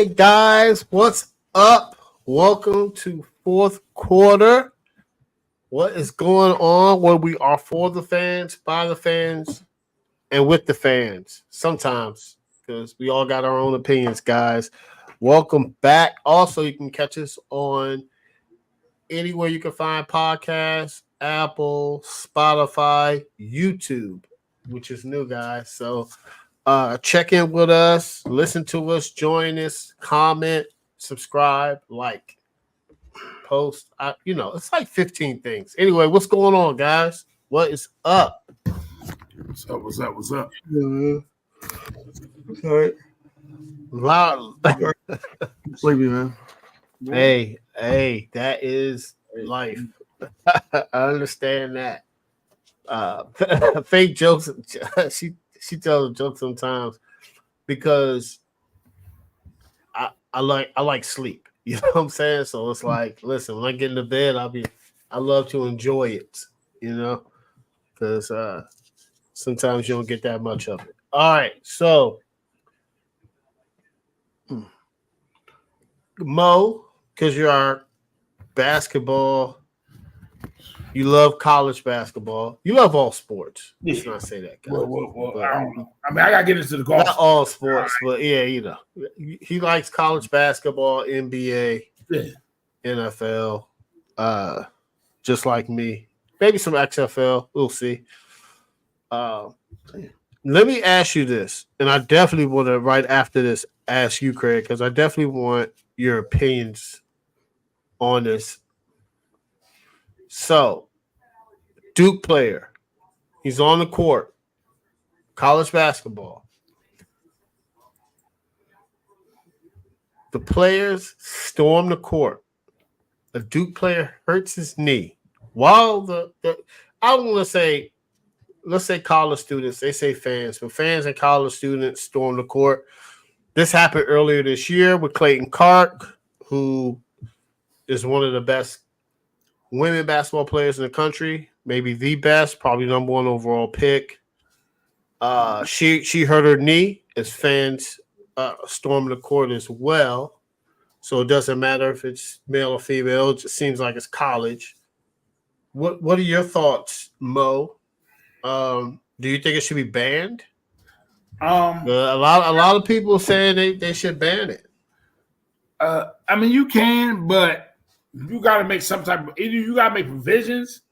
Hey guys, what's up? Welcome to fourth quarter. What is going on? Where we are for the fans, by the fans, and with the fans. Sometimes, because we all got our own opinions, guys. Welcome back. Also, you can catch us on anywhere you can find podcasts, Apple, Spotify, YouTube, which is new, guys. So check in with us, listen to us, join us, comment, subscribe, like, post. It's like 15 things. Anyway, what's going on, guys? What is up? What's up? Sorry. Loud. Sleepy, man. Hey, that is life. I understand that. Fake jokes. She tells a joke sometimes because I like sleep. You know what I'm saying? So it's like, listen, when I get into bed, I love to enjoy it, because sometimes you don't get that much of it. All right, so Mo, because you're our basketball, you love college basketball. You love all sports. Let's not say that, guys. Well, I don't know. I mean, I gotta get into the golf. Not all sports, but yeah, he likes college basketball, NBA, NFL, just like me. Maybe some XFL. We'll see. Let me ask you this, and I definitely want to, right after this, ask you, Craig, because I definitely want your opinions on this. So, Duke player, he's on the court, college basketball. The players storm the court. A Duke player hurts his knee while I don't want to say, let's say college students, they say fans, but fans and college students storm the court. This happened earlier this year with Clayton Clark, who is one of the best women basketball players in the country, maybe the best, probably number one overall pick. She hurt her knee as fans storm the court as well. So it doesn't matter if it's male or female. It just seems like it's college. What are your thoughts, Mo? Do you think it should be banned? A lot of people saying they should ban it. I mean, you can, but you got to make some type of, either you got to make provisions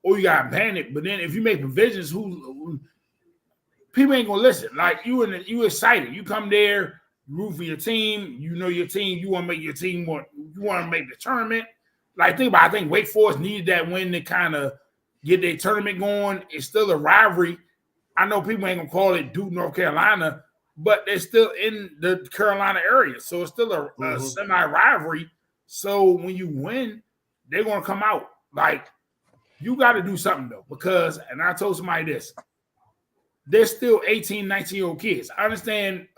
or you got to ban it. But then if you make provisions, who people ain't gonna listen. Like you excited. You come there, root for your team. You know your team. You want to make your team more. You want to make the tournament. Like think about it, I think Wake Forest needed that win to kind of get their tournament going. It's still a rivalry. I know people ain't gonna call it Duke, North Carolina, but they're still in the Carolina area, so it's still a semi-rivalry. So when you win, they're gonna come out. Like you got to do something though, because, and I told somebody this, they're still 18, 19-year-old kids. I understand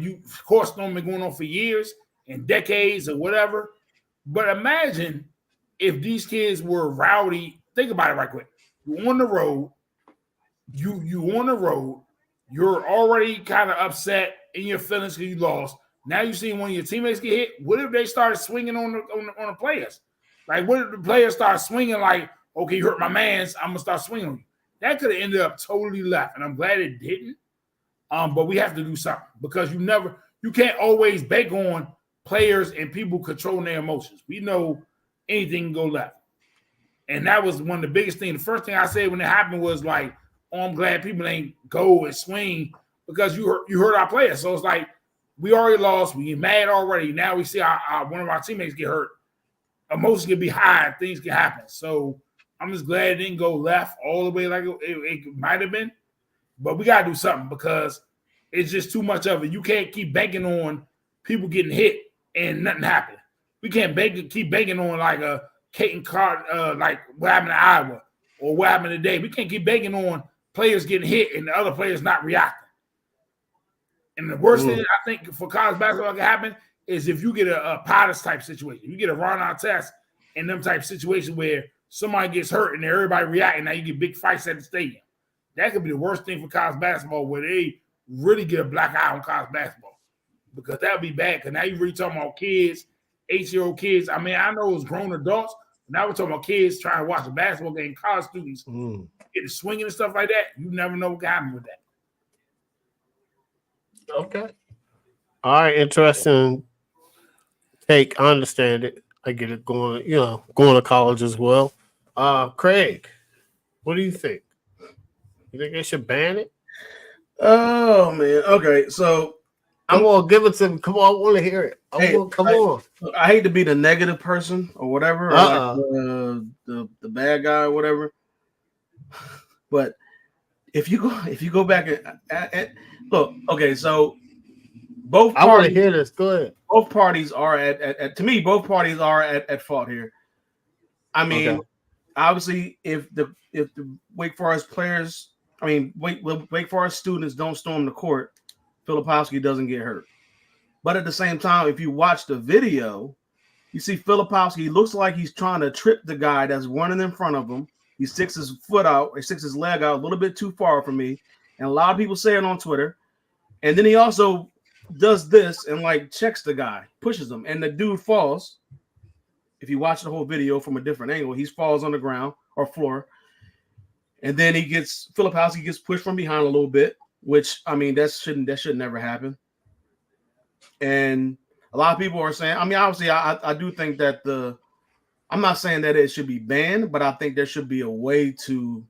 you, of course, don't been going on for years and decades or whatever. But imagine if these kids were rowdy. Think about it right quick. You're on the road. You on the road. You're already kind of upset in your feelings because you lost. Now you see one of your teammates get hit. What if they started swinging on the players? Like, what if the players start swinging like, okay, you hurt my mans, I'm going to start swinging on you. That could have ended up totally left, and I'm glad it didn't. But we have to do something because you can't always bank on players and people controlling their emotions. We know anything can go left. And that was one of the biggest things. The first thing I said when it happened was like, oh, I'm glad people ain't go and swing because you hurt our players. So it's like, we already lost. We get mad already. Now we see one of our teammates get hurt. Emotions can be high and things can happen. So I'm just glad it didn't go left all the way like it might have been. But we got to do something because it's just too much of it. You can't keep banking on people getting hit and nothing happening. We can't keep banking on like a Kate and Cart, like what happened in Iowa or what happened today. We can't keep banking on players getting hit and the other players not reacting. And the worst thing I think for college basketball can happen is if you get a Potter's type situation. You get a Ron Artest in them type situation where somebody gets hurt and everybody reacting. Now you get big fights at the stadium. That could be the worst thing for college basketball where they really get a black eye on college basketball. because that would be bad. Because now you're really talking about kids, 8-year-old kids. I mean, I know it's grown adults. But now we're talking about kids trying to watch a basketball game, college students getting swinging and stuff like that. You never know what can happen with that. Okay. All right. Interesting take. I understand it. I get it. Going to college as well. Craig, what do you think? You think they should ban it? Oh man. Okay, so I'm gonna give it to him. Come on, I want to hear it. Come on. I hate to be the negative person or whatever, or like the bad guy or whatever. But if you go back and look, okay, so both parties, I want to hear this. Go ahead. Both parties are at to me, both parties are at fault here. I mean, obviously, if the Wake Forest players, Wake Forest students don't storm the court, Filipowski doesn't get hurt. But at the same time, if you watch the video, you see Filipowski looks like he's trying to trip the guy that's running in front of him. He sticks his foot out, or sticks his leg out a little bit too far for me. And a lot of people say it on Twitter. And then he also does this and like checks the guy, pushes him, and the dude falls. If you watch the whole video from a different angle, he falls on the ground or floor. And then Filipowski gets pushed from behind a little bit, which I mean that should never happen. And a lot of people are saying, I mean, obviously, I do think that I'm not saying that it should be banned, but I think there should be a way to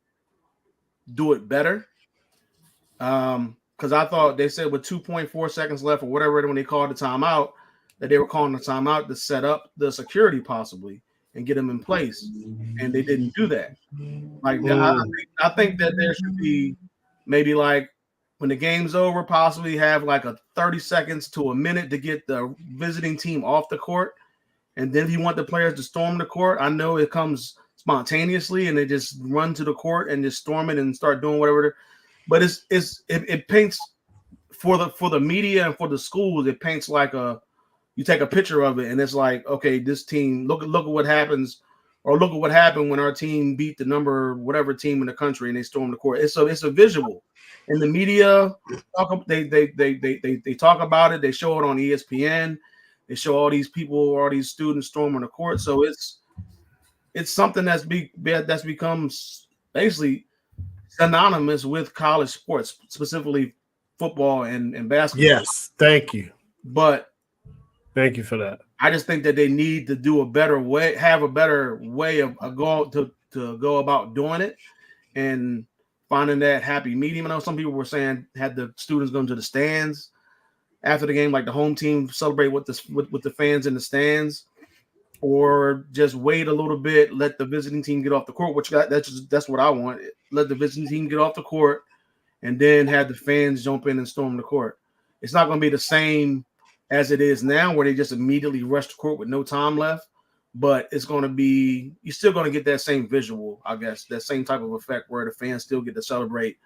do it better. Because I thought they said with 2.4 seconds left or whatever when they called the timeout, that they were calling the timeout to set up the security possibly and get them in place, and they didn't do that. Like I think that there should be maybe like when the game's over, possibly have like a 30 seconds to a minute to get the visiting team off the court. And then if you want the players to storm the court, I know it comes spontaneously and they just run to the court and just storm it and start doing whatever. But it paints for the media and for the schools, it paints like you take a picture of it and it's like, okay, this team, look at what happens, or look at what happened when our team beat the number whatever team in the country and they stormed the court. It's a visual. And the media they talk about it, they show it on ESPN, they show all these people, all these students storming the court. So it's something that's become basically synonymous with college sports, specifically football and basketball. Yes, thank you. But thank you for that. I just think that they need to do a better way of go about doing it and finding that happy medium. I know some people were saying had the students go to the stands after the game, like the home team celebrate with the fans in the stands, or just wait a little bit, let the visiting team get off the court, which that's what I want. Let the visiting team get off the court and then have the fans jump in and storm the court. It's not going to be the same as it is now where they just immediately rush the court with no time left, but it's going to be, you're still going to get that same visual, I guess, that same type of effect where the fans still get to celebrate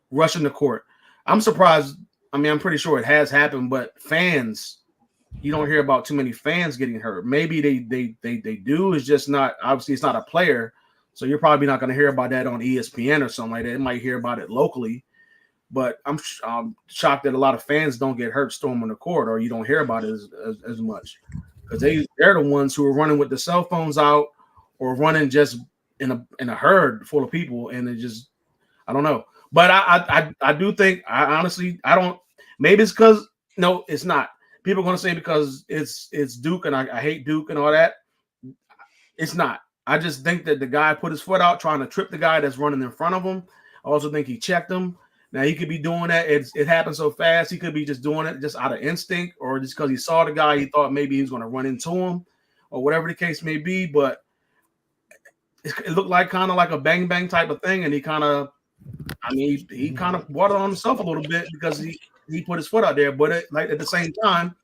rushing the court. I'm surprised. I mean, I'm pretty sure it has happened, but fans, you don't hear about too many fans getting hurt. Maybe they do. It's just not, obviously it's not a player. So you're probably not going to hear about that on ESPN or something like that. You might hear about it locally, but I'm shocked that a lot of fans don't get hurt storming the court, or you don't hear about it as much, because they're the ones who are running with the cell phones out or running just in a herd full of people. And it just, I don't know. But I do think, I honestly don't, maybe it's because, no, it's not. People are going to say because it's Duke and I hate Duke and all that. It's not. I just think that the guy put his foot out trying to trip the guy that's running in front of him. I also think he checked him. Now, he could be doing that. It happened so fast. He could be just doing it just out of instinct, or just because he saw the guy, he thought maybe he was going to run into him, or whatever the case may be. But it looked like kind of like a bang type of thing. And he kind of watered on himself a little bit because he put his foot out there. But like at the same time,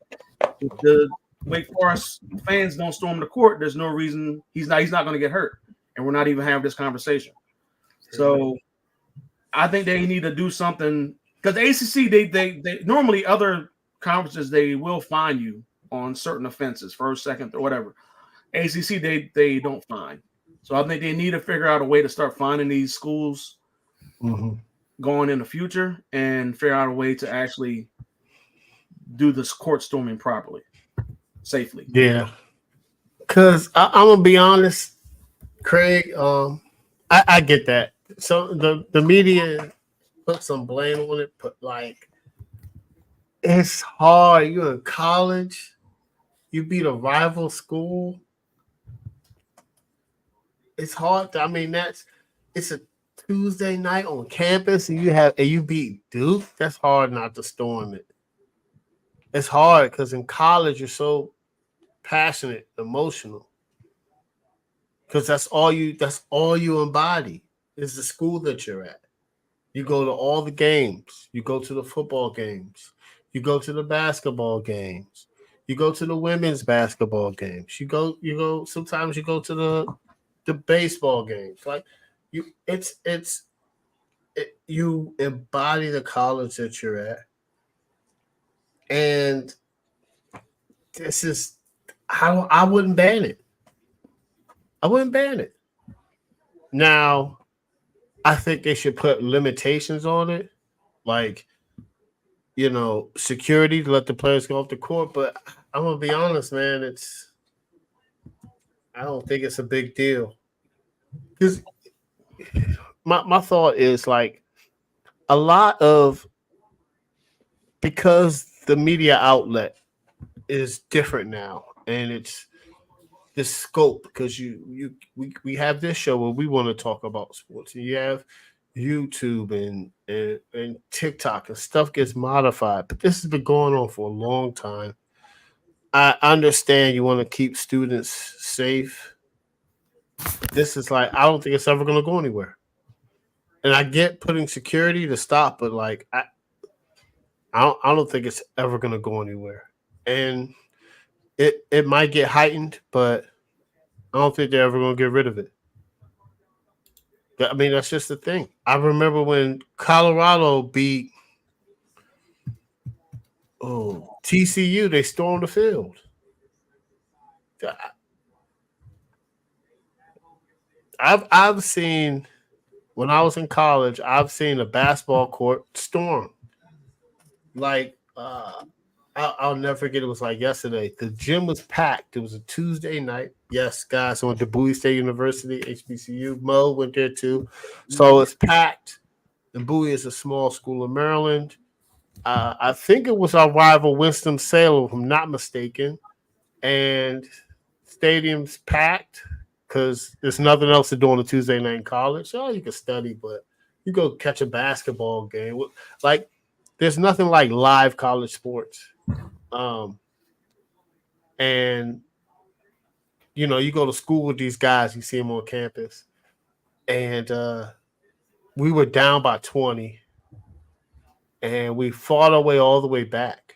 if the Wake Forest fans don't storm the court, there's no reason he's not going to get hurt, and we're not even having this conversation. So I think they need to do something, because the ACC, they normally, other conferences, they will fine you on certain offenses, first, second, or whatever. ACC, they don't fine. So I think they need to figure out a way to start finding these schools going in the future and figure out a way to actually do this court storming properly, safely. Yeah. Because I'm going to be honest, Craig, I get that. So the media put some blame on it, but like it's hard. You're in college, you beat a rival school. It's hard. It's a Tuesday night on campus, and you beat Duke. That's hard not to storm it. It's hard because in college you're so passionate, emotional. Because that's all you embody is the school that you're at. You go to all the games. You go to the football games. You go to the basketball games. You go to the women's basketball games. You go sometimes you go to the baseball games. Like you embody the college that you're at. And this is I wouldn't ban it. I wouldn't ban it. Now, I think they should put limitations on it, like security to let the players go off the court. But I'm gonna be honest, man. I don't think it's a big deal. Because my thought is like a lot of because the media outlet is different now, and it's the scope because we have this show where we want to talk about sports, and you have YouTube and TikTok and stuff gets modified, but this has been going on for a long time. I understand you want to keep students safe. This is like I don't think it's ever going to go anywhere, and I get putting security to stop, but like I don't think it's ever going to go anywhere, and it might get heightened, but I don't think they're ever going to get rid of it. I mean, that's just the thing. I remember when Colorado beat TCU, they stormed the field. I've seen when I was in college, I've seen a basketball court storm. Like I'll never forget. It was like yesterday. The gym was packed. It was a Tuesday night. Yes, guys, I went to Bowie State University, HBCU. Mo went there too. So it's packed. And Bowie is a small school in Maryland. I think it was our rival Winston-Salem, if I'm not mistaken. And stadium's packed because there's nothing else to do on a Tuesday night in college. Oh, you can study, but you go catch a basketball game. Like, there's nothing like live college sports. And you go to school with these guys, you see them on campus, and we were down by 20, and we fought our way all the way back.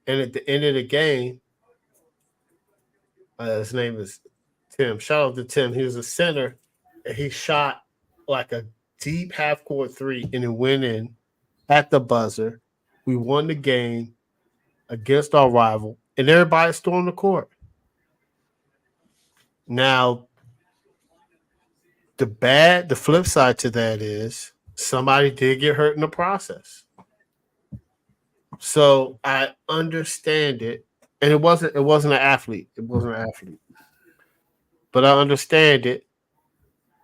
And at the end of the game, his name is Tim. Shout out to Tim. He was a center, and he shot like a deep half-court three, and it went in at the buzzer. We won the game against our rival, and everybody stormed the court. Now, the flip side to that is somebody did get hurt in the process. So I understand it, and it wasn't an athlete. It wasn't an athlete, but I understand it.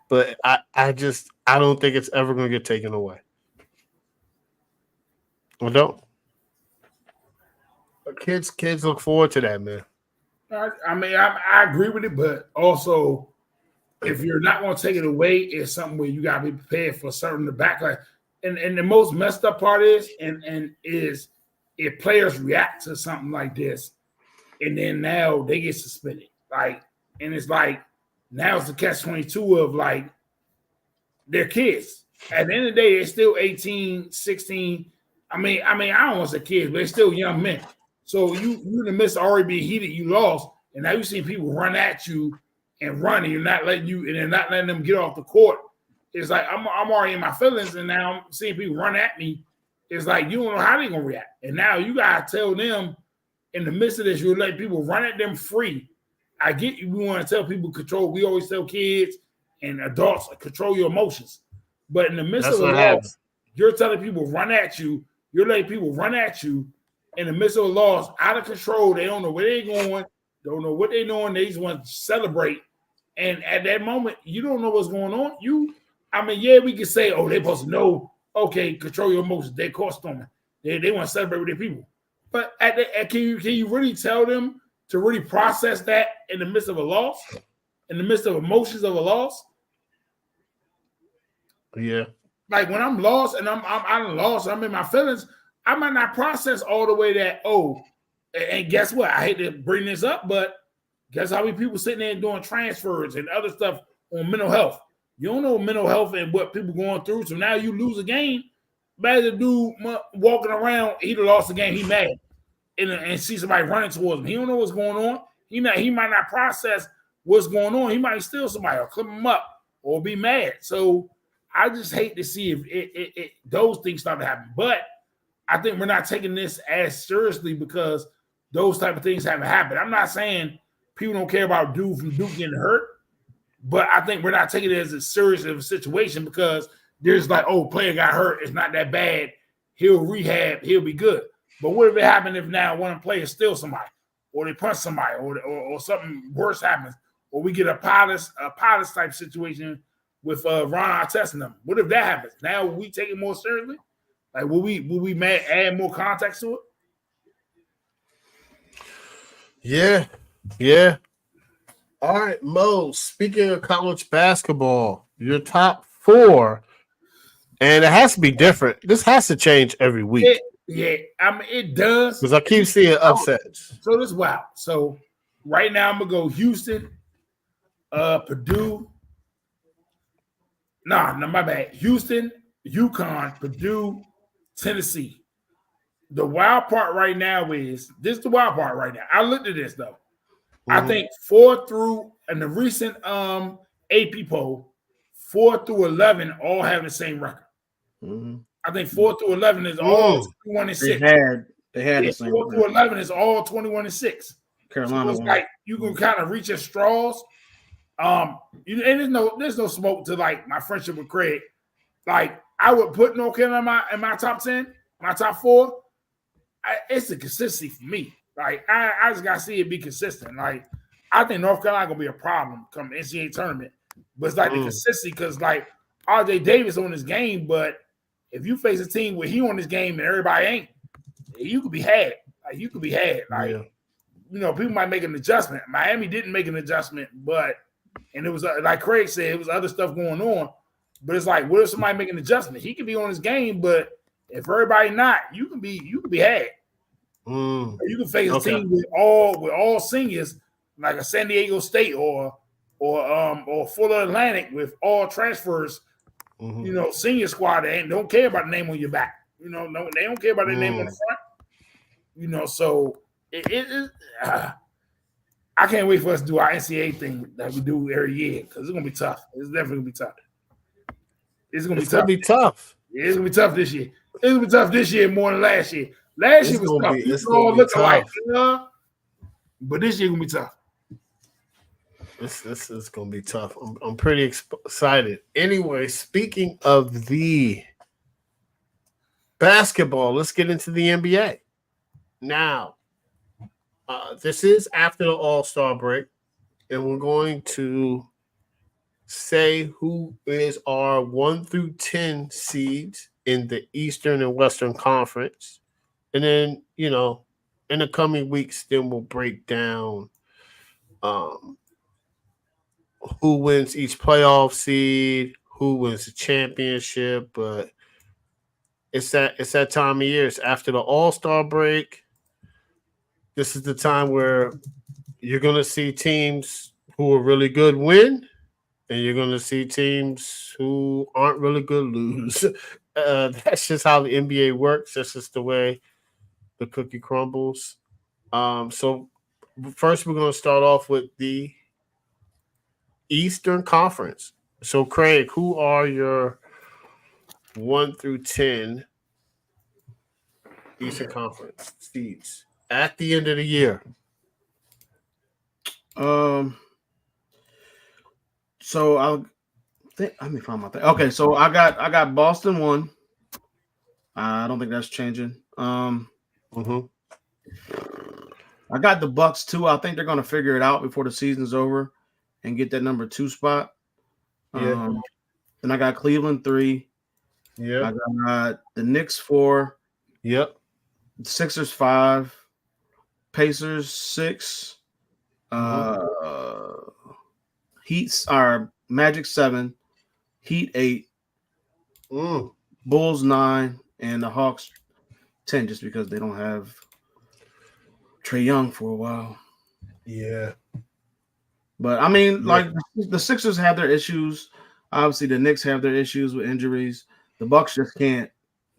But I don't think it's ever going to get taken away. I don't. Kids look forward to that, man. I mean, I agree with it, but also, if you're not going to take it away, it's something where you got to be prepared for certain backlash. And the most messed up part is if players react to something like this, and then now they get suspended. Like, and it's like now it's the catch-22 of like they're kids. At the end of the day, they're still 18, 16. I mean, I don't want to say kids, but they're still young men. So you in the midst of already being heated, you lost, and now you see people run at you and run, and they're not letting them get off the court. It's like I'm already in my feelings, and now I'm seeing people run at me. It's like you don't know how they're gonna react, and now you gotta tell them in the midst of this, you let people run at them free. I get you. We want to tell people control. We always tell kids and adults control your emotions, but in the midst of the law, you're telling people run at you. You're letting people run at you. in the midst of a loss, out of control. They don't know where they're going, don't know what they're doing. They just want to celebrate. And at that moment, you don't know what's going on. We can say, oh, they're supposed to know, okay, control your emotions. They're court-storming. They want to celebrate with their people. But can you really tell them to really process that in the midst of a loss, in the midst of emotions of a loss? Yeah. Like when I'm lost and I'm lost, I'm in my feelings, I might not process all the way that, and guess what? I hate to bring this up, but guess how many people sitting there doing transfers and other stuff on mental health? You don't know mental health and what people going through. So now you lose a game. Bad the dude walking around, he'd have lost the game, he mad. And see somebody running towards him. He don't know what's going on. He might not process what's going on. He might steal somebody or clip him up or be mad. So I just hate to see if those things start to happen. But I think we're not taking this as seriously because those type of things haven't happened. I'm not saying people don't care about dude from Duke getting hurt, but I think we're not taking it as a serious of a situation because there's like, player got hurt. It's not that bad. He'll rehab. He'll be good. But what if it happened if now one of the players steals somebody or they punch somebody or something worse happens or we get a Pilot type situation with Ron Artest and them? What if that happens? Now we take it more seriously? Like, will we add more context to Yeah. it? Yeah. All right, Mo, speaking of college basketball, your top 4, and it has to be different. This has to change every week. It does. Because I keep seeing upsets. So this is wild. So right now I'm going to go Houston, Purdue. No, my bad. Houston, UConn, Purdue, Tennessee. The wild part right now is this is the wild part right now. I looked at this though. I think 4 through in the recent AP poll, 4 through 11 all have the same record. I think 4 through 11 is all 21-6. They had the same 4 through 11 is all 21-6. Carolina, so it's like you can kind of reach at straws. And there's no smoke to like my friendship with Craig. Like I would put North Carolina in my top 10, my top 4. It's a consistency for me. Like I just gotta see it be consistent. Like I think North Carolina gonna be a problem come the NCAA tournament, but it's like the consistency because like RJ Davis on this game, but if you face a team where he on this game and everybody ain't, you could be had. Like you could be had. Like people might make an adjustment. Miami didn't make an adjustment, and it was like Craig said, it was other stuff going on. But it's like, what if somebody make an adjustment? He could be on his game, but if everybody not, you can be had. You can face a team with all seniors, like a San Diego State or Fuller Atlantic with all transfers. Senior squad that don't care about the name on your back. They don't care about the name on the front. So it I can't wait for us to do our NCAA thing that we do every year because it's gonna be tough. It's definitely gonna be tough. It's gonna be tough. Yeah, it's gonna be tough this year. It's gonna be tough this year more than last year. Last year was tough. It's all looking like, but this year gonna be tough. This is gonna be tough. I'm pretty excited. Anyway, speaking of the basketball, let's get into the NBA now. This is after the All-Star break, and we're going to say who is our 1 through 10 seeds in the Eastern and Western Conference. And then, in the coming weeks, then we'll break down who wins each playoff seed, who wins the championship. But it's that time of year. It's after the All-Star break. This is the time where you're going to see teams who are really good win, and you're going to see teams who aren't really good lose. That's just how the NBA works. That's just the way the cookie crumbles. So first, we're going to start off with the Eastern Conference. So, Craig, who are your 1 through 10 Eastern Conference seeds at the end of the year? So I'll think. Let me find my thing. Okay, so I got Boston 1. I don't think that's changing. I got the Bucks 2. I think they're going to figure it out before the season's over and get that number 2 spot. Yeah. Then I got Cleveland 3. Yeah. I got the Knicks 4. Yep. Sixers 5. Pacers 6. Heats are Magic 7. Heat 8. Bulls 9. And the Hawks 10, just because they don't have Trae Young for a while. Yeah. But I mean, like the Sixers have their issues. Obviously, the Knicks have their issues with injuries. The Bucks just can't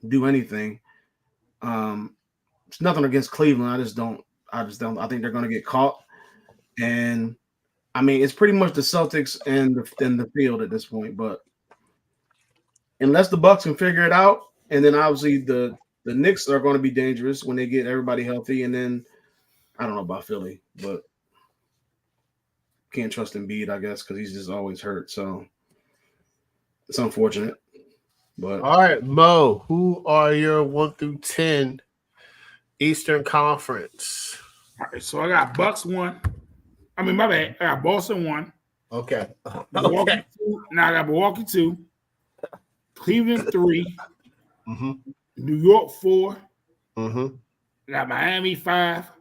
do anything. It's nothing against Cleveland. I just don't. I think they're going to get caught. And I mean, it's pretty much the Celtics and the field at this point. But unless the Bucks can figure it out, and then obviously the Knicks are going to be dangerous when they get everybody healthy. And then I don't know about Philly, but can't trust Embiid, I guess, because he's just always hurt. So it's unfortunate. But all right, Mo, who are your 1 through 10 Eastern Conference? All right, so I got Bucks 1. I mean, my bad. I got Boston 1. Okay. Milwaukee 2. Now I got Milwaukee 2. Cleveland 3. New York 4. I got Miami 5.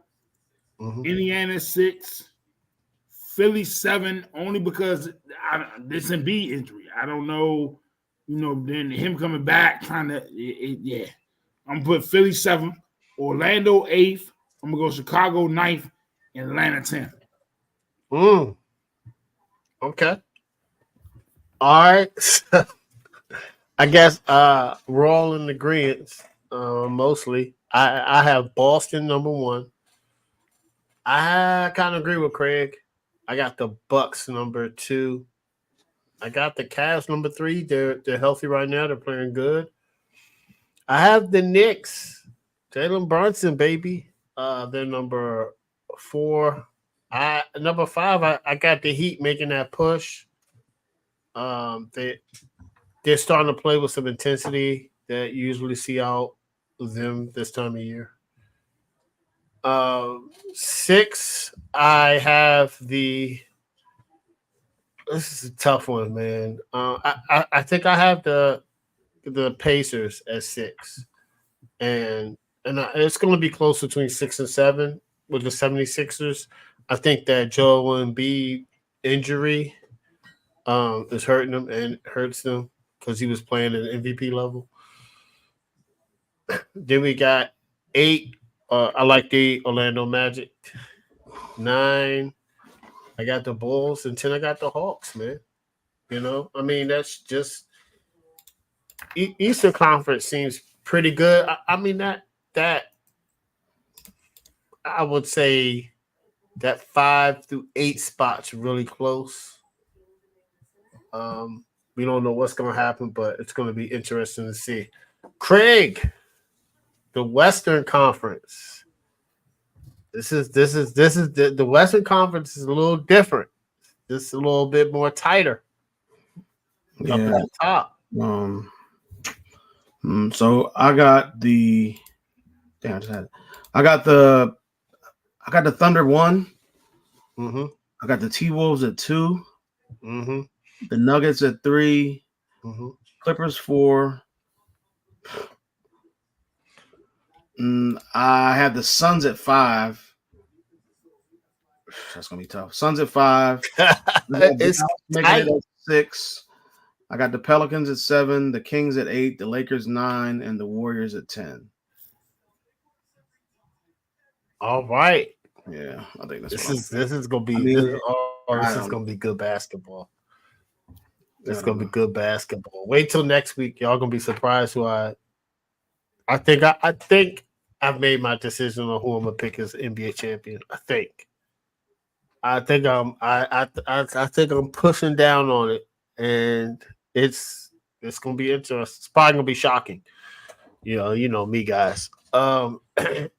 Indiana 6. Philly 7, only because this Embiid injury. I don't know, then him coming back, I'm going to put Philly 7, Orlando 8th. I'm going to go Chicago 9th, and Atlanta 10th. Okay. All right. I guess we're all in agreement, mostly. I have Boston number 1. I kind of agree with Craig. I got the Bucks number 2. I got the Cavs number 3. They're healthy right now. They're playing good. I have the Knicks. Jalen Brunson, baby. They're number 4. Number 5. I got the Heat making that push. They're starting to play with some intensity that you usually see out of them this time of year. 6, I have the. This is a tough one, man. I think I have the Pacers at 6, and it's going to be close between 6 and 7 with the 76ers. I think that Joel Embiid injury is hurting them and hurts them because he was playing at an MVP level. Then we got 8. I like the Orlando Magic. 9, I got the Bulls, and 10, I got the Hawks, man. I mean, that's just Eastern Conference seems pretty good. I mean that I would say that 5 through 8 spots really close. We don't know what's going to happen, but it's going to be interesting to see. Craig, the Western Conference. This is the Western Conference is a little different. Just a little bit more tighter. Up at the top. So I got the I got the Thunder 1. I got the T-Wolves at 2. The Nuggets at 3. Clippers 4. I have the Suns at 5. That's gonna be tough. Suns at 5. It's making it at 6. I got the Pelicans at 7, the Kings at 8, the Lakers 9, and the Warriors at 10. All right. Yeah, I think this is gonna be this is gonna be good basketball. It's gonna be good basketball. Wait till next week. Y'all gonna be surprised who I think I've made my decision on who I'm gonna pick as NBA champion. I think I'm pushing down on it, and it's gonna be interesting. It's probably gonna be shocking. You know me, guys.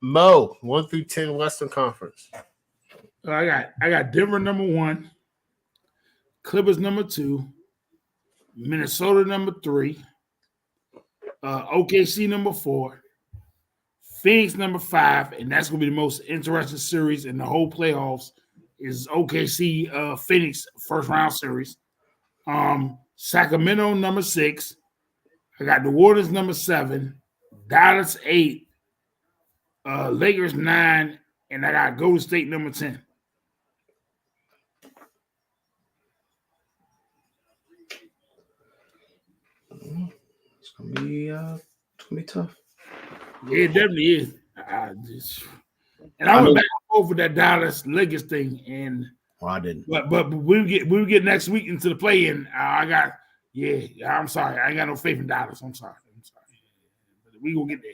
Mo, 1 through 10 Western Conference. I got Denver number 1, Clippers number 2, Minnesota number 3, OKC number 4, Phoenix number 5, and that's going to be the most interesting series in the whole playoffs. Is OKC Phoenix first round series. Sacramento number 6. I got the Warriors number 7, Dallas 8, Lakers 9, and I got Golden State number 10. It's gonna be tough. Yeah, it definitely is. I went back over that Dallas Lakers thing, and I didn't. But we get next week into the play-in. I'm sorry, I ain't got no faith in Dallas. I'm sorry. But we gonna get there.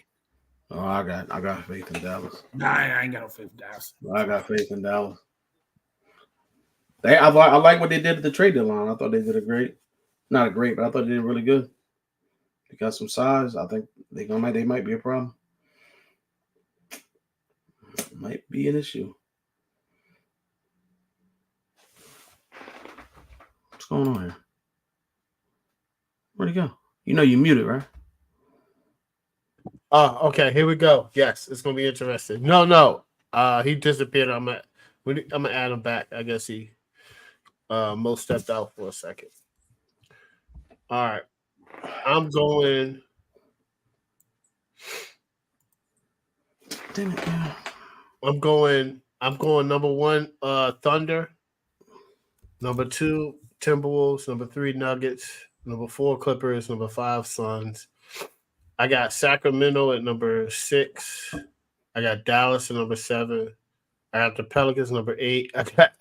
Oh, I got faith in Dallas. Nah, I ain't got no faith in Dallas. I got faith in Dallas. I like what they did at the trade deadline. I thought they did not a great, but I thought they did really good. They got some size. I think they might be a problem. Might be an issue. What's going on here? Where'd he go? You know you muted, right? Oh, okay. Here we go. Yes, it's gonna be interesting. No. He disappeared. I'm gonna add him back. I guess he most stepped out for a second. All right. I'm going. Damn it, yeah. I'm going number 1, Thunder. Number 2, Timberwolves. Number 3, Nuggets. Number 4, Clippers. Number 5, Suns. I got Sacramento at number 6. I got Dallas at number 7. I got the Pelicans number 8. I got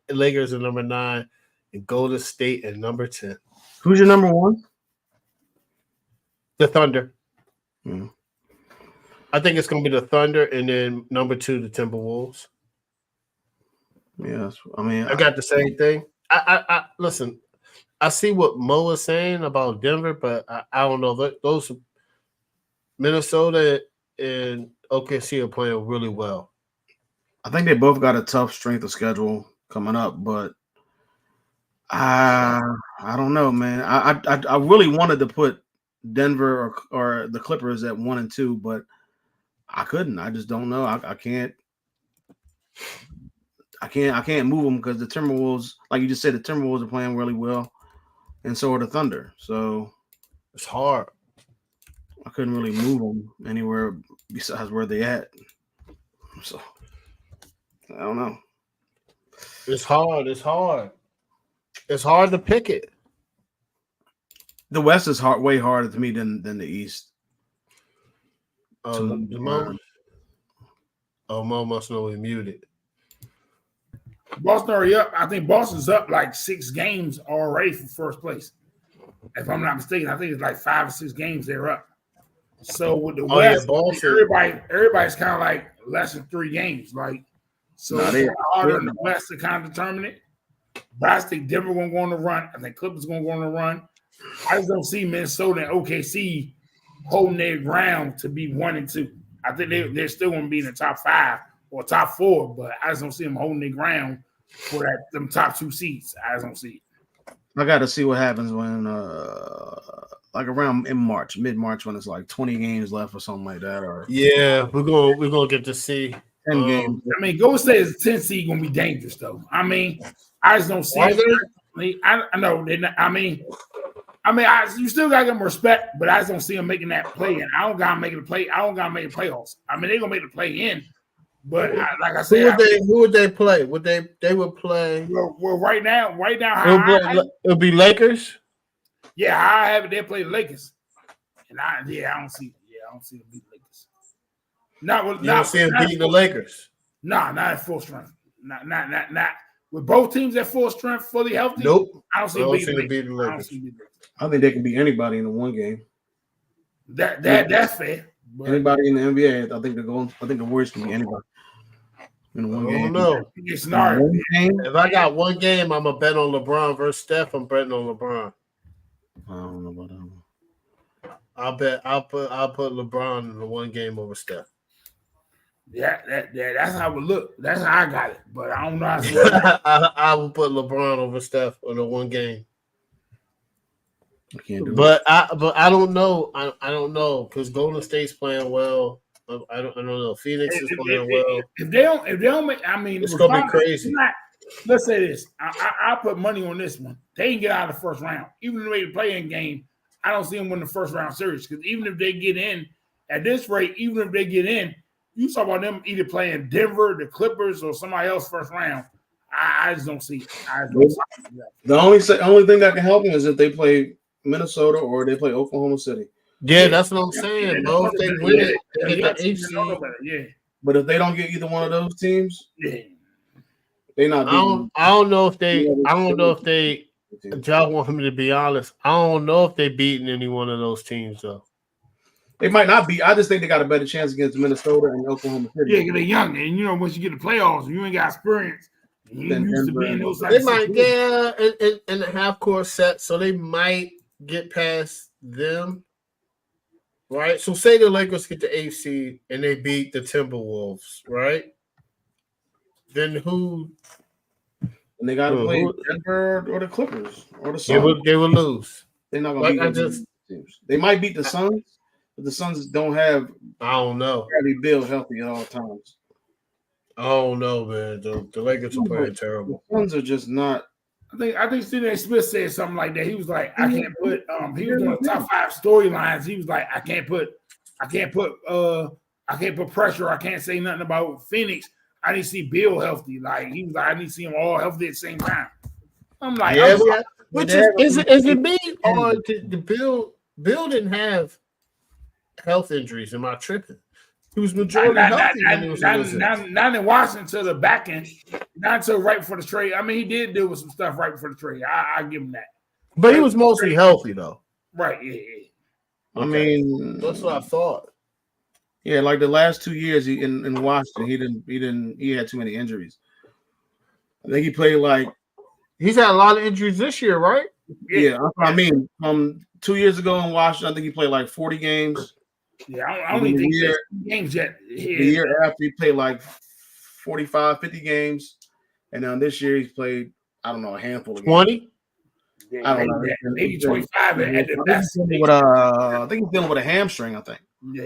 Lakers at number 9, and Golden State at number 10. Who's your number 1? The Thunder. Mm. I think it's going to be the Thunder, and then number 2, the Timberwolves. Yes, I mean, I got the same thing. I listen. I see what Mo is saying about Denver, but I don't know. Those Minnesota and OKC are playing really well. I think they both got a tough strength of schedule coming up, but I don't know, man. I really wanted to put Denver or the Clippers at 1 and 2, but I couldn't. I just don't know. I can't move them because the Timberwolves, like you just said, the Timberwolves are playing really well, and so are the Thunder. So it's hard. I couldn't really move them anywhere besides where they at. So I don't know. It's hard. It's hard to pick it. The West is way harder to me than the East. Mo must know we muted. Boston already up. I think Boston's up like 6 games already for first place. If I'm not mistaken, I think it's like 5 or 6 games they're up. So with the West, everybody's kind of like less than 3 games. Like, so it's harder in the West to kind of determine it. But I think Denver going to go on the run. I think Clippers going to go on the run. I just don't see Minnesota and OKC holding their ground to be 1 and 2. I think they're still going to be in the top 5 or top 4, but I just don't see them holding their ground for them top 2 seats. I just don't see it. I got to see what happens when, like around mid-March, when it's like 20 games left or something like that. Or yeah, we're gonna get to see 10 games. I mean, Golden State is 10 seed going to be dangerous though. I mean, I just don't see it. I know they're not. I mean, you still gotta give them respect, but I just don't see them making that play in. I don't gotta make it a play. I don't gotta make the playoffs. I mean, they're gonna make the play in, but like I said, who would they play? They would play? Well, right now, it'll be Lakers. Yeah, I have it. They play the Lakers, and I don't see them beat the Lakers. Not see them beating the Lakers. Nah, not at full strength. Not with both teams at full strength, fully healthy. Nope. I don't see them beating the Lakers. I think they can beat anybody in the one game. That's fair. Anybody in the NBA, I think the Warriors can beat anybody in the one game. No. If I got one game, I'm gonna bet on LeBron versus Steph. I'm betting on LeBron. I don't know about that one. I'll put LeBron in the one game over Steph. Yeah, that's how it would look. That's how I got it, but I don't know how I will put LeBron over Steph in the one game. I can't do but I don't know. I don't know because Golden State's playing well. I don't know. Phoenix is playing well. If they don't make, I mean, it's gonna be crazy. Let's say this. I put money on this one. They can get out of the first round, even if they play in game. I don't see them win the first round series because even if they get in at this rate, even if they get in, you talk about them either playing Denver, the Clippers, or somebody else first round. I just don't see it. The only thing that can help them is if they play Minnesota or they play Oklahoma City. Yeah, that's what I'm saying, bro. If they win it, they get the AC. But if they don't get either one of those teams, they not. I don't know if they. I don't know if they. Y'all want me to be honest. I don't know if they beaten any one of those teams though. They might not be. I just think they got a better chance against Minnesota and Oklahoma City. Yeah, because they're young, and once you get the playoffs, you ain't got experience. You used to be in those. They might in the half court set, so they might get past them. Right. So say the Lakers get the 8th seed and they beat the Timberwolves, right? Then who? And they got to play Denver or the Clippers or the Suns. They will lose. They're not going to beat those teams. They might beat the Suns, but the Suns don't have. I don't know. Bradley Beal healthy at all times. I don't know, man. The Lakers are playing terrible. The Suns are just not. I think Stephen A. Smith said something like that. He was like, I can't put. He was doing top 5 storylines. He was like, I can't put pressure. I can't say nothing about Phoenix. I didn't see Bill healthy. Like he was like, I didn't see them all healthy at the same time. I'm like, which is it me or the Bill didn't have health injuries? Am I tripping? He was majority healthy. Not in Washington to the back end, not until right before the trade. I mean, he did deal with some stuff right before the trade. I give him that. But he was mostly healthy though. Right. Yeah. I mean, that's what I thought. Yeah, like the last 2 years in Washington, he had too many injuries. I think he played like he's had a lot of injuries this year, right? Yeah, that's what I mean. 2 years ago in Washington, I think he played like 40 games. Yeah, I don't even think games yet. The year after he played like 45, 50 games. And then this year he's played, I don't know, a handful of games. 20? Yeah, I don't know. Maybe 25 at the best. I think he's dealing with a hamstring, I think. Yeah.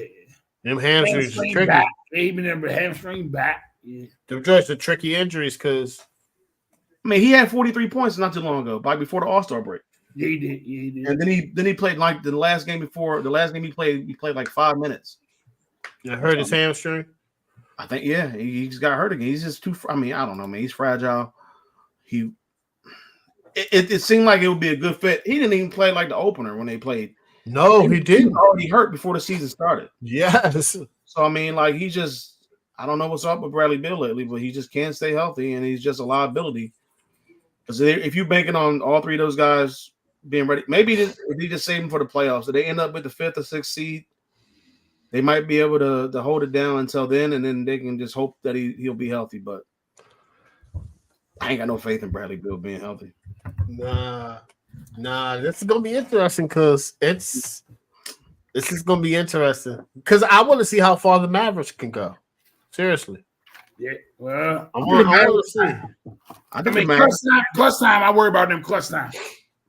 Them hamstrings are tricky. Even them hamstring back. Yeah. Them joints are tricky injuries because I mean, he had 43 points not too long ago, like before the All-Star break. Yeah, he did. Yeah, he did. And then he played like the last game he played like 5 minutes. You hurt his hamstring? I think, yeah, he just got hurt again. He's just too. I mean, I don't know, man. He's fragile. It seemed like it would be a good fit. He didn't even play like the opener when they played. No, he didn't. He was already hurt before the season started. Yes. So I mean, like I don't know what's up with Bradley Beal lately, but he just can't stay healthy, and he's just a liability. Because if you're banking on all 3 of those guys being ready, maybe if he just save them for the playoffs, if they end up with the 5th or 6th seed, they might be able to hold it down until then, and then they can just hope that he'll be healthy. But I ain't got no faith in Bradley Beal being healthy. Nah, this is gonna be interesting because this is gonna be interesting because I want to see how far the Mavericks can go. Seriously. Yeah, well, I want to see. I mean, clutch time. I worry about them clutch time.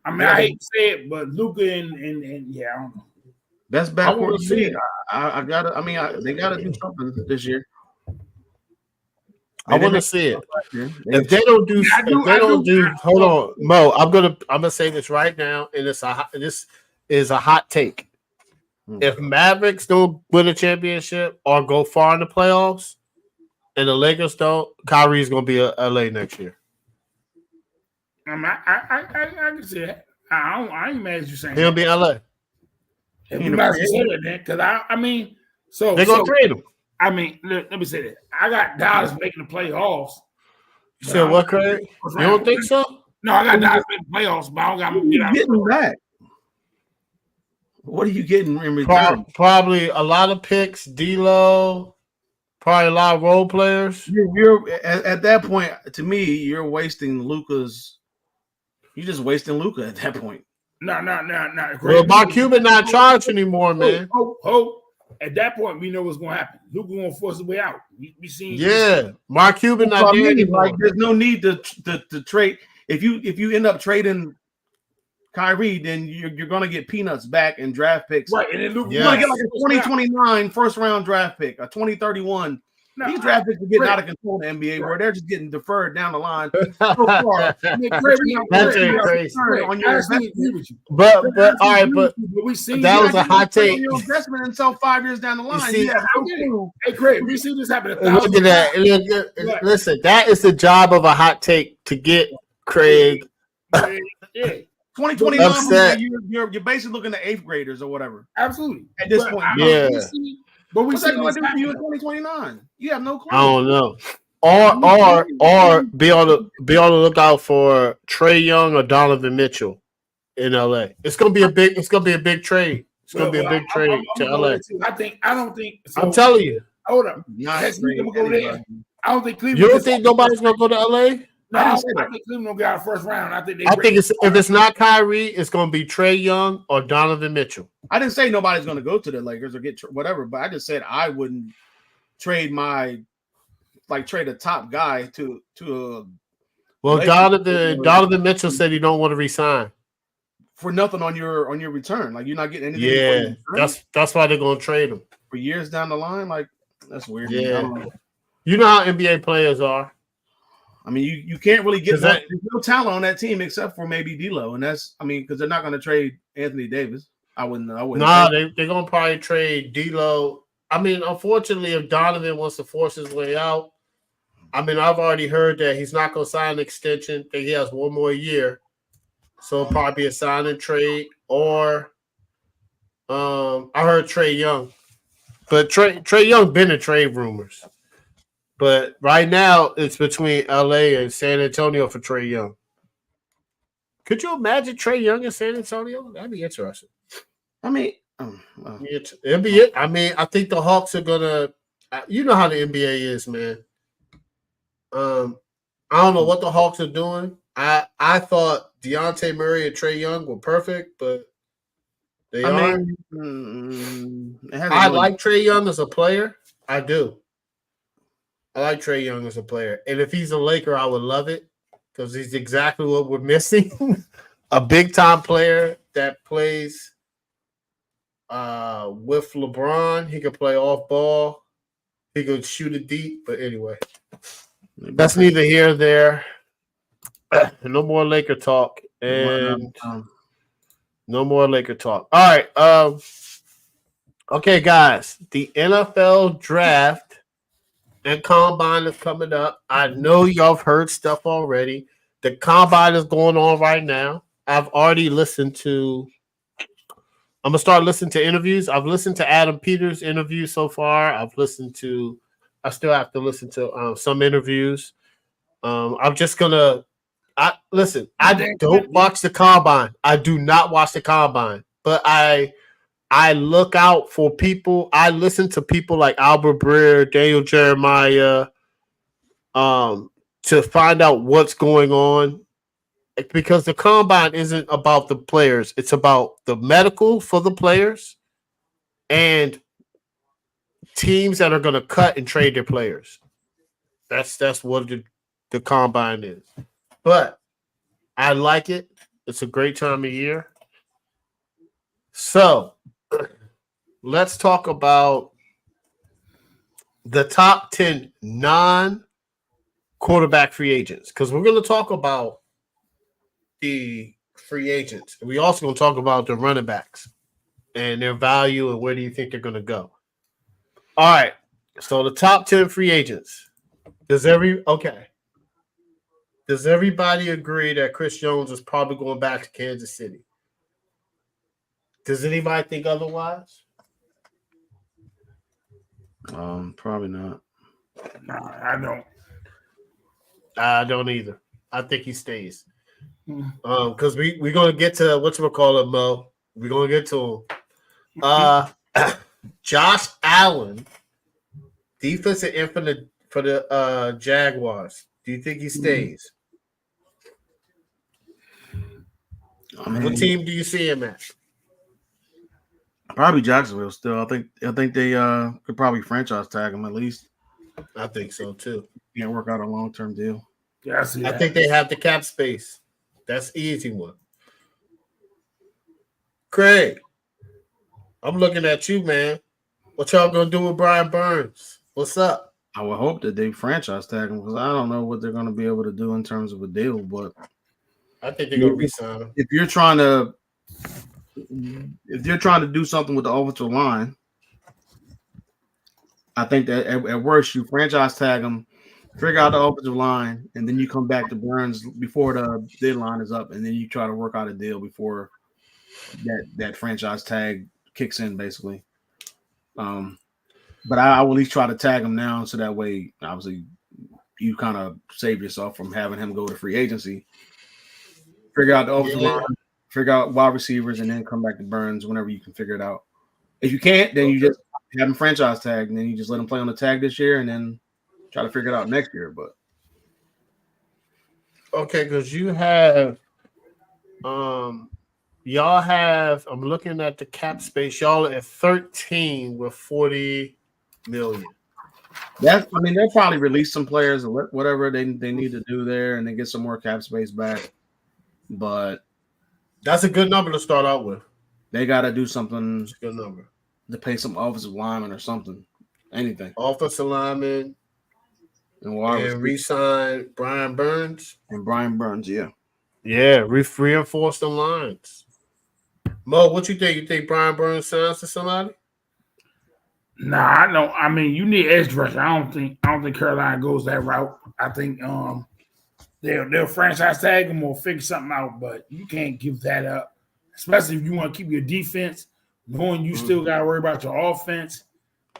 I mean, I hate to say it, but Luka and yeah, I don't know. That's back. I want to see it. I gotta. I mean, they gotta do something this year. I want to see it. If they don't do, hold on, Mo. I'm gonna say this right now, and this is a hot take. If Mavericks don't win a championship or go far in the playoffs, and the Lakers don't, Kyrie's gonna be a LA next year. I can see that. I ain't mad at you saying he'll be LA. If you guys say that, then, because I mean, so they're gonna trade him. I mean, let me say that. I got Dallas making the playoffs. You said what, Craig? You don't think so? No, I got Dallas making the playoffs, but I don't got to get out. Getting back. What are you getting in return? Probably a lot of picks, D'Lo, probably a lot of role players. You're at that point, to me, you're wasting Luka's. You're just wasting Luka at that point. No. Well, Mark Cuban not charged anymore, man. At that point, we know what's going to happen. Luka going to force his way out. We seen. Yeah, Mark Cuban not there anymore. Like, there's no need to trade. If you end up trading Kyrie, then you're going to get peanuts back in draft picks. Right, and then Luke, You're going to get like a 2029 first round draft pick, a 2031. These draft picks are getting out of control in the NBA, where they're just getting deferred down the line. So far, that's crazy. On your investment. But all right, but we see that was a hot take. Your investment until 5 years down the line. See, hey, Craig, we see this happen. Look at that. Listen, that is the job of a hot take to get Craig. Yeah. 2029, you're basically looking at 8th graders or whatever. Absolutely. At this point, yeah. But we what's that going to do for you in 2029? You have no clue. I don't know. Or be on the lookout for Trae Young or Donovan Mitchell in LA. It's gonna be a big trade. It's gonna be a big trade to LA. I don't think. I'm telling you. Hold up. I don't think Cleveland. You don't think nobody's gonna go to LA? No, I think Cleveland will get out first round. I think if it's not Kyrie, it's gonna be Trae Young or Donovan Mitchell. I didn't say nobody's gonna go to the Lakers or get whatever, but I just said I wouldn't trade a top guy to a. Well, Donovan Mitchell said he don't want to resign for nothing on your return. Like you're not getting anything. Yeah, that's why they're gonna trade him for years down the line. Like that's weird. Yeah, you know how NBA players are. I mean, you can't really get there's no talent on that team except for maybe D'Lo, and that's because they're not going to trade Anthony Davis. I wouldn't. Nah, they're going to probably trade D'Lo. I mean, unfortunately, if Donovan wants to force his way out, I mean, I've already heard that he's not going to sign an extension. That he has one more year, so it'll probably be a sign and trade. Or, I heard Trae Young, but Trae Young been in trade rumors. But right now, it's between LA and San Antonio for Trae Young. Could you imagine Trae Young in San Antonio? That'd be interesting. I mean, it'd be it. I mean, I think the Hawks are gonna. You know how the NBA is, man. I don't know what the Hawks are doing. I thought Dejounte Murray and Trae Young were perfect, but they aren't. I like Trae Young as a player. I do. I like Trae Young as a player. And if he's a Laker, I would love it because he's exactly what we're missing. A big-time player that plays with LeBron. He could play off ball. He could shoot it deep. But anyway, that's neither here nor there. No more Laker talk. And no more Laker talk. All right. Okay, guys. The NFL draft and combine is coming up. I know y'all have heard stuff already. The combine is going on right now. I've already listened to. I'm gonna start listening to interviews. I've listened to Adam Peters' interview so far. I still have to listen to some interviews. I'm just gonna. I don't watch the combine. I do not watch the combine, but I look out for people. I listen to people like Albert Breer, Daniel Jeremiah, to find out what's going on. Because the combine isn't about the players. It's about the medical for the players and teams that are going to cut and trade their players. That's what the combine is. But I like it. It's a great time of year. So let's talk about the top 10 non-quarterback free agents because we're going to talk about the free agents. And we also going to talk about the running backs and their value and where do you think they're going to go. All right. So the top 10 free agents. Does everybody agree that Chris Jones is probably going back to Kansas City? Does anybody think otherwise? Probably not. No, I don't. I don't either. I think he stays. Because we're gonna get to whatchamacallit, Mo. We're gonna get to him. Josh Allen, defensive end for the Jaguars. Do you think he stays? What team do you see him at? Probably Jacksonville still. I think they could probably franchise tag him at least. I think so too. Can't work out a long-term deal. Yeah, I see that. I think they have the cap space. That's an easy one. Craig, I'm looking at you, man. What y'all gonna do with Brian Burns? What's up? I would hope that they franchise tag him because I don't know what they're going to be able to do in terms of a deal. But I think they're gonna resign him. if you're trying to do something with the offensive line, I think that at worst you franchise tag him, figure out the offensive line, and then you come back to Burns before the deadline is up, and then you try to work out a deal before that franchise tag kicks in, basically. But I will at least try to tag him now, so that way, obviously, you kind of save yourself from having him go to free agency. Figure out the offensive line, figure out wide receivers, and then come back to Burns whenever you can figure it out. If you can't, then you just have him franchise tag, and then you just let him play on the tag this year, and then try to figure it out next year. But okay, because you have, y'all have. I'm looking at the cap space. Y'all at 13 with 40 million. they'll probably release some players or whatever they need to do there, and then get some more cap space back. But that's a good number to start out with. They got to do something. That's a good number to pay some offensive lineman or something, anything. Offensive lineman and re-sign Brian Burns. And Brian Burns, yeah. Yeah, reinforce the lines. Mo, what you think? You think Brian Burns signs to somebody? Nah, I know. I mean, you need edge rusher. I don't think Carolina goes that route. I think they'll franchise tag him or figure something out, but you can't give that up, especially if you want to keep your defense going. You still got to worry about your offense.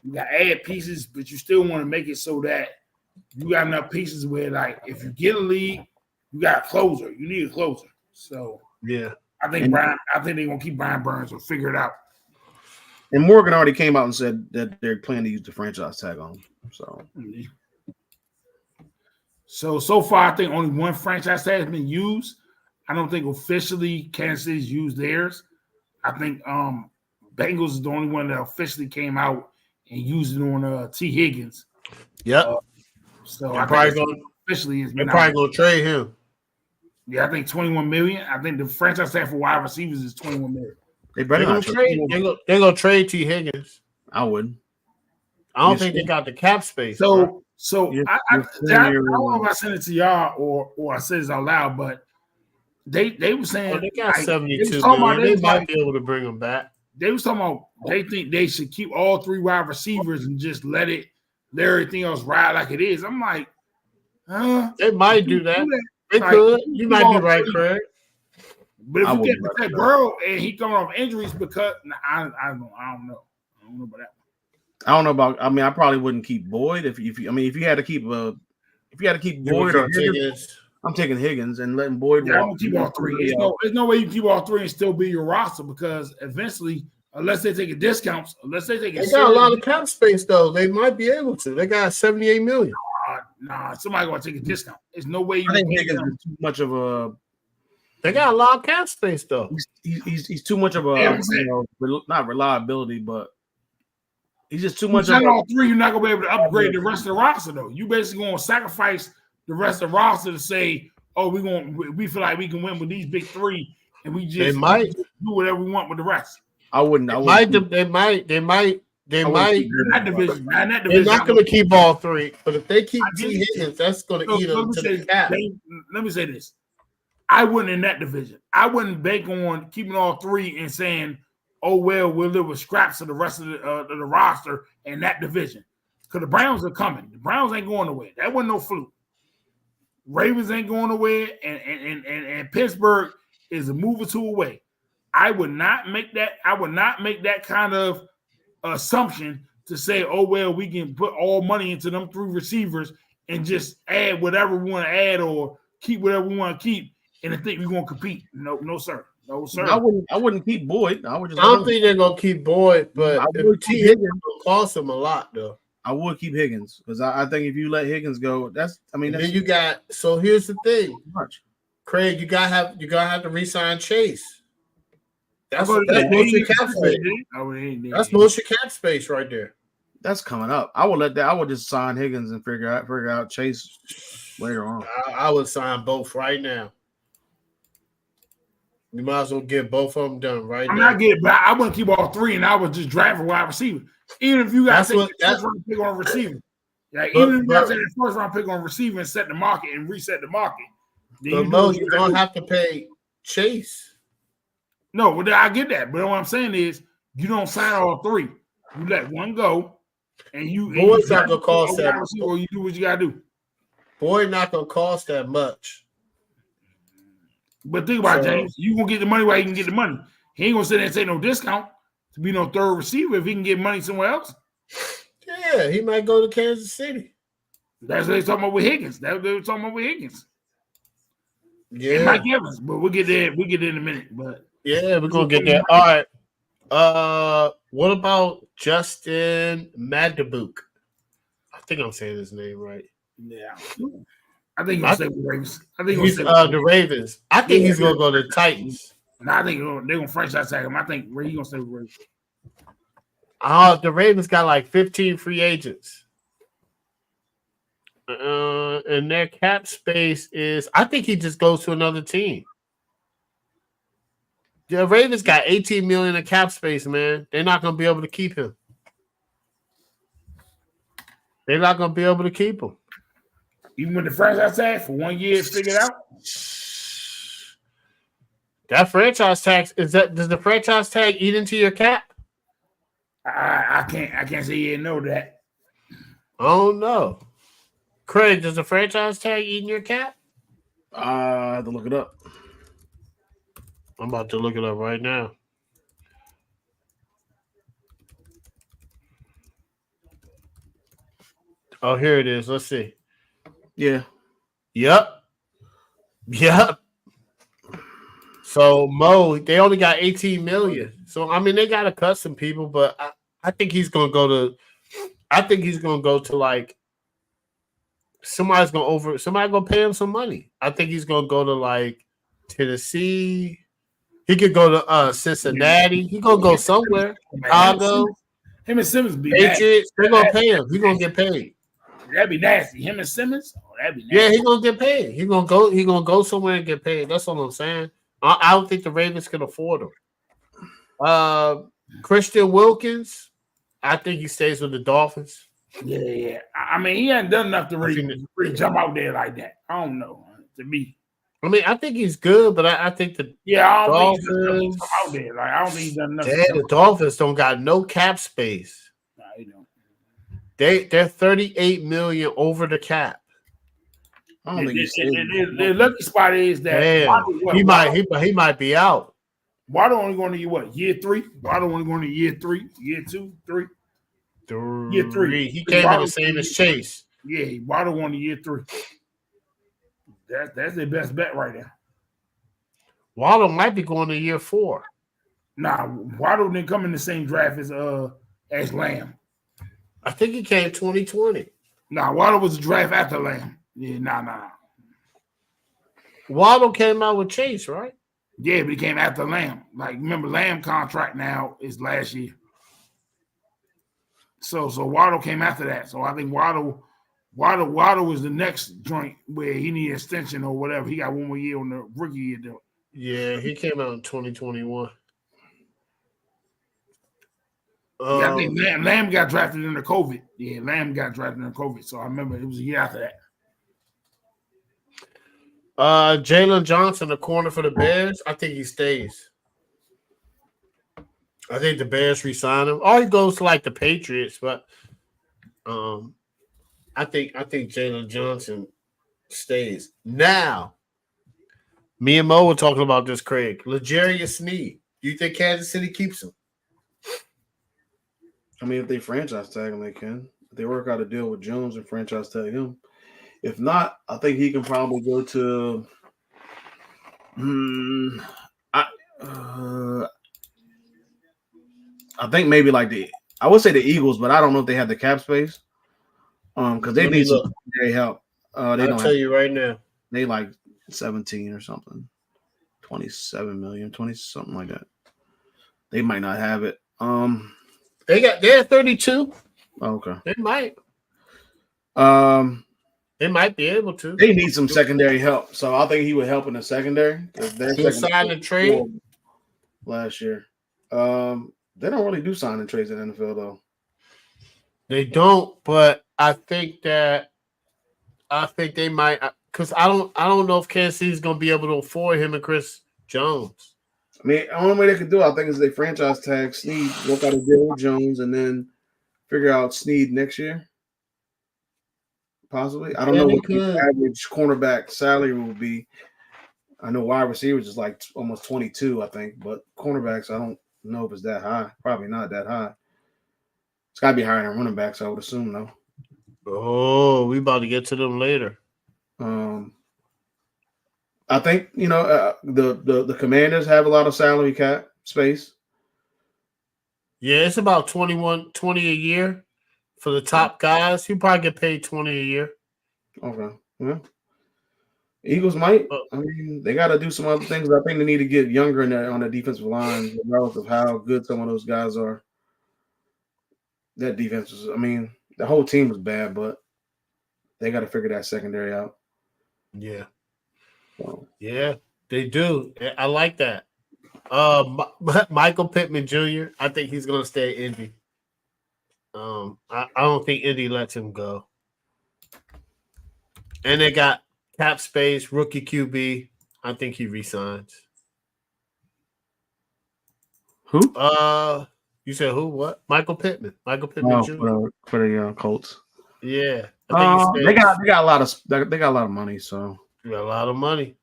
You got to add pieces, but you still want to make it so that you got enough pieces where, like, if you get a lead, you got a closer. You need a closer. So yeah, I think they're gonna keep Brian Burns or figure it out. And Morgan already came out and said that they're planning to use the franchise tag on him. So far, I think only one franchise tag has been used. I don't think officially Kansas City's used theirs. I think Bengals is the only one that officially came out and used it on T. Higgins. Yep. So they're I probably think going officially is they're probably going to trade him. Yeah, I think $21 million. I think the franchise tag for wide receivers is $21 million. They're going to trade T. Higgins. I would. I don't think they got the cap space. I don't know if I sent it to y'all or I said it out loud, but they were saying they got 72 million. They might be able to bring them back. They was talking about they think they should keep all three wide receivers and just let everything else ride like it is. I'm like, they might do that. They could. You might be right, Craig. But if you get protect Burrow and he coming off injuries, because I don't know. I don't know about that. I don't know about. I mean, I probably wouldn't keep Boyd if you had to keep Boyd or Higgins. I'm taking Higgins and letting Boyd walk. I'm gonna keep all three. There's no way you can keep all three and still be your roster because eventually, unless they take a discounts, they got a lot of cap space though. They might be able to. They got 78 million. Nah, somebody gonna take a discount. There's no way you I think Higgins is too much of a. They got a lot of cap space though. He's too much of a not reliability, but he's just too much. Of all three, you're not gonna be able to upgrade the rest of the roster though. You basically gonna sacrifice the rest of the roster to say, "Oh, we feel like we can win with these big three, and we just do whatever we want with the rest." I wouldn't. They might. In that division. They're not going to keep all three, but if they keep T. Higgins, that's going to eat them to the cap. Let me say this: I wouldn't in that division. I wouldn't bank on keeping all three and saying, "Oh well, we'll live with scraps of the rest of the roster in that division," because the Browns are coming. The Browns ain't going nowhere. That wasn't no fluke. Ravens ain't going nowhere, and Pittsburgh is a move or two away. I would not make that. I would not make that kind of assumption to say, "Oh well, we can put all money into them three receivers and just add whatever we want to add or keep whatever we want to keep, and I think we're going to compete." No, sir. No, sir. I wouldn't keep Boyd. I don't think they're going to keep Boyd, but T. Higgins will cost them a lot though. I would keep Higgins because I think if you let Higgins go, then you got. So here's the thing, Craig. You gotta have to re-sign Chase. That's most of your cap space. That's most of your cap space right there. That's coming up. I would just sign Higgins and figure out Chase later on. I would sign both right now. You might as well get both of them done right I'm now. not getting, but I wouldn't keep all three, and I would just draft a wide receiver. Even if you got to take the first round pick on a receiver, even if you got to take the first round pick on a receiver and set the market and reset the market, then you don't have to pay Chase. No, but I get that. But what I'm saying is, you don't sign all three. You let one go, and Boyd's not gonna cost that. Or you do what you gotta do. Boyd not gonna cost that much. But think about it, James. You gonna get the money while you can get the money. He ain't gonna sit there and take no discount to be no third receiver if he can get money somewhere else. Yeah, he might go to Kansas City. That's what they're talking about with Higgins. That's what they were talking about with Higgins. Yeah, and Mike Evans. But we'll get there. We'll get there in a minute. But yeah, we're gonna get there. All right. What about Justin Madabuk? I think I'm saying his name right. Yeah. I think he'll stay with the Ravens. I think he's the Ravens. I think he's gonna go to the Titans. And I think they're gonna franchise tag him. I think he's gonna stay with the Ravens. The Ravens got like 15 free agents. And their cap space is, I think he just goes to another team. The Ravens got 18 million in cap space, man. They're not gonna be able to keep him. They're not gonna be able to keep him. Even with the franchise tag for 1 year, figured out. That franchise tag does the franchise tag eat into your cap? I can't say yeah know that. Oh no. Craig, does the franchise tag eat in your cap? I have to look it up. I'm about to look it up right now. Oh, here it is. Let's see. Yeah. Yep. So Mo, they only got 18 million. So I mean, they got to cut some people, but I think he's gonna go to like somebody gonna pay him some money. I think he's gonna go to like Tennessee. He could go to Cincinnati. He gonna go somewhere. Chicago. Him and Simmons be Patriots. They're gonna pay him. He's gonna get paid. That'd be nasty. Him and Simmons. Oh, that'd be nasty. Yeah, he's gonna get paid. He's gonna go somewhere and get paid. That's what I'm saying. I don't think the Ravens can afford him. Christian Wilkins. I think he stays with the Dolphins. Yeah. I mean, he hasn't done enough to really jump out there like that. I don't know. To me. I mean, I think he's good, but I think the Dolphins out there. Like, I don't think he's done enough. The Dolphins don't got no cap space. No, they don't. They're 38 million over the cap. I don't think the lucky spot is that he might be out. Waddle only going to year 3? Waddle only going to year 3, year 2, 3. Year 3. He came in the same as Chase. Yeah, Waddle going to year 3. That's their best bet right now. Waddle might be going to year 4. Nah, Waddle didn't come in the same draft as Lamb. I think he came 2020. Nah, Waddle was a draft after Lamb. Yeah, nah. Waddle came out with Chase, right? Yeah, but he came after Lamb. Like, remember, Lamb contract now is last year. So Waddle came after that. So I think Waddle was the next joint where he needed extension or whatever. He got 1 more year on the rookie year deal. Yeah, he came out in 2021. I think Lamb got drafted under COVID. Yeah, Lamb got drafted under COVID. So I remember it was a year after that. Jalen Johnson, the corner for the Bears. I think he stays. I think the Bears re-sign him. Or he goes to like the Patriots, but I think Jalen Johnson stays. Now, me and Mo were talking about this, Craig. L'Jarius Sneed. Do you think Kansas City keeps him? I mean, if they franchise tag him, they can. If they work out a deal with Jones and franchise tag him. If not, I think he can probably go to. I think maybe like I would say the Eagles, but I don't know if they have the cap space. Because they need some help. They don't tell you right now. They like 17 or something, 27 million, 20 something like that. They might not have it. They're 32. Okay. They might. They might be able to. They need some secondary help, so I think he would help in the secondary because their He'll secondary sign and trade last year. They don't really do sign and trades in the NFL though. They don't, but I think they might because I don't know if Kansas City's going to be able to afford him and Chris Jones. I mean, the only way they could do it, I think, is they franchise tag Snead, work out a deal with Jones, and then figure out Snead next year. Possibly. I don't know what the average cornerback salary will be. I know wide receivers is like almost 22, I think, but cornerbacks, I don't know if it's that high. Probably not that high. It's got to be higher than running backs, I would assume, though. Oh, we about to get to them later. I think, the Commanders have a lot of salary cap space. Yeah, it's about 20 a year for the top guys. You probably get paid 20 a year. Okay. Yeah. Eagles might. I mean, they got to do some other things. I think they need to get younger on the defensive line, regardless of how good some of those guys are. That defense was, I mean, the whole team was bad, but they got to figure that secondary out. Yeah. So. Yeah, they do. I like that. Michael Pittman Jr., I think he's going to stay at Indy. I don't think Indy lets him go. And they got cap space, rookie QB. I think he resigns. Who? You said who? What? Michael Pittman. Michael Pittman Jr. For the Colts. Yeah, I think they got a lot of money, so they got a lot of money.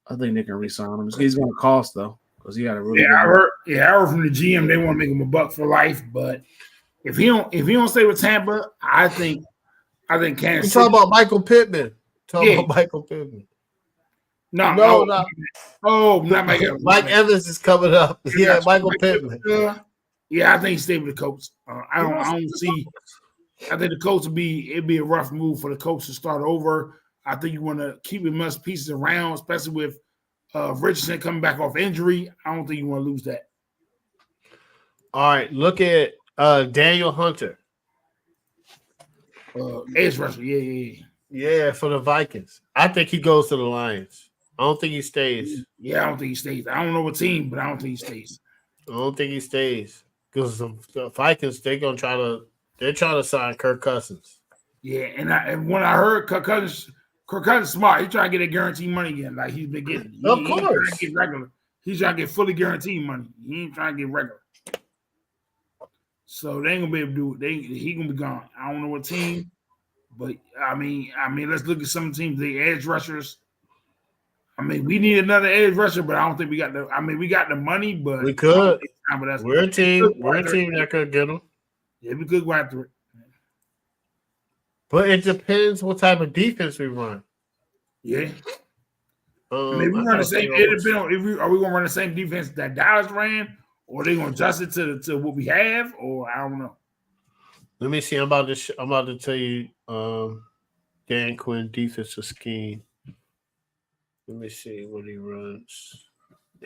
I think they can resign him. He's going to cost though, because he got a really. I heard from the GM they want to make him a buck for life, but if he don't stay with Tampa, I think Kansas. You talking about Michael Pittman? About Michael Pittman. No. Not Mike Evans. Mike Evans is coming up. Yeah, Michael Pittman. Yeah, I think he stayed with the Colts. I don't see. I think the Colts it'd be a rough move for the Colts to start over. I think you want to keep as much pieces around, especially with Richardson coming back off injury. I don't think you want to lose that. All right, look at Daniel Hunter. Edge rusher, yeah. Yeah, for the Vikings. I think he goes to the Lions. I don't think he stays. Yeah, I don't think he stays. I don't know what team, but I don't think he stays. I don't think he stays because the Vikings they're trying to sign Kirk Cousins. Yeah, and when I heard Kirk Cousins smart, he's trying to get a guaranteed money again, like he's been getting. Of course, trying to get regular. He's trying to get fully guaranteed money. He ain't trying to get regular. So they ain't gonna be able to do it. He gonna be gone. I don't know what team, but I mean, let's look at some teams. The edge rushers. I mean, we need another edge rusher, but I don't think we got the. I mean, we got the money, but we could. We're a team. We're a team that could get them. Yeah, we could go after it. But it depends what type of defense we run. Yeah. I mean, we run the same. It depends on are we gonna run the same defense that Dallas ran, or are they gonna adjust it to what we have, or I don't know. Let me see. I'm about to tell you Dan Quinn defensive scheme. Let me see what he runs.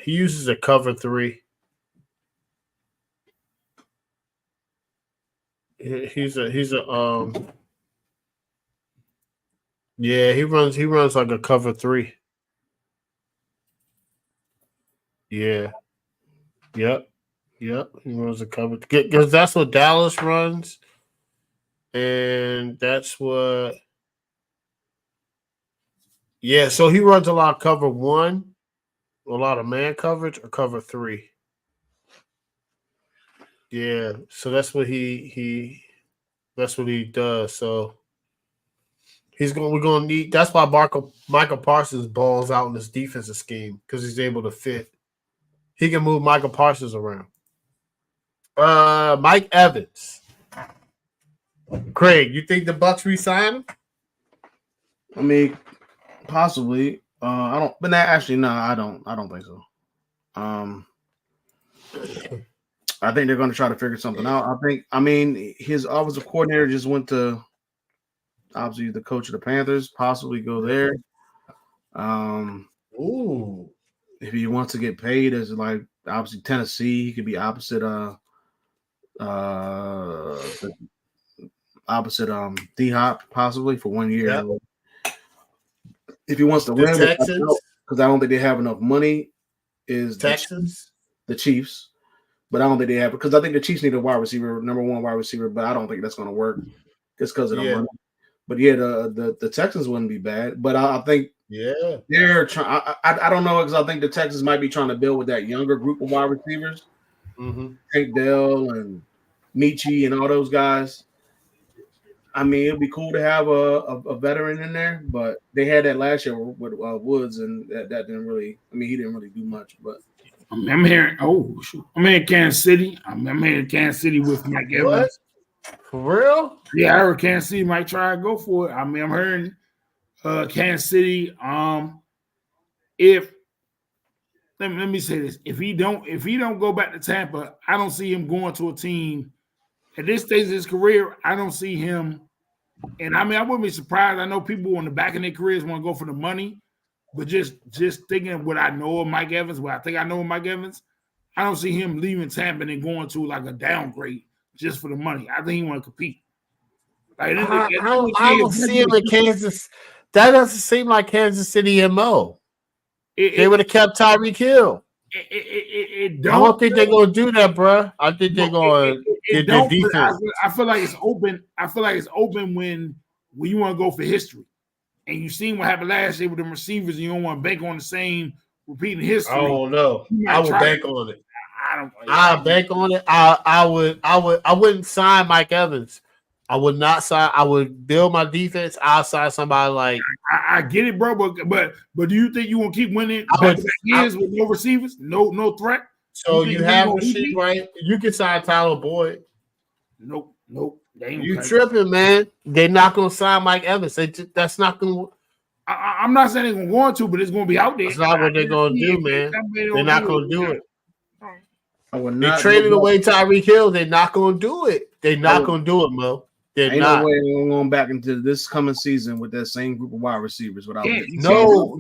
He uses a cover 3. He's a yeah, he runs like a cover 3. Yeah. Yep. He runs a cover because that's what Dallas runs. And that's what yeah, so he runs a lot of cover 1, a lot of man coverage, or cover 3. Yeah, so that's what he does. So we're gonna need. That's why Michael Parsons balls out in this defensive scheme because he's able to fit. He can move Michael Parsons around. Mike Evans. Craig, you think the Bucs re-sign him? I mean, possibly. I don't. But actually, no, I don't. I don't think so. I think they're going to try to figure something out. I mean, his offensive coordinator just went to obviously the coach of the Panthers. Possibly go there. Ooh. If he wants to get paid as like obviously Tennessee, he could be opposite D-Hop possibly for 1 year. Yep. if he wants to The win, Texans, because I don't think they have enough money, is Texans. the Chiefs. But I don't think they have, because I think the Chiefs need a wide receiver, number one wide receiver, but I don't think that's going to work just because of the money. But yeah, the Texans wouldn't be bad. But I think they're trying. I don't know, because I think the Texans might be trying to build with that younger group of wide receivers. Tank Dell and Michi and all those guys. I mean, it'd be cool to have a veteran in there, but they had that last year with Woods, and that didn't really. I mean, he didn't really do much. But I'm hearing. Oh, shoot. I'm in Kansas City. I'm in Kansas City with Mike Evans. For real? Yeah, I heard Kansas City might try to go for it. I mean, I'm hearing Kansas City. If let me say this, if he don't go back to Tampa, I don't see him going to a team at this stage of his career. I don't see him. And I mean, I wouldn't be surprised. I know people on the back of their careers want to go for the money, but just thinking of what I know of Mike Evans, what I think I know of Mike Evans, I don't see him leaving Tampa and going to like a downgrade just for the money. I think he want to compete. Like, I don't see him in Kansas. That doesn't seem like Kansas City MO. They would have kept Tyreek Hill. I don't think they're going to do that, bro. I think they're going to get their defense. I feel like it's open. I feel like it's open when you want to go for history. And you seen what happened last year with the receivers, and you don't want to bank on the same repeating history. I don't know. I would bank on it. I bank on it. I wouldn't sign Mike Evans. I would not sign. I would build my defense. I'll sign somebody like. I get it, bro. But do you think you will keep winning years with no receivers, no threat? So you have receivers, right? You can sign Tyler Boyd. Nope. You tripping, man? They're not gonna sign Mike Evans. That's not gonna. I'm not saying they're going to, but it's gonna be out there. That's not what they're gonna do, man. They're not gonna do it. They traded away Tyreek Hill. They're not gonna do it. They're not gonna do it, Mo. They're not. No way they're going back into this coming season with that same group of wide receivers. No.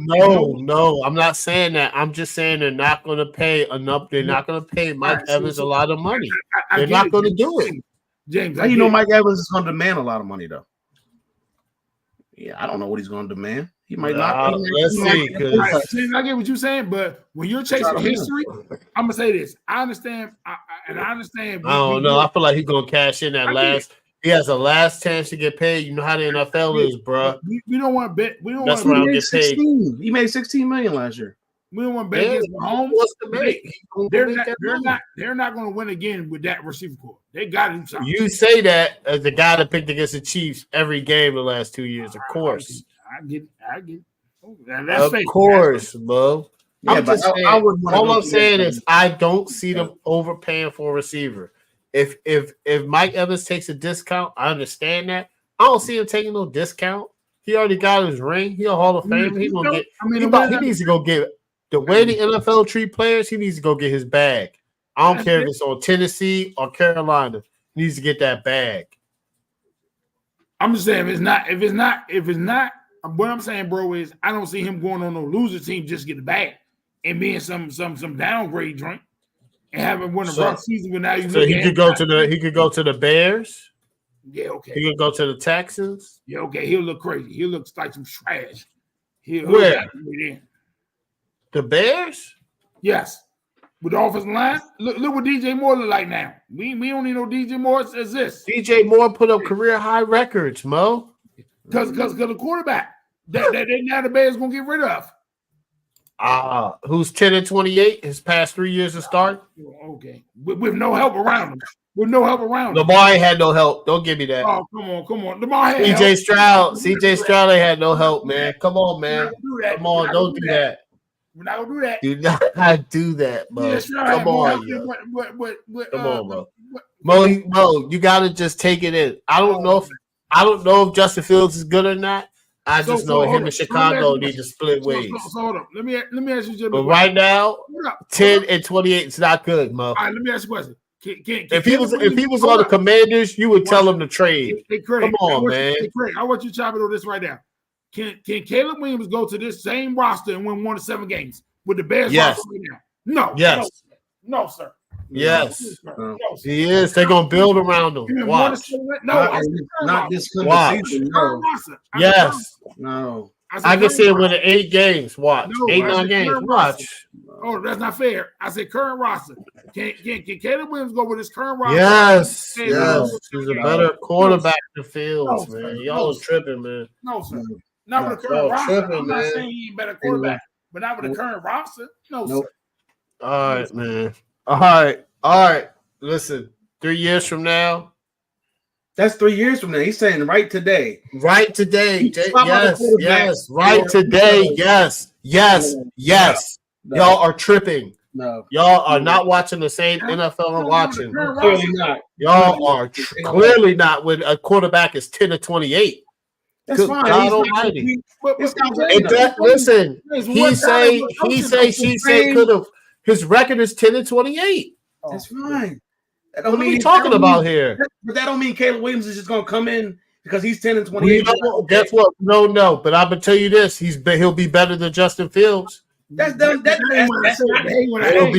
I'm not saying that. I'm just saying they're not going to pay enough. They're not going to pay Mike Evans a lot of money. They're not going to do it. James, how you know Mike Evans is going to demand a lot of money, though? Yeah, I don't know what he's going to demand. He might not. Let's see. I get what you're saying, but when you're chasing history, I'm gonna say this. I understand. I understand. I don't know. I feel like he's going to cash in that last. He has a last chance to get paid. You know how the NFL is, bro. We don't want to bet. We don't That's want why I get paid. He made $16 million last year. We don't want to bet against Mahomes. They're not going to win again with that receiver core. They got to do something. You say that as the guy that picked against the Chiefs every game the last 2 years, of course. I get it. Of course, bro. Yeah, all I'm saying is I don't see them overpaying for a receiver. If Mike Evans takes a discount, I understand that. I don't see him taking no discount. He already got his ring. He a Hall of Fame. He gonna get. He needs to go get the way the NFL treat players. He needs to go get his bag. I don't care if it's on Tennessee or Carolina. He needs to get that bag. I'm just saying if it's not. What I'm saying, bro, is I don't see him going on no loser team just to get the bag and being some downgrade joint. And having won a rough season, but now you. So he could go to the Bears. Yeah, okay. He could go to the Texans. Yeah, okay. He'll look crazy. He'll look like some trash. Where? The Bears? Yes. With the offensive line, look what DJ Moore look like now. We don't need no DJ Moore as this. DJ Moore put up career high records, Mo. Because the quarterback that now the Bears gonna get rid of. Who's 10-28? His past 3 years of start. Okay, with no help around him. Lamar ain't had no help. Don't give me that. Oh, come on. Lamar had CJ Stroud ain't had no help, man. Come on, man. Come on, don't do that. We're not gonna do that. Do not do that, bro. Come on, yo. Come on, bro. Mo, you gotta just take it in. I don't know if Justin Fields is good or not. I just know him and Chicago need to split ways. Hold up. Let me ask you. But right now, 10-28 is not good, Mo. All right, let me ask you a question. If he was on the Commanders, you would tell him to trade. Come on, man. I want you to chop it on this right now. Can Caleb Williams go to this same roster and win 1 of 7 games with the Bears roster right now? No. Yes. No, sir. Yes. He is. They're gonna build around him. Watch. Not this coming season. No. Yes. No. I can see it with 8 games. Watch. No, 8, I 9 said games. current Watch. Oh, that's not fair. I said current roster. Can Caleb Williams go with his current roster? Yes. Hey, Yes. He's a better quarterback than Fields, No, man. sir. Y'all No, are tripping, man. No, sir. Not with the Y'all current roster. tripping, I'm not man. saying he ain't better quarterback, but not with the current roster. No, sir. All right, man. All right. Listen, 3 years from now. That's 3 years from now. He's saying right today. Right today. Yes. Right or- today. Yes. No. Y'all are tripping. No. Y'all are not watching the same NFL I'm watching. Clearly not. Y'all are clearly not when a quarterback is 10 to 28. That's fine. God almighty. Listen, he say could have. His record is 10 to 28. That's fine. What are we talking about here? But that don't mean Caleb Williams is just going to come in because he's 10 and 28. Guess what? No. But I'm gonna tell you this: he'll be better than Justin Fields. He'll be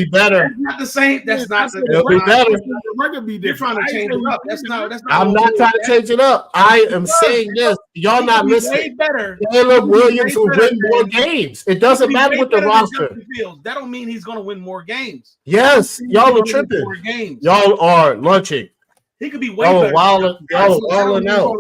better. That's not the same. That's not. He'll be better. You're trying to change it up. That's not. I'm not trying to change it up. I am saying this. Y'all not listening. Caleb Williams will win more games. It doesn't matter with the roster. That don't mean he's going to win more games. Yes, y'all are tripping. Y'all are lunching. He could be way better. Y'all wilding out.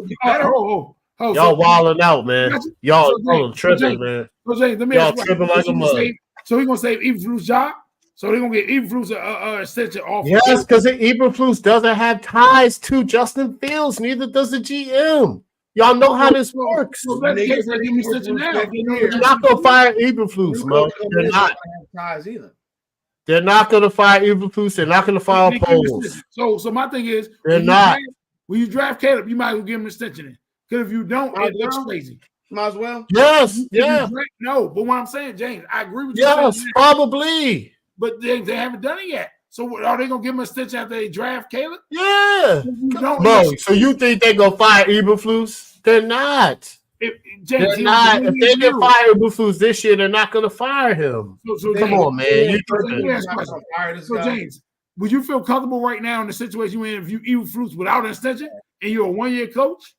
Y'all wilding out, man. Y'all tripping, man. So James, let me y'all tripping like a mug. So he's gonna save Eberflus' job. So they're gonna get Eberflus an extension off. Yes, because Eberflus doesn't have ties to Justin Fields. Neither does the GM. Y'all know how this works. So that's the case. They give me extension now. They're not gonna fire Eberflus, Mo. They're not. Ties either. They're not gonna fire Eberflus. They're not gonna fire Poles. So my thing is, they're not. When you draft Caleb, you might as well give him an extension in. Because if you don't, it looks crazy. Might as well. Yes. Yeah. No, but what I'm saying, James, I agree with you. Yes, probably. But they haven't done it yet. So are they gonna give him a stitch after they draft Caleb? Yeah. Bro, so you think they're gonna fire Eberflus? They're not. They're not. If they can fire Eberflus this year, they're not gonna fire him. So come on, man. So James, would you feel comfortable right now in the situation you're in if you Eberflus without an extension and you're a 1-year coach?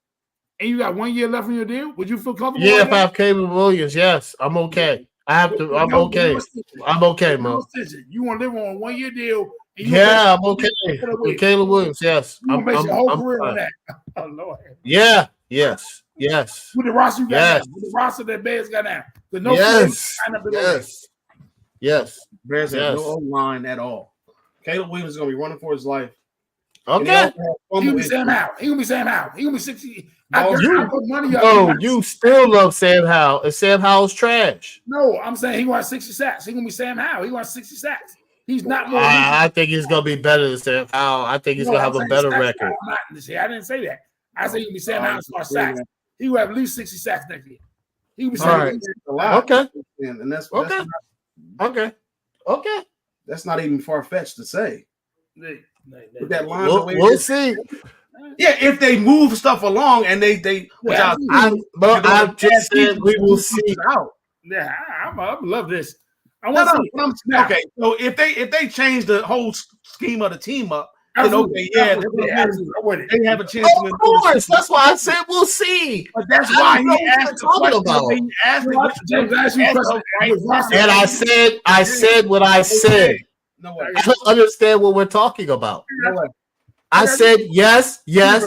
And you got 1 year left on your deal, would you feel comfortable? Yeah, if I have Caleb Williams, yes, I'm okay. I'm okay. I'm okay, Mo. You want to live on a 1 year deal? Yeah, I'm okay with Caleb Williams. Yes, I'm career on that. Oh Lord. Yeah. Yes. With the roster you got now, with the roster that Bears got now, Yes. Bears have no line at all. Caleb Williams is going to be running for his life. Okay. He'll be Sam Howell. He's gonna be 60. You still love Sam Howell, and Sam Howell's trash. No, I'm saying he wants 60 sacks. He's gonna be Sam Howell. He wants 60 sacks. He's not more. I think he's gonna be better than Sam Howell. I think he's gonna have a better record. I didn't say that. I said he's gonna be Sam Howell for sacks. He will have at least 60 sacks next year. He will be right. Okay. And that's okay. That's not even far-fetched to say. With that line, we'll see. Yeah, if they move stuff along and they I just said we will see. Yeah, I love this. Okay, so if they change the whole scheme of the team up, then okay, they have a chance. Of course, that's why I said we'll see. But that's why he asked the question. And I said what I said. No way. I don't understand what we're talking about. No way. I said yes. I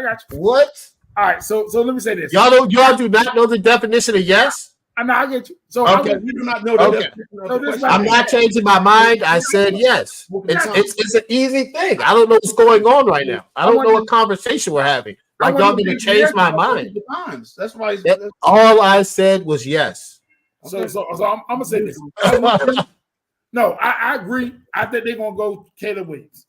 got you. What? All right, so let me say this. Y'all do not know the definition of yes? I know, I get you. So okay. You do not know the definition. I'm not changing my mind. I said yes. It's an easy thing. I don't know what's going on right now. I don't know what conversation we're having. Like y'all need to change my mind. That's why all I said was yes. So I'm gonna say this. No, I agree. I think they're gonna go Caleb Williams.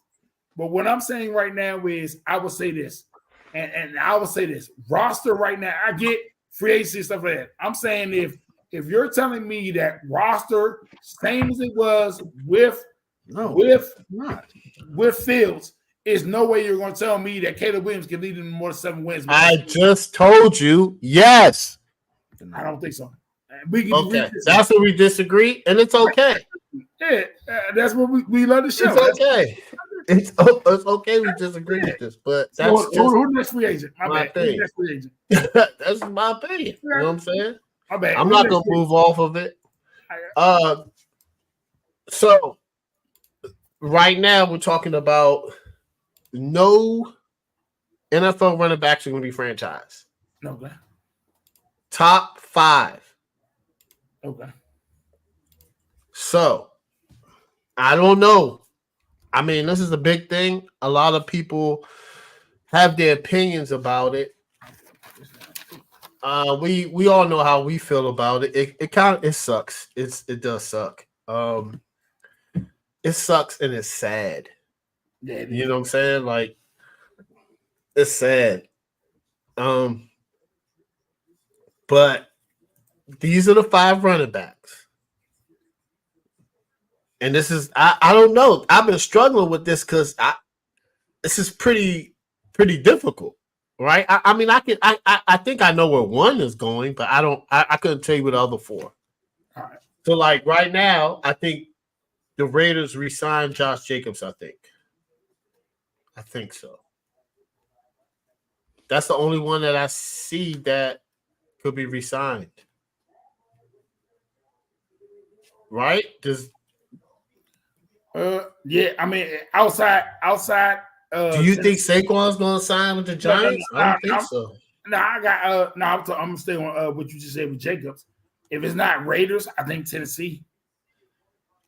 But what I'm saying right now is I will say this, and I will say this. Roster right now, I get free agency stuff like that. I'm saying if you're telling me that roster same as it was with Fields, is no way you're gonna tell me that Caleb Williams can lead them to more than 7 wins. I just told you yes. I don't think so. Okay, that's where we disagree, and it's okay. Yeah, that's what we love to show. It's okay. It's okay. We disagree with this, but that's So, just who's next free agent? My my bad. Who's thing. next free agent? That's my opinion. You know what I'm saying? My bad. I'm Who's not next gonna free move off of it. agent? So right now we're talking about no NFL running backs are going to be franchised. Okay. Top 5. Okay. So I don't know. I mean, this is a big thing. A lot of people have their opinions about it. We all know how we feel about it. It sucks. It does suck. It sucks and it's sad. Yeah, You know what I'm saying? Like, it's sad. But these are the 5 running backs. And this is I don't know. I've been struggling with this because this is pretty difficult, right? I mean I think I know where one is going, but I couldn't tell you what the other 4. All right. So like right now, I think the Raiders re-signed Josh Jacobs, I think so. That's the only one that I see that could be re-signed. Right? Yeah, I mean, outside. Do you think Saquon's going to sign with the Giants? I don't think so. No, I got. No, I'm gonna stay on what you just said with Jacobs. If it's not Raiders, I think Tennessee.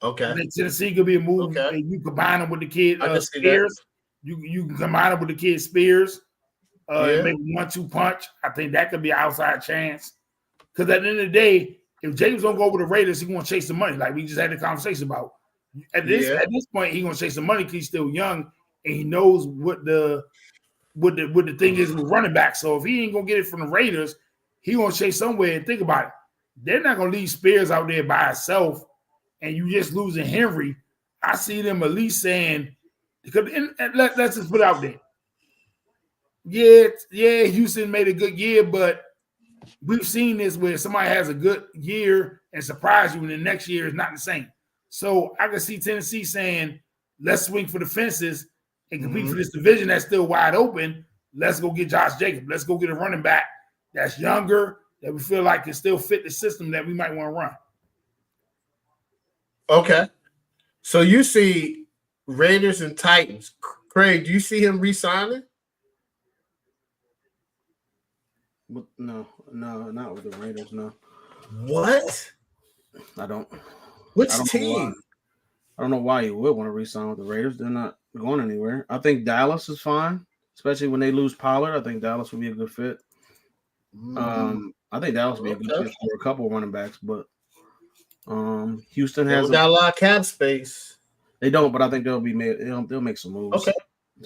Okay. I think Tennessee could be a move. Okay. You combine them with the kid Spears. You can combine them with the kid Spears. Yeah. Maybe 1-2 punch. I think that could be an outside chance. Because at the end of the day, if Jacobs don't go with the Raiders, he's going to chase the money, like we just had the conversation about. At this point, he's going to chase the money because he's still young and he knows what the thing is with running back. So if he ain't going to get it from the Raiders, he going to chase somewhere. And think about it. They're not going to leave Spears out there by himself and you just losing Henry. I see them at least saying, because let's just put it out there. Yeah, Houston made a good year, but we've seen this where somebody has a good year and surprise you, and the next year is not the same. So I can see Tennessee saying, let's swing for the fences and compete for this division that's still wide open. Let's go get Josh Jacobs. Let's go get a running back that's younger, that we feel like can still fit the system that we might want to run. Okay. So you see Raiders and Titans. Craig, do you see him re-signing? No, not with the Raiders. No. What? I don't. Which team? I don't know why you would want to re-sign with the Raiders. They're not going anywhere. I think Dallas is fine, especially when they lose Pollard. I think Dallas would be a good fit. I think Dallas would be a good fit for a couple of running backs, but Houston has got a lot of cap space. They don't, but I think they'll make some moves.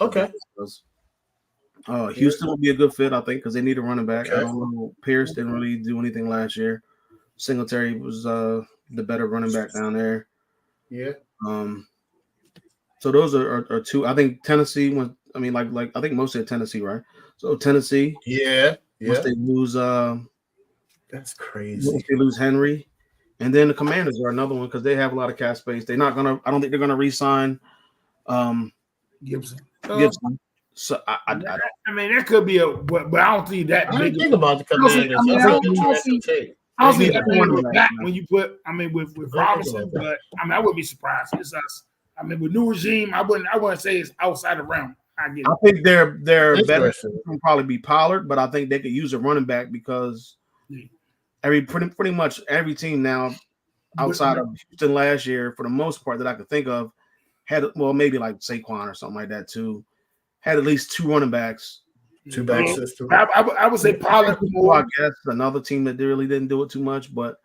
Okay. Houston will be a good fit, I think, because they need a running back. Okay. I don't know. Pierce didn't really do anything last year. Singletary was the better running back down there. Yeah. So those are 2. I think Tennessee went. I mean, like I think mostly at Tennessee, right? So Tennessee. Yeah. Once they lose, that's crazy. Once they lose Henry, and then the Commanders are another one because they have a lot of cap space. They're not gonna. I don't think they're gonna re-sign Gibson. So I mean, that could be but I don't think that. I didn't think about the Commanders. I don't see that back when you put. I mean, with Robinson, but I mean, I wouldn't be surprised. It's us. I mean, with new regime, I wouldn't say it's outside the realm. I get it. I think their better will probably be Pollard, but I think they could use a running back because pretty much every team now outside of Houston last year, for the most part that I could think of, had maybe like Saquon or something like that too, had at least 2 running backs. 2-back system. I would say Pollard more. I guess another team that really didn't do it too much, but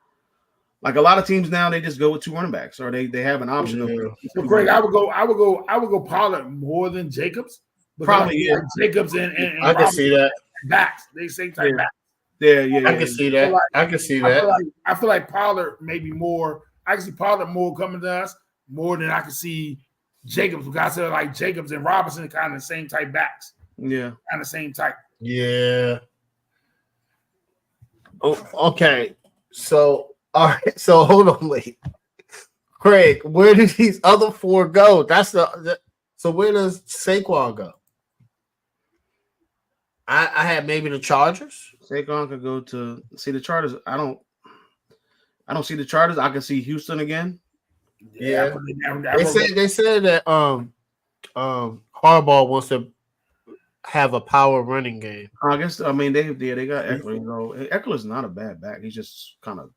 like a lot of teams now, they just go with 2 running backs, or they have an option. So Greg, I would go Pollard more than Jacobs. Probably Jacobs and I can see that backs. They same type backs. Yeah. I can see that. I can see that. I feel like Pollard maybe more. I can see Pollard more coming to us more than I can see Jacobs, because I said like Jacobs and Robinson are kind of the same type backs. Yeah. Kind of same type. Yeah. Oh, okay. So, all right. So, hold on, wait. Craig, where did these other 4 go? So where does Saquon go? I had maybe the Chargers. Saquon could go to see the Chargers. I don't see the Chargers. I can see Houston again. Yeah. They said that Harbaugh wants to have a power running game. I guess they got Eckler. You know, Eckler's not a bad back. He's just kind of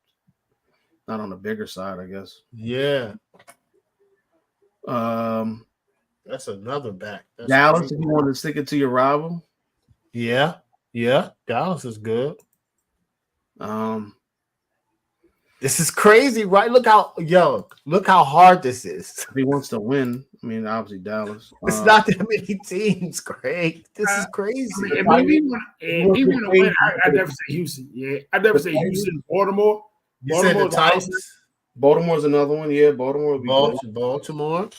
not on the bigger side, I guess. Yeah. That's another back. That's Dallas, if you want to stick it to your rival. Yeah. Dallas is good. This is crazy, right? Look how hard this is. If he wants to win, I mean, obviously Dallas. It's not that many teams, Craig. This is crazy. If he want to win, I'd never say Houston. Yeah, I'd never say Houston. Baltimore. You said the Titans. Baltimore's another one. Yeah, Baltimore. Baltimore.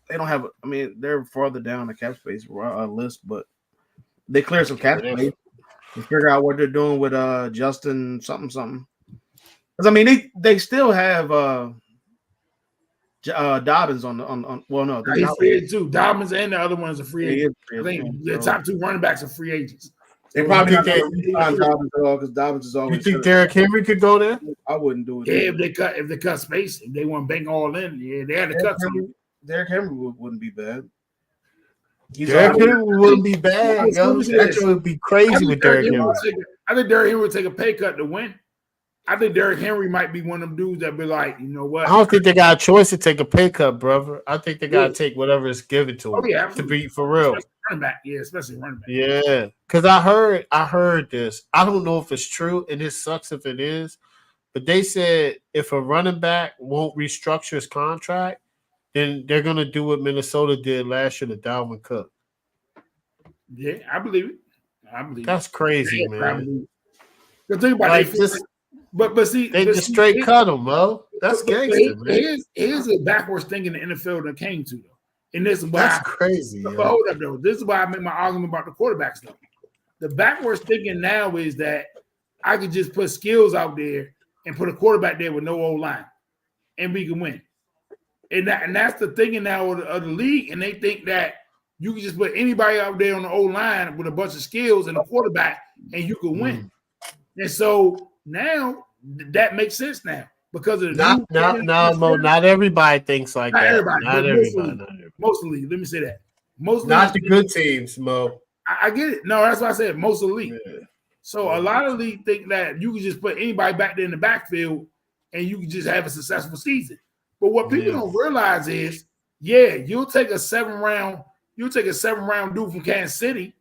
They don't have. I mean, they're farther down the cap space list, but they clear some cap space. They figure out what they're doing with Justin something. Because I mean, they still have Dobbins on. Well, no, he's free agent too. Dobbins and the other one's a free agent. I think the top two running backs are free agents. They probably not going to sign Dobbins at all because Dobbins is always. You think Derrick Henry could go there? I wouldn't do it. Yeah, if they cut space, if they want to bank all in, yeah, they had to cut some. Derrick Henry wouldn't be bad. Derrick Henry wouldn't be bad, yo. That would be crazy with Derrick Henry. I think Derrick Henry would take a pay cut to win. I think Derrick Henry might be one of them dudes that be like, you know what? I don't think they got a choice to take a pay cut, brother. I think they got to take whatever is given to them to be for real. Especially running back. Yeah, because I heard this. I don't know if it's true, and it sucks if it is. But they said if a running back won't restructure his contract, then they're going to do what Minnesota did last year to Dalvin Cook. Yeah, I believe it. That's crazy, man. The thing about like it, but see, they just straight cut him, Mo. That's gangster, man. Here's a backwards thing in the NFL that came to, though. And this is why that's crazy. But hold up, though. This is why I make my argument about the quarterbacks, though. The backwards thinking now is that I could just put skills out there and put a quarterback there with no old line, and we can win. And that's the thinking now of the league, and they think that you can just put anybody out there on the old line with a bunch of skills and a quarterback, and you can win. And so now that makes sense now because of the not everybody thinks like that. Not everybody. Most of the league. Let me say that. Most not the good teams, Mo. I get it. No, that's why I said most of the league. Yeah. So a lot of the league think that you can just put anybody back there in the backfield and you can just have a successful season. But what people don't realize is, you'll take a seven round dude from Kansas City.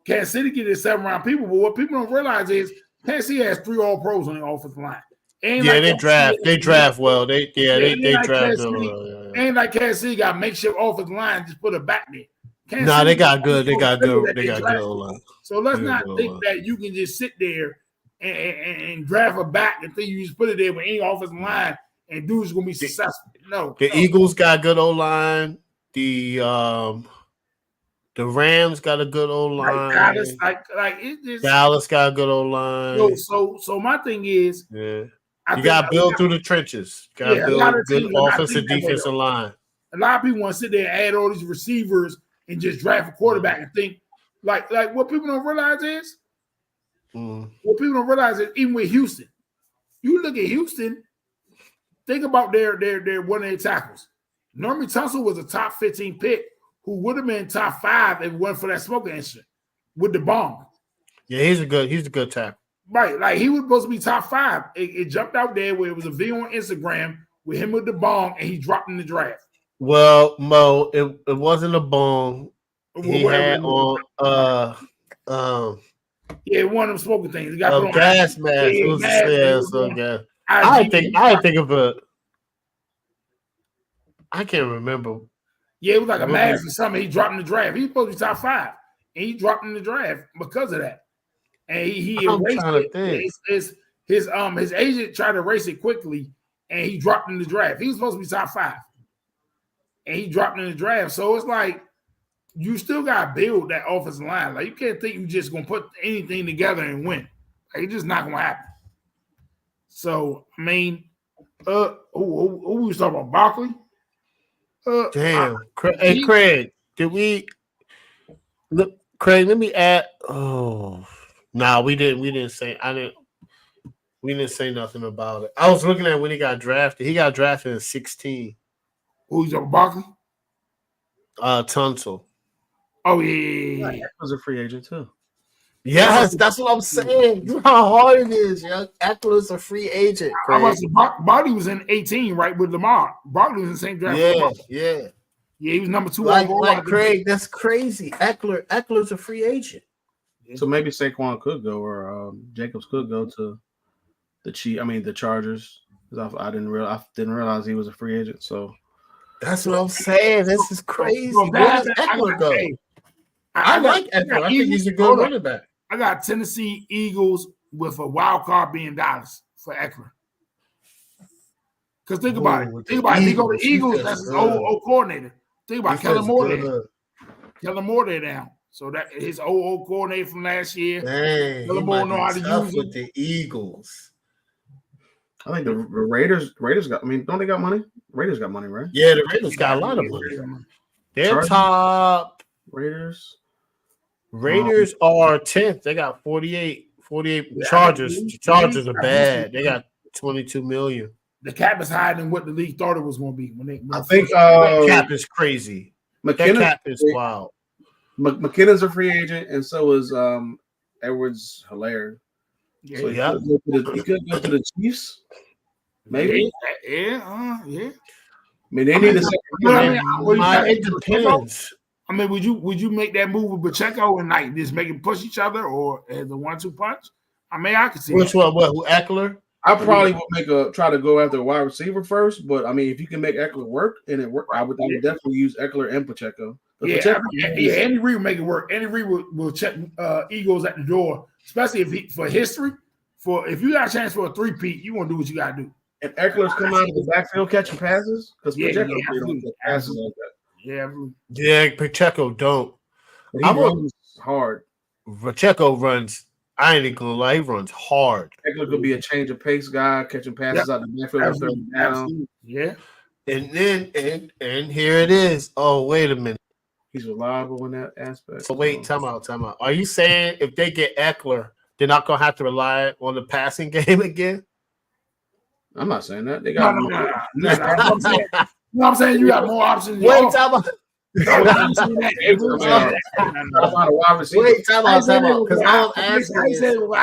Kansas City get his 7-round people, but what people don't realize is Kansas City has 3 All-Pros on the offensive line. And they draft well. They draft well. And like Kansas City got makeshift offensive line, just put a back there. They got good. They got good O-line. So let's not think that you can just sit there and draft a back and think you just put it there with any offensive line and dude's gonna be successful. No. The Eagles got good O-line. The Rams got a good O-line. Dallas got a good O-line. So my thing is, you got to build through the trenches. Got to build good offensive, defensive line. A lot of people want to sit there and add all these receivers and just draft a quarterback and think like what people don't realize is, even with Houston, you look at Houston, think about their one of their tackles. Normie Tunsil was a top 15 pick who would have been top 5 if it wasn't for that smoking incident with the bomb. Yeah, he's a good tackle. Right, like he was supposed to be top 5. It jumped out there where it was a video on Instagram with him with the bomb and he dropped in the draft. Well, Mo, it wasn't a bomb. He had on one of them smoking things. He got gas mask. It was gas. I think of it. I can't remember. Yeah, it was like a mask or something. He dropped in the draft. He was supposed to be top 5, and he dropped in the draft because of that. And he erased it. His agent tried to erase it quickly, and he dropped in the draft. He was supposed to be top 5, and he dropped in the draft. So it's like you still got to build that offensive line. Like you can't think you just gonna put anything together and win. Like it's just not gonna happen. So I mean, who was talking about Barkley? Damn. Hey, Craig, did we look? Craig, let me add. Oh, nah, we didn't. We didn't say. I didn't. We didn't say nothing about it. I was looking at when he got drafted. He got drafted in 16. Who's up, Barkley? Tunsil. Oh yeah. That was a free agent too. Yes, that's what I'm saying. You know how hard it is, yo. Eckler's a free agent. I Craig. was Barkley was in 18, right, with Lamar. Barkley was in the same draft. Yeah. Yeah, he was number 2 Like overall. Craig, that's crazy. Eckler's a free agent. So maybe Saquon could go, or Jacobs could go to the Chargers. Because I didn't realize he was a free agent. So That's what I'm saying. This is crazy. So Where does Eckler go? I like Eckler. I think he's a good running back. I got Tennessee Eagles with a wild card being Dallas for Eckler. Because think about it. They go to Eagles. That's his old coordinator. Think about Kellen Moore there. Kellen Moore there now. So that his old coordinator from last year. Dang, Kellen Moore know how to use with the Eagles. I think the Raiders got. I mean, don't they got money? Raiders got money, right? Yeah, the Raiders got a lot of money. They're top. Raiders are 10th. They got 48 Chargers. The Chargers are bad. They got 22 million. The cap is higher than what the league thought it was going to be. I think that cap is crazy. That cap is wild. McKinnon's a free agent, and so is Edwards Hilaire. Yeah, so he could go to the Chiefs. Maybe. Yeah. I mean, they need a second. It depends. I mean, would you make that move with Pacheco and like just make them push each other, or as the 1-2 punch? I mean, I could see which one. What? Who? Eckler? I probably would try to go after a wide receiver first, but I mean, if you can make Eckler work and it work, I would definitely use Eckler and Pacheco. Andy Reid will make it work. Andy Reid will check Eagles at the door, especially for history. If you got a chance for a 3-peat, you want to do what you got to do. And Eckler's come out of the backfield catching passes because Pacheco don't get passes like that. Yeah, Pacheco don't. He runs hard. Pacheco runs. I ain't gonna lie, he runs hard. Eckler could be a change of pace guy, catching passes out the backfield. Absolutely. Yeah. And then and here it is. Oh, wait a minute. He's reliable in that aspect. So wait, time out. Are you saying if they get Eckler, they're not gonna have to rely on the passing game again? I'm not saying that. They got I'm saying you got more options. Wait, time out. Wait, time out. Because I'm asking. Hold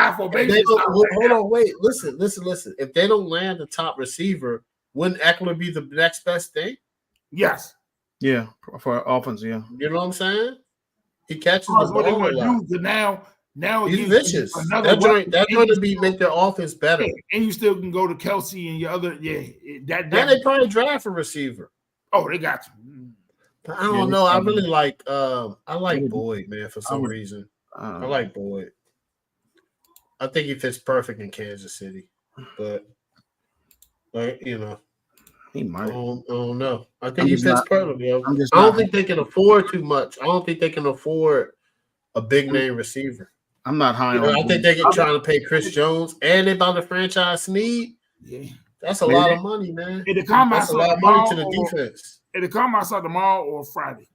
on, wait. Listen. If they don't land the top receiver, wouldn't Eckler be the next best thing? Yes. Yeah, for offense, yeah. You know what I'm saying? He catches the ball a lot. Now he's vicious. That joint to be make their offense better. And you still can go to Kelsey and your other and they probably draft a receiver. Oh, they got you. I don't know. I really like Boyd, man, for some reason. I like Boyd. I think he fits perfect in Kansas City. But he might. I don't know. I think he fits perfectly. I don't think they can afford too much. I don't think they can afford a big name receiver. I'm not high on. I think they're trying to pay Chris Jones and they about to franchise Snead. Yeah, that's a lot of money, man. That's a lot of money to the defense. It'll come out tomorrow or Friday.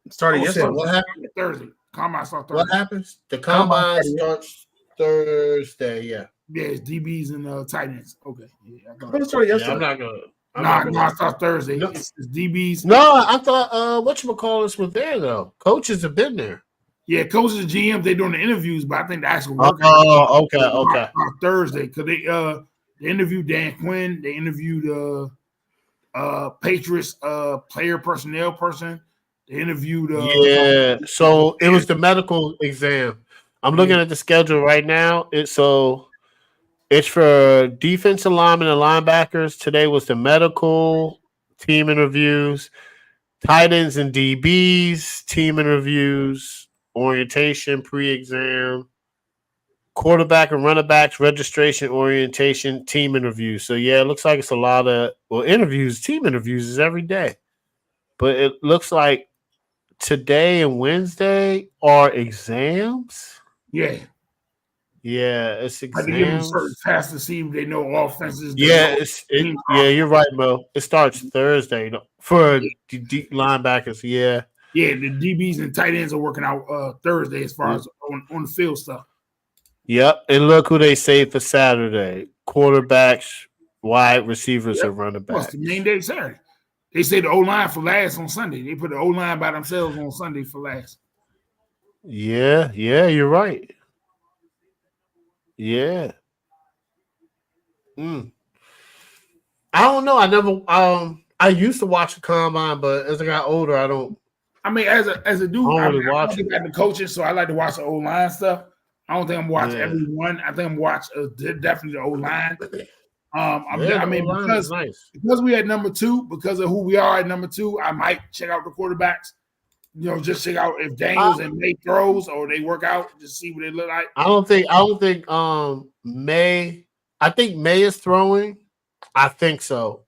Starting yesterday. What happened? Thursday. Combine starts Thursday. What happens? The combine starts Thursday. Yeah. Yeah, it's DBs and tight ends. Okay. Yeah, it started yesterday. I'm not gonna. No, it starts Thursday. No. It's DBs. No, I thought whatchamacallits was there though. Coaches have been there. Yeah, coaches and GMs, they're doing the interviews, but I think the actual work. Oh, okay. Thursday, because they interviewed Dan Quinn, they interviewed Patriots player personnel person, they interviewed. So it was the medical exam. I'm looking at the schedule right now. It's for defensive linemen and linebackers. Today was the medical team interviews, tight ends and DBs team interviews, orientation, pre-exam, quarterback and running backs, registration, orientation, team interviews. So, yeah, it looks like it's a lot of interviews. Team interviews is every day. But it looks like today and Wednesday are exams. Yeah. Yeah, it's Like to give them certain exams. tests to see if they know offenses. They Yeah, know teams. yeah, you're right, Mo. It starts Thursday for the deep linebackers. Yeah. Yeah, the DBs and tight ends are working out Thursday as far as on the field stuff. Yep. And look who they saved for Saturday. Quarterbacks, wide receivers, Yep. and running Plus backs. the main day Saturday. They say the O line for last on Sunday. They put the O line by themselves on Sunday for last. Yeah, you're right. Yeah. Mm. I don't know. I never I used to watch the combine, but as I got older, I don't As a dude, I really watch don't it. got the coaching, so I like to watch the O line stuff. I don't think I'm watching Yeah. every one. I think I'm watching definitely the O line. Yeah, the O-line is nice. Because we had number 2, because of who we are at number 2, I might check out the quarterbacks. Just check out if Daniels and May throws or they work out, just see what they look like. I don't think May. I think May is throwing. I think so.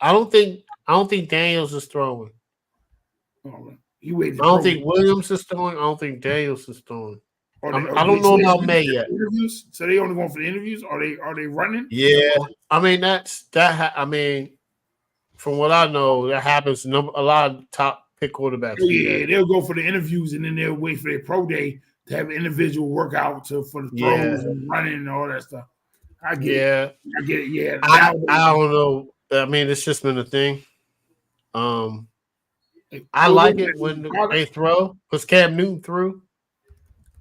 I don't think Daniels is throwing. He waited. I don't think Williams is throwing. I don't think Daniels is throwing. I don't know about May yet. Interviews? So they only going for the interviews? Are they running? Yeah, I mean I mean, from what I know, that happens. A lot of top pick quarterbacks. Yeah, they'll go for the interviews and then they'll wait for their pro day to have an individual workout for the throws and running and all that stuff. I get it. Yeah, I don't know. I mean, it's just been a thing. I like it when they throw because Cam Newton threw.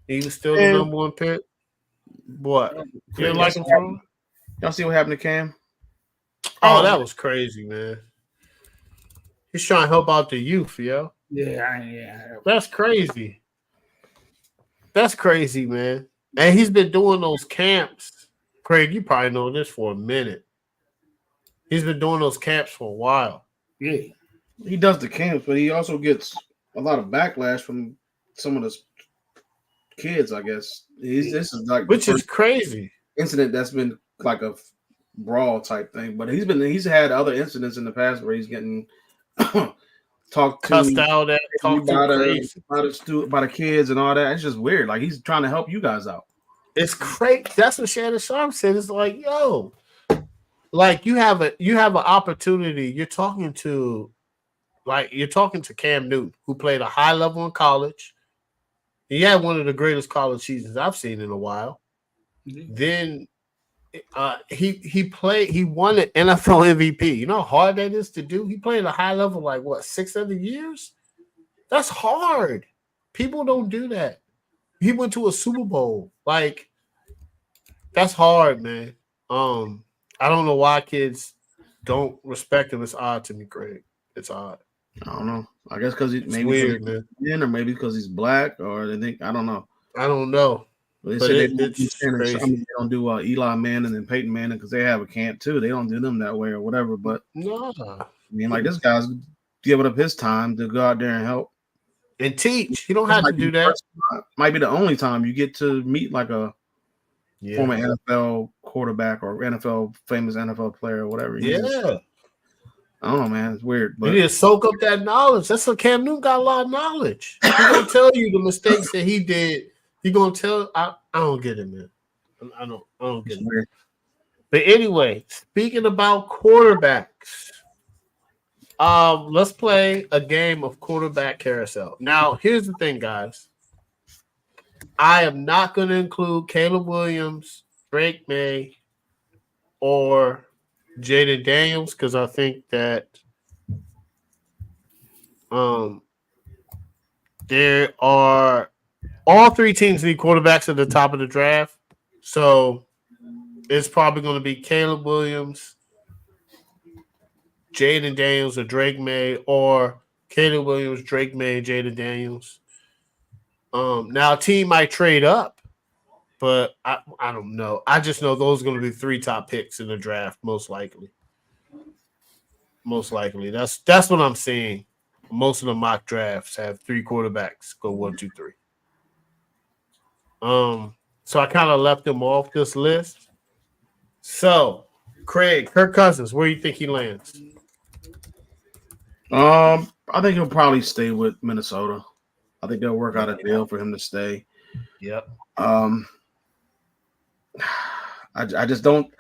He was still the number 1 pick. What? You didn't like him throwing? Y'all see what happened to Cam? Oh, that was crazy, man. He's trying to help out the youth, yo. Yeah. That's crazy. That's crazy, man. And he's been doing those camps. Craig, you probably know this for a minute. He's been doing those camps for a while. Yeah. He does the camps, but he also gets a lot of backlash from some of the kids, I guess. This is like which is crazy. Incident that's been like a brawl type thing, but he's had other incidents in the past where he's getting cussed out at, talked by the kids and all that. It's just weird. Like he's trying to help you guys out. It's crazy. That's what Shannon Sharp said. It's like, yo, like you have an opportunity. You're talking to Cam Newton, who played a high level in college. He had one of the greatest college seasons I've seen in a while. Mm-hmm. Then he won an NFL MVP. You know how hard that is to do? He played at a high level like 6 other years? That's hard. People don't do that. He went to a Super Bowl. Like, that's hard, man. I don't know why kids don't respect him. It's odd to me, Craig. It's odd. I don't know. I guess because it's weird, man. Or maybe because he's black, or they think I don't know. I don't know. They say it's crazy. They don't do Eli Manning and Peyton Manning because they have a camp too. They don't do them that way or whatever. But no, I mean, like this guy's giving up his time to go out there and help and teach. You don't have to do that. Might be the only time you get to meet like a former NFL quarterback or famous NFL player or whatever. Yeah. I don't know, man. It's weird. But you need to soak up that knowledge. That's what Cam Newton got a lot of knowledge. He's gonna tell you the mistakes that he did. He's gonna tell. I don't get it, man. I don't get it. Weird. But anyway, speaking about quarterbacks, let's play a game of quarterback carousel. Now, here's the thing, guys. I am not going to include Caleb Williams, Drake May, or Jaden Daniels because I think that there are all 3 teams need quarterbacks at the top of the draft. So it's probably going to be Caleb Williams, Jaden Daniels, or Drake May, or Caleb Williams, Drake May, Jaden Daniels. Now a team might trade up, but I don't know. I just know those are going to be 3 top picks in the draft, most likely. Most likely. That's what I'm seeing. Most of the mock drafts have 3 quarterbacks go 1, 2, 3. So I kind of left them off this list. So, Craig, Kirk Cousins, where do you think he lands? I think he'll probably stay with Minnesota. I think they'll work out a deal for him to stay. Yep. I just don't.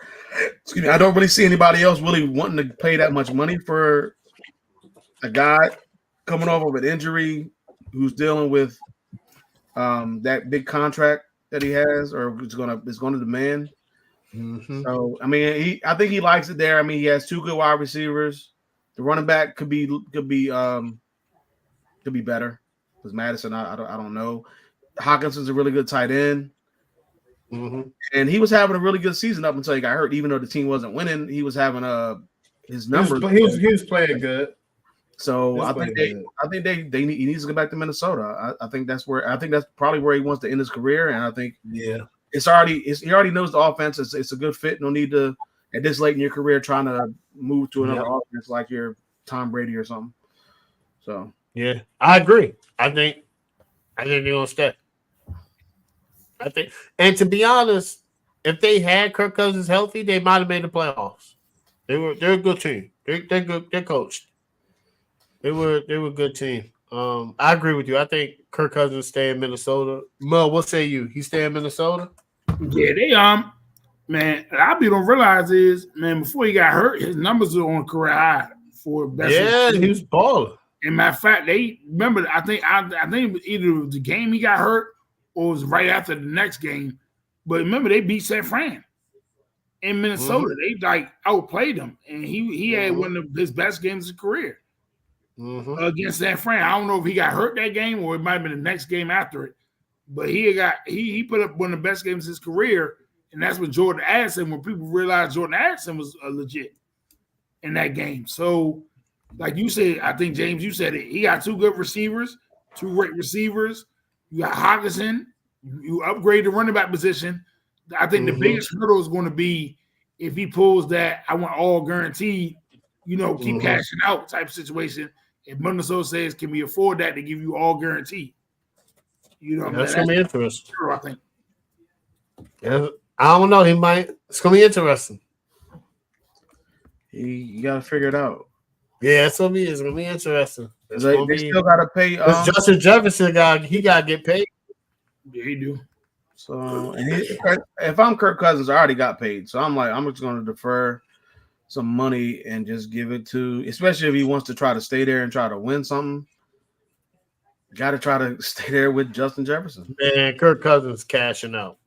Excuse me. I don't really see anybody else really wanting to pay that much money for a guy coming off of an injury who's dealing with that big contract that he has or is going to demand. Mm-hmm. So I mean, I think he likes it there. I mean, he has two good wide receivers. The running back could be better because Madison. I don't know. Hawkinson's a really good tight end. Mm-hmm. And he was having a really good season up until he got hurt. Even though the team wasn't winning, he was having his numbers. He was playing good. So I think he needs to go back to Minnesota. I think that's probably where he wants to end his career. And I think he already knows the offense. It's a good fit. No need to at this late in your career trying to move to another offense like you're Tom Brady or something. So yeah, I agree. I think they're gonna stay. I think, and to be honest, if they had Kirk Cousins healthy, they might have made the playoffs. They're a good team. They're good. They're coached. They were a good team. I agree with you. I think Kirk Cousins stay in Minnesota. Mo, what say you? He stay in Minnesota? Yeah, they man. A lot of people don't realize is man before he got hurt, his numbers were on career high for best. Yeah, he was balling. And matter of fact, they remember. I think it was either the game he got hurt or it was right after the next game. But remember, they beat San Fran in Minnesota. They like outplayed them, and he had one of his best games of his career against San Fran. I don't know if he got hurt that game or it might have been the next game after it. But he put up one of the best games of his career, and that's when Jordan Addison, when people realized Jordan Addison was legit in that game. So, like you said, I think James, you said it. He got two good receivers, two great receivers. You got Hawkinson. You upgrade the running back position. I think the biggest hurdle is going to be if he pulls that I want all guaranteed, keep cashing out type situation. If Minnesota says, can we afford that to give you all guaranteed? That's going to be interesting. Sure, I think. Yeah, I don't know. It's going to be interesting. You got to figure it out. Yeah, it's going to be interesting. They still got to pay. Justin Jefferson he got to get paid. Yeah, he do. So if I'm Kirk Cousins, I already got paid. So I'm just going to defer some money and just give it to, especially if he wants to try to stay there and try to win something. Got to try to stay there with Justin Jefferson. Man, Kirk Cousins cashing out.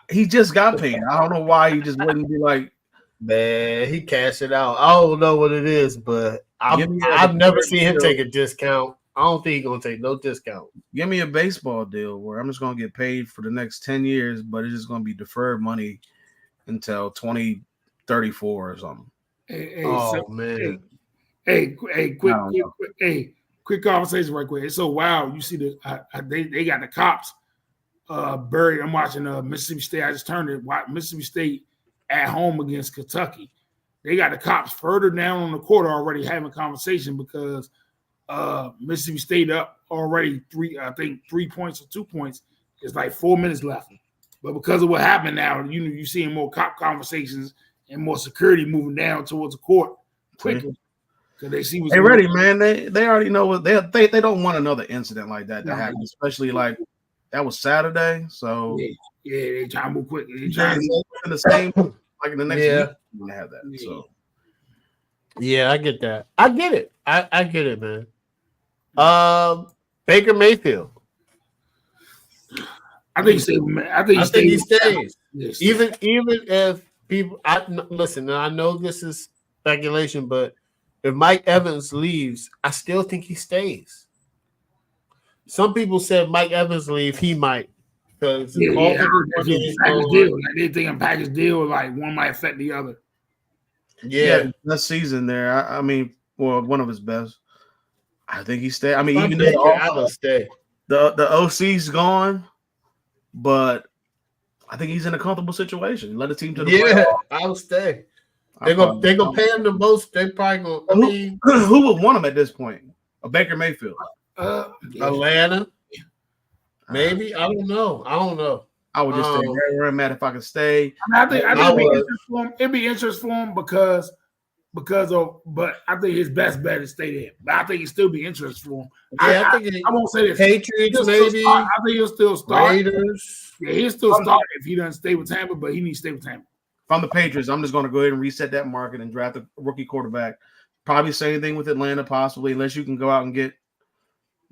He just got paid. I don't know why he just wouldn't be like. Man, he cashed it out. I don't know what it is, but I've never seen him take a discount. I don't think he's going to take no discount. Give me a baseball deal where I'm just going to get paid for the next 10 years, but it's just going to be deferred money until 2034 or something. Man. Quick conversation right quick. It's so wild. You see they got the cops buried. I'm watching Mississippi State. I just turned it. Mississippi State at home against Kentucky. They got the cops further down on the court already having a conversation because Mississippi State up already 3 points or 2 points. It's like 4 minutes left. But because of what happened now, you're seeing more cop conversations and more security moving down towards the court quickly. Because they see what's they ready, man. They already know what they don't want another incident like that to happen, especially like that was Saturday. So yeah, they try to move quick. They try to move in the same like in the next week. We're gonna have that. Yeah. So yeah, I get that. I get it. I get it, man. Baker Mayfield. I think he stays. Yes. Even if people, listen. I know this is speculation, but if Mike Evans leaves, I still think he stays. Some people said Mike Evans leave, he might. Because they think a package deal, like one might affect the other. Yeah, that season there. I mean, one of his best. I think he stayed. I mean, even though the OC's gone, but I think he's in a comfortable situation. Let the team to the playoffs. I'll stay. They're gonna pay him the most. They probably gonna. Who would want him at this point? A Baker Mayfield, Atlanta, maybe. I don't know. I would just stay where I'm at if I could stay. I think it'd be interesting for him because but I think his best bet is stay there. But I think he'd still be interested for him. Yeah, I think I won't say this. Patriots maybe. I think he'll still start. Raiders. Yeah, he'll still start if he doesn't stay with Tampa, but he needs to stay with Tampa. If I'm the Patriots, I'm just going to go ahead and reset that market and draft a rookie quarterback. Probably same thing with Atlanta, possibly, unless you can go out and get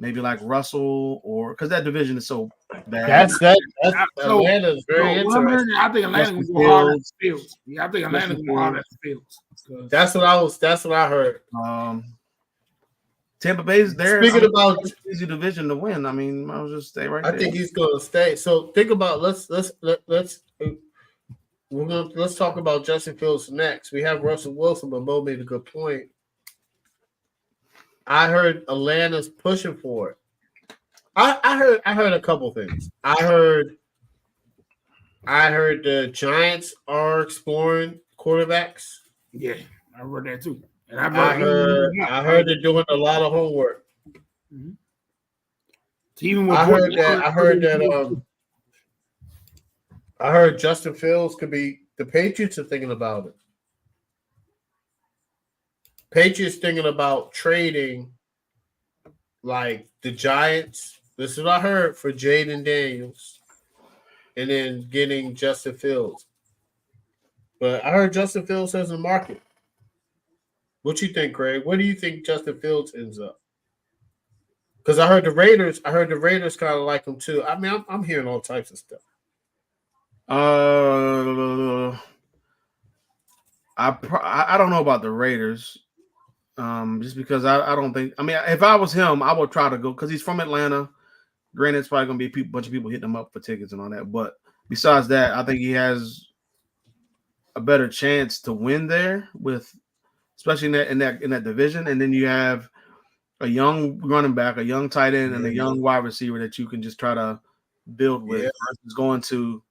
maybe like Russell or because that division is so bad. That's Atlanta is very interesting. I think Atlanta will go hard at the Fields. Yeah, I think Atlanta will go hard at the Fields. That's what I heard. Tampa Bay's there. Speaking about easy division to win. I mean, I'll just stay right there. I think he's going to stay. So think about let's talk about Justin Fields next. We have Russell Wilson, but Mo made a good point. I heard Atlanta's pushing for it. I heard a couple things. I heard the Giants are exploring quarterbacks. Yeah, I heard that too. And I heard they're doing a lot of homework. Mm-hmm. Even I heard Justin Fields could be. The Patriots are thinking about it. Patriots thinking about trading like the Giants. This is what I heard for Jaden Daniels, and then getting Justin Fields. But I heard Justin Fields has a market. What you think, Craig? Where do you think Justin Fields ends up? Because I heard the Raiders kind of like him too. I mean, I'm hearing all types of stuff. I don't know about the Raiders, just because I don't think. I mean, if I was him, I would try to go because he's from Atlanta. Granted, it's probably going to be a bunch of people hitting him up for tickets and all that. But besides that, I think he has a better chance to win there especially in that division. And then you have a young running back, a young tight end, and a young wide receiver that you can just try to build with. Versus going to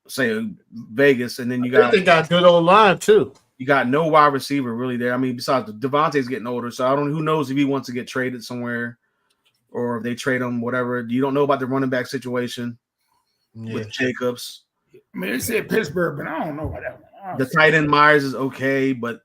say Vegas, and then you got a good old line too. You got no wide receiver really there. I mean, besides Devontae's getting older, so I don't know who knows if he wants to get traded somewhere or if they trade him, whatever. You don't know about the running back situation with Jacobs. I mean, they said Pittsburgh, but I don't know about that one. The tight end Myers is okay, but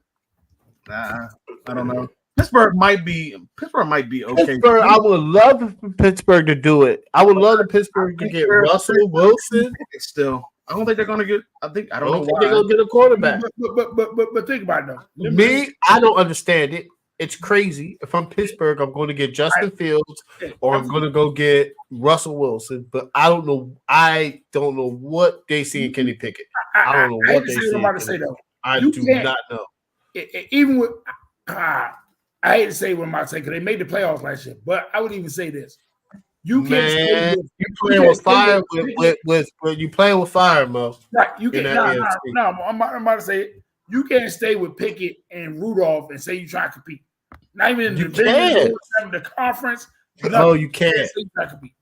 I don't know. Pittsburgh might be okay. Pittsburgh, I would love for Pittsburgh to do it. I would love Pittsburgh to get Russell Wilson. Still, I don't think they're going to get. I don't know why they're going to get a quarterback. But think about it though. Me, I don't understand it. It's crazy. If I'm Pittsburgh, I'm going to get Justin Fields or I'm going to go get Russell Wilson. But I don't know. I don't know what they see in Kenny Pickett. I don't know what they see. I do not know. Even with, I hate to say what I'm about to say because they made the playoffs last year. But I would even say this: you can't. You playing with fire with you playing with fire, Mo. Right? You can't. No. I'm about to say it. You can't stay with Pickett and Rudolph and say you try to compete. Not even in the division, the conference. No, you can't.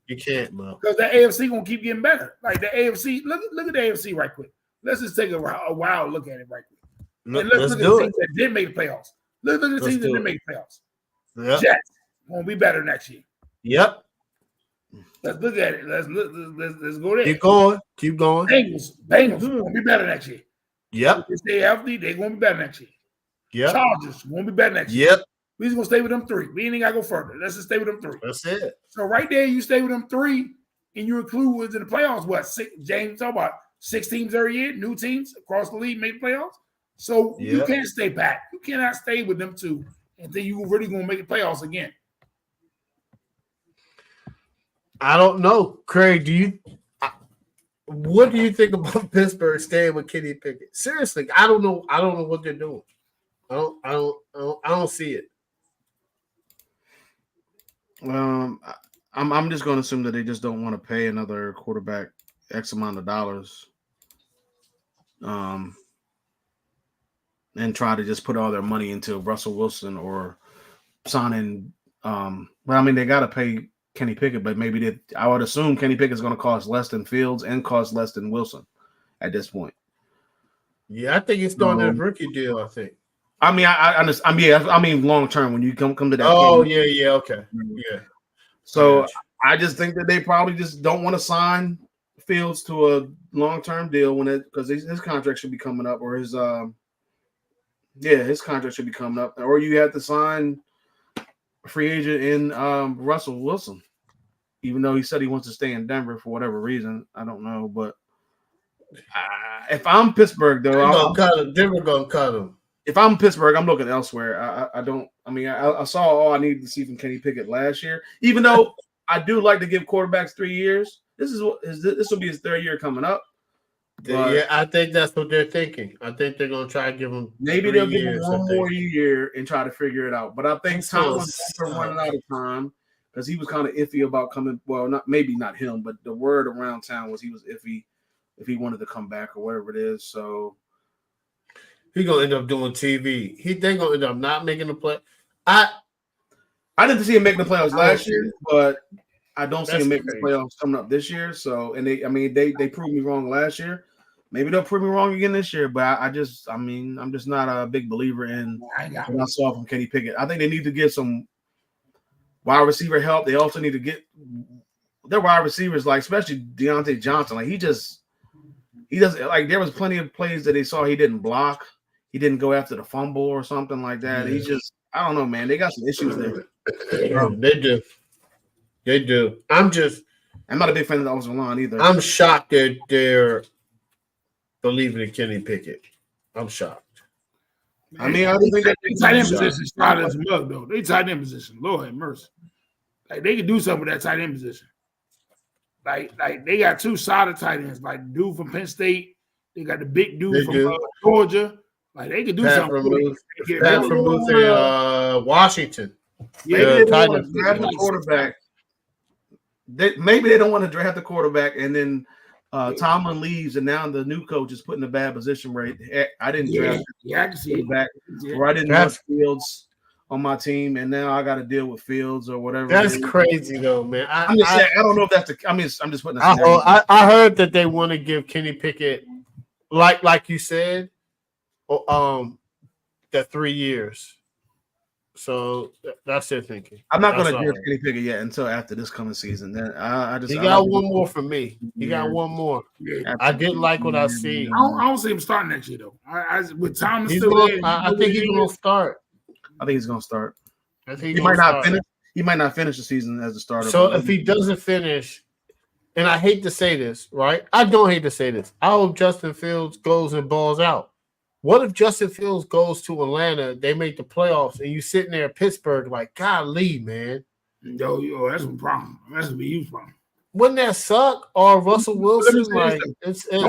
You can't, Mo. Because the AFC gonna keep getting better. Like the AFC, look at the AFC right quick. Let's just take a wild look at it right quick. And let's look at the teams that did make the playoffs. Look at the teams that didn't make the playoffs. Yep. Jets gonna be better next year. Yep. Let's look at it. Let's go there. Keep going. Bengals gonna be better next year. Yep. If they stay healthy, they're gonna be better next year. Yep. Chargers gonna be better next year. Yep. We're just gonna stay with them three. We ain't gotta go further. Let's just stay with them three. That's it. So right there, you stay with them three, and you include what's in the playoffs. What James talk about 6 teams every year, new teams across the league make playoffs. So you can't stay back. You cannot stay with them two and then you really gonna make the playoffs again. I don't know, Craig. What do you think about Pittsburgh staying with Kenny Pickett? Seriously, I don't know. I don't know what they're doing. I don't see it. I'm just going to assume that they just don't want to pay another quarterback X amount of dollars, and try to just put all their money into Russell Wilson or signing. But I mean, they got to pay Kenny Pickett, but maybe I would assume Kenny Pickett is going to cost less than Fields and cost less than Wilson at this point. Yeah, I think it's doing a rookie deal. I think. I mean, I understand. I mean, long term when you come to that. Oh, point. yeah, okay, yeah. So I just think that they probably just don't want to sign Fields to a long term deal because his contract should be coming up, or his Yeah, his contract should be coming up, or you have to sign a free agent in Russell Wilson, even though he said he wants to stay in Denver for whatever reason. I don't know, but if I'm Pittsburgh, though, Denver gonna cut him. If I'm Pittsburgh, I'm looking elsewhere. I don't. I mean, I saw all I needed to see from Kenny Pickett last year. Even though I do like to give quarterbacks 3 years, this will be his third year coming up. Yeah, I think that's what they're thinking. I think they're gonna try to give him. Maybe they'll give him one more year and try to figure it out. But I think Tomlin's running out of time because he was kind of iffy about coming. Well, not him, but the word around town was he was iffy if he wanted to come back or whatever it is. So. He's gonna end up doing TV. They're gonna end up not making the play. I didn't see him making the playoffs last year, but I don't see him making the playoffs coming up this year. So, and they proved me wrong last year. Maybe they'll prove me wrong again this year. But I'm just not a big believer in what I saw from Kenny Pickett. I think they need to get some wide receiver help. They also need to get their wide receivers, like especially Deontay Johnson. Like he doesn't like. There was plenty of plays that they saw he didn't block. He didn't go after the fumble or something like that. Yeah. He just, I don't know, man. They got some issues there. They do. I'm not a big fan of the offensive line either. I'm shocked that they're believing in Kenny Pickett. I'm shocked. I mean, I don't think that tight end position started as a mug, though. They tight end position. Lord have mercy. Like they can do something with that tight end position. Like they got 2 solid tight ends, like the dude from Penn State. They got the big dude from Georgia. Like they could do something. Pat from Washington. Yeah, they don't want to draft the quarterback. Maybe they don't want to draft the quarterback, and then Tomlin leaves, and now the new coach is put in a bad position where I didn't draft I can see back, or I didn't want Fields on my team, and now I got to deal with Fields or whatever. That's crazy, though, man. I'm just saying. I don't know if that's the. I'm just putting. I heard that they want to give Kenny Pickett, like you said, that 3 years. So that's their thinking. I'm not going to draft Kenny Pickett yet until after this coming season. Then he got one more from me. He got one more. Yeah. I didn't like what I see. I don't see him starting next year though. With Thomas I think he's going to start. I think he's going to start. He might not finish. He might not finish the season as a starter. So if he doesn't finish, and I hate to say this, right? I don't hate to say this. I hope Justin Fields goes and balls out. What if Justin Fields goes to Atlanta, they make the playoffs, and you sitting there in Pittsburgh like, golly, man. Yo, that's a problem. That's a huge problem. Wouldn't that suck? Or Russell Wilson? Like, the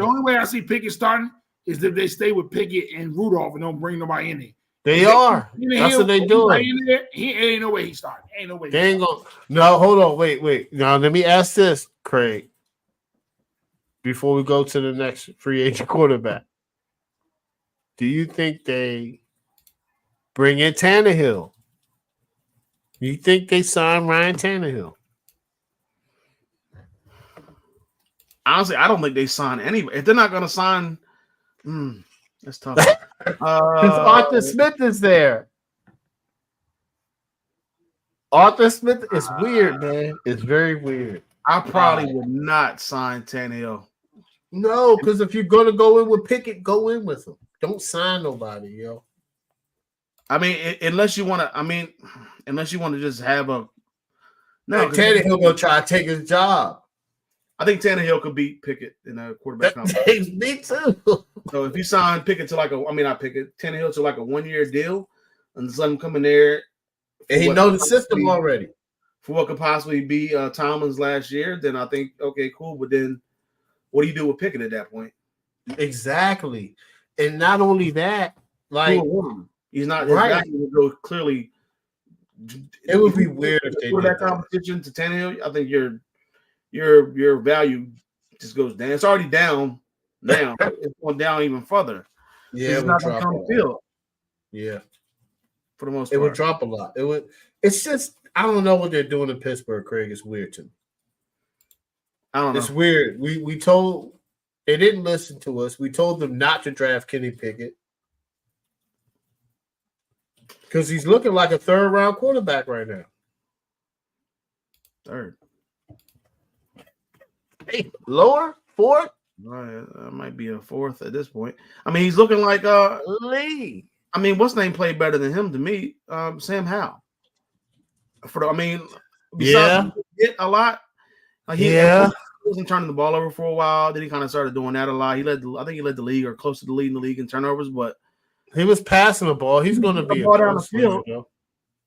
only way I see Pickett starting is if they stay with Pickett and Rudolph and don't bring nobody in there. They are. That's what they doing. He ain't no way he starting. Ain't no way. They ain't gonna. No, hold on. Wait. Now let me ask this, Craig. Before we go to the next free agent quarterback, do you think they bring in Tannehill? Do you think they sign Ryan Tannehill? Honestly, I don't think they sign anybody. If they're not going to sign, that's tough. Because Arthur Smith is there. Arthur Smith is weird, man. It's very weird. I probably would not sign Tannehill. No, because if you're going to go in with Pickett, go in with him. Don't sign nobody, yo. I mean, unless you want to just have a. No, Tannehill going to try to take his job. I think Tannehill could beat Pickett in a quarterback competition. Me too. So if you sign Pickett to Tannehill to like a 1-year deal, and just let him come in there, and he knows the system already for what could possibly be Tomlin's last year, then I think okay, cool. But then, what do you do with Pickett at that point? Exactly, and not only that, like he's not right. Clearly, it would be weird if they did that competition to Tannehill. I think your value just goes down. It's already down now. It's going down even further. Yeah, it's not going to come on the field. Yeah, for the most part, it would drop a lot. It's just I don't know what they're doing in Pittsburgh, Craig. It's weird to me. I don't know. It's weird. We told they didn't listen to us. We told them not to draft Kenny Pickett because he's looking like a 3rd-round quarterback right now. 3rd. Hey, lower 4th. That might be a fourth at this point. I mean, he's looking like Lee. I mean, what's name played better than him to me? Sam Howell. Besides get a lot. He wasn't turning the ball over for a while. Then he kind of started doing that a lot. I think he led the league or close to the lead in the league in turnovers, but he was passing the ball. He's going to be a ball down the field.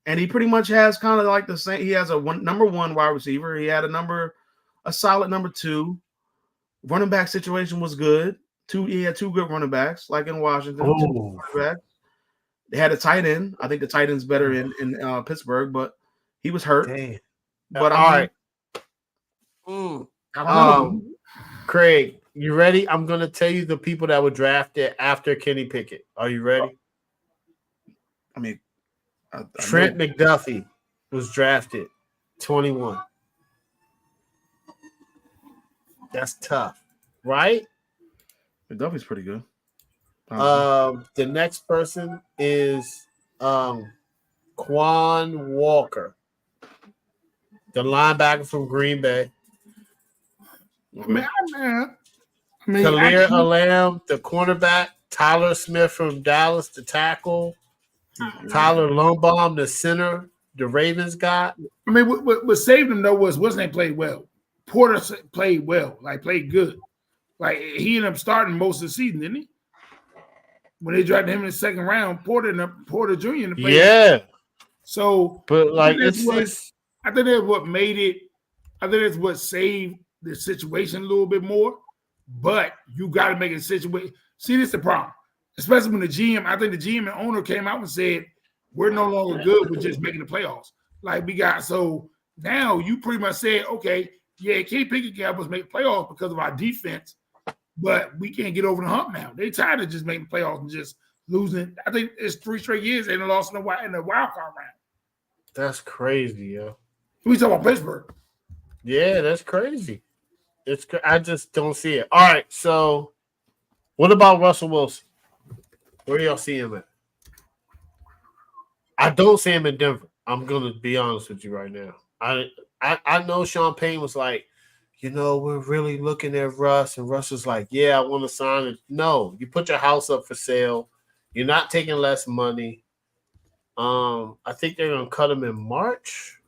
And he pretty much has kind of like the same. He has a number one wide receiver. He had a solid number two. Running back situation was good. He had two good running backs, like in Washington. They had a tight end. I think the tight end's better in Pittsburgh, but he was hurt. Damn. But all right. Craig, you ready? I'm going to tell you the people that were drafted after Kenny Pickett. Are you ready? I mean, Trent McDuffie was drafted 21. That's tough, right? McDuffie's pretty good. The next person is Quan Walker, the linebacker from Green Bay. Khalil Alam, the cornerback. Tyler Smith from Dallas, the tackle. Tyler Lombard, the center, the Ravens got. I mean, what saved him though was what's name played well. Porter played well, played good. Like he ended up starting most of the season, didn't he? When they drafted him in the second round, Porter Jr. Yeah. So, but like I think that's what made it. I think that's what saved the situation a little bit more. But you got to make a situation. See, this is the problem. Especially when the GM, I think the GM and owner came out and said, we're no longer good with just making the playoffs. So now you pretty much said, okay, yeah, Kenny Pickett can help us make playoffs because of our defense, but we can't get over the hump now. They tired of just making playoffs and just losing. I think it's 3 straight years they lost in the wild card round. That's crazy, yo. We talking about Pittsburgh. Yeah, that's crazy. I just don't see it. All right, so what about Russell Wilson? Where do y'all see him at? I don't see him in Denver. I'm gonna be honest with you right now. I know Sean Payne was like, we're really looking at Russ, and Russ was like, yeah, I want to sign it. No, you put your house up for sale. You're not taking less money. I think they're gonna cut him in March.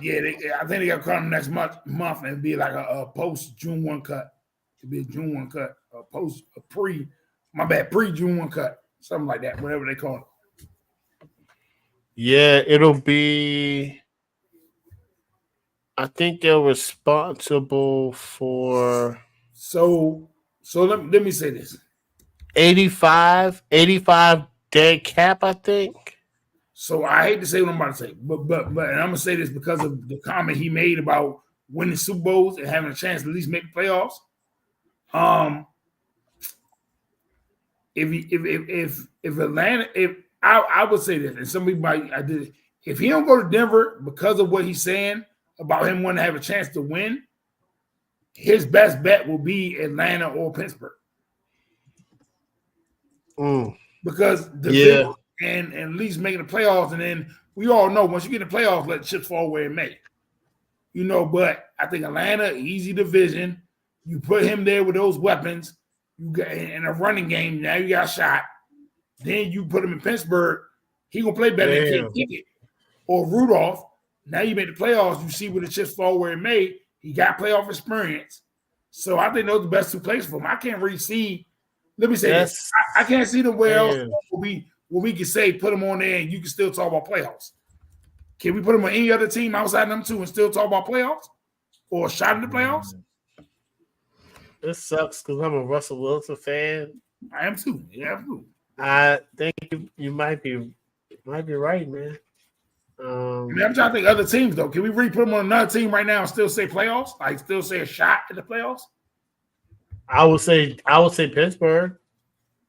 Yeah, I think they got to cut him next month, and it'd be like a post June 1 cut. It'd be a June 1 cut, pre-June 1 cut, something like that, whatever they call it. Yeah, it'll be. I think they're responsible for. So let me say this: 85 dead cap, I think. So I hate to say what I'm about to say, but and I'm gonna say this because of the comment he made about winning Super Bowls and having a chance to at least make the playoffs. If Atlanta, I would say this, and some people I did. If he don't go to Denver because of what he's saying about him wanting to have a chance to win, his best bet will be Atlanta or Pittsburgh. Because and at least making the playoffs, and then we all know once you get in the playoffs, let the chips fall where it may. But I think Atlanta, easy division. You put him there with those weapons. You got in a running game. Now you got a shot. Then you put him in Pittsburgh. He gonna play better than Kenny Pickett or Rudolph. Now you make the playoffs. You see where the chips fall where it may. He got playoff experience. So I think those are the best two places for him. I can't really see. Let me say this. I can't see them where else we can say put him on there and you can still talk about playoffs. Can we put him on any other team outside them two and still talk about playoffs or a shot in the playoffs? It sucks because I'm a Russell Wilson fan. I am too. Yeah, absolutely. I think you might be right, man. I'm trying to think other teams though. Can we really put him on another team right now and still say playoffs? Like still say a shot at the playoffs? I would say Pittsburgh.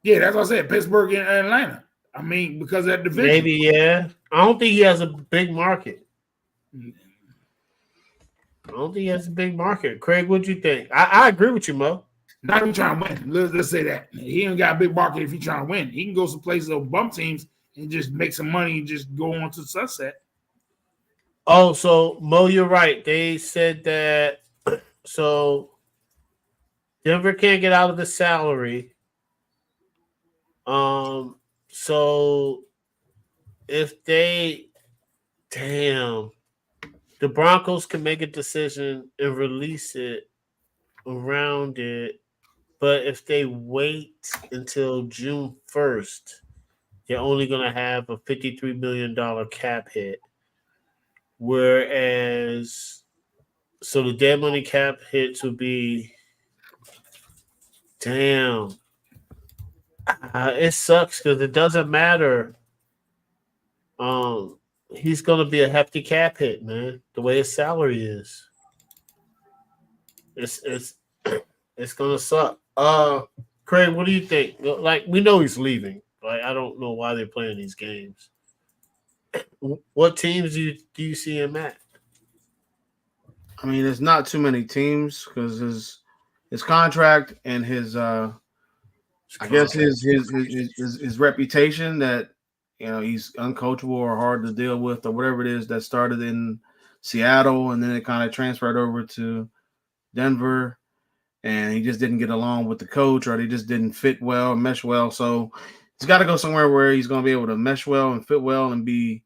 Yeah, that's what I said. Pittsburgh and Atlanta. I mean, because of that division. Maybe, yeah. I don't think he has a big market. Craig, what'd you think? I agree with you, Mo. Not even trying to win. Let's say that. He ain't got a big market if he's trying to win. He can go some places of bump teams and just make some money and just go on to the sunset. Oh, so Mo, you're right. They said that. So Denver can't get out of the salary. So if they, damn, the Broncos can make a decision and release it around it. But if they wait until June 1st, they're only going to have a $53 million cap hit. Whereas, so the dead money cap hits would be, damn. It sucks because it doesn't matter. He's going to be a hefty cap hit, man. The way his salary is, it's it's going to suck. Craig, what do you think? Like, we know he's leaving. Like, I don't know why they're playing these games. What teams do you see him at? I mean, there's not too many teams because his contract and his I guess his reputation that he's uncoachable or hard to deal with or whatever it is that started in Seattle and then it kind of transferred over to Denver and he just didn't get along with the coach or they just didn't fit well, mesh well. So he's got to go somewhere where he's going to be able to mesh well and fit well and be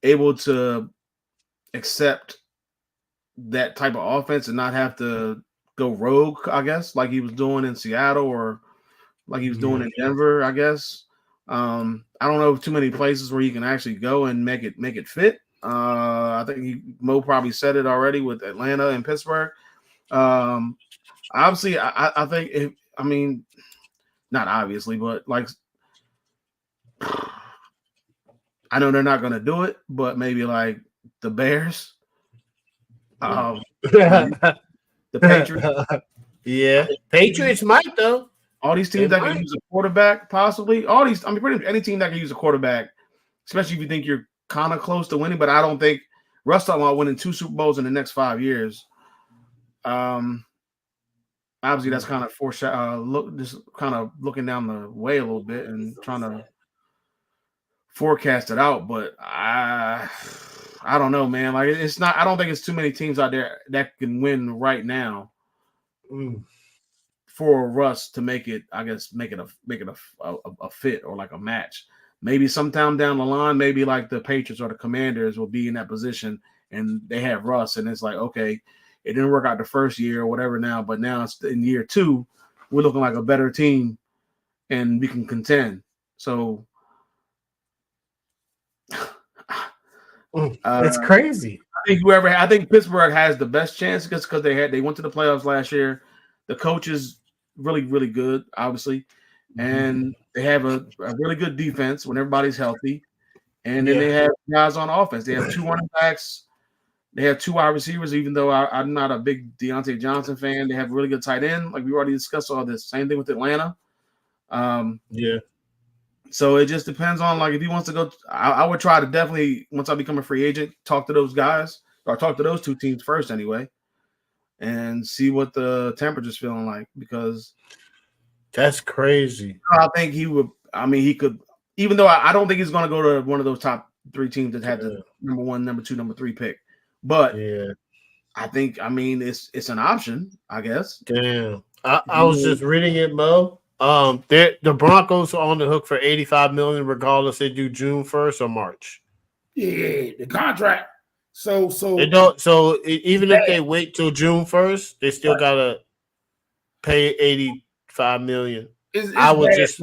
able to accept that type of offense and not have to go rogue, I guess, like he was doing in Seattle or like he was doing in Denver, I guess. I don't know too many places where you can actually go and make it fit. I think Mo probably said it already with Atlanta and Pittsburgh. Obviously, I think not obviously, but like I know they're not going to do it, but maybe like the Bears, the Patriots. Yeah, Patriots might though. All these teams that can use a quarterback, possibly. All these, pretty much any team that can use a quarterback, especially if you think you're kind of close to winning. But I don't think Russ talking about winning 2 Super Bowls in the next 5 years. Obviously, that's kind of just kind of looking down the way a little bit and trying to forecast it out. But I don't know, man. Like it's not. I don't think it's too many teams out there that can win right now. For Russ to make it a fit or like a match. Maybe sometime down the line, maybe like the Patriots or the Commanders will be in that position and they have Russ and it's like, okay, it didn't work out the first year or whatever now, but now it's in year 2, we're looking like a better team and we can contend. So it's crazy. I think Pittsburgh has the best chance because they went to the playoffs last year. The coach is really, really good, obviously. And they have a really good defense when everybody's healthy. And then they have guys on offense. They have 2 running backs. They have 2 wide receivers, even though I'm not a big Deontay Johnson fan. They have a really good tight end. Like we already discussed all this. Same thing with Atlanta. So it just depends on like if he wants to go. I would try to definitely, once I become a free agent, talk to those guys or talk to those 2 teams first anyway. And see what the temperature's feeling like because that's crazy. I think he would. I mean, he could. Even though I don't think he's going to go to one of those top 3 teams that had the number 1, number 2, number 3 pick. But I think it's an option. I guess. Damn. I was just reading it, Mo. The Broncos are on the hook for $85 million, regardless they do June 1st or March. Yeah, the contract. So even if they wait till June 1st, they still gotta pay $85 million. I would just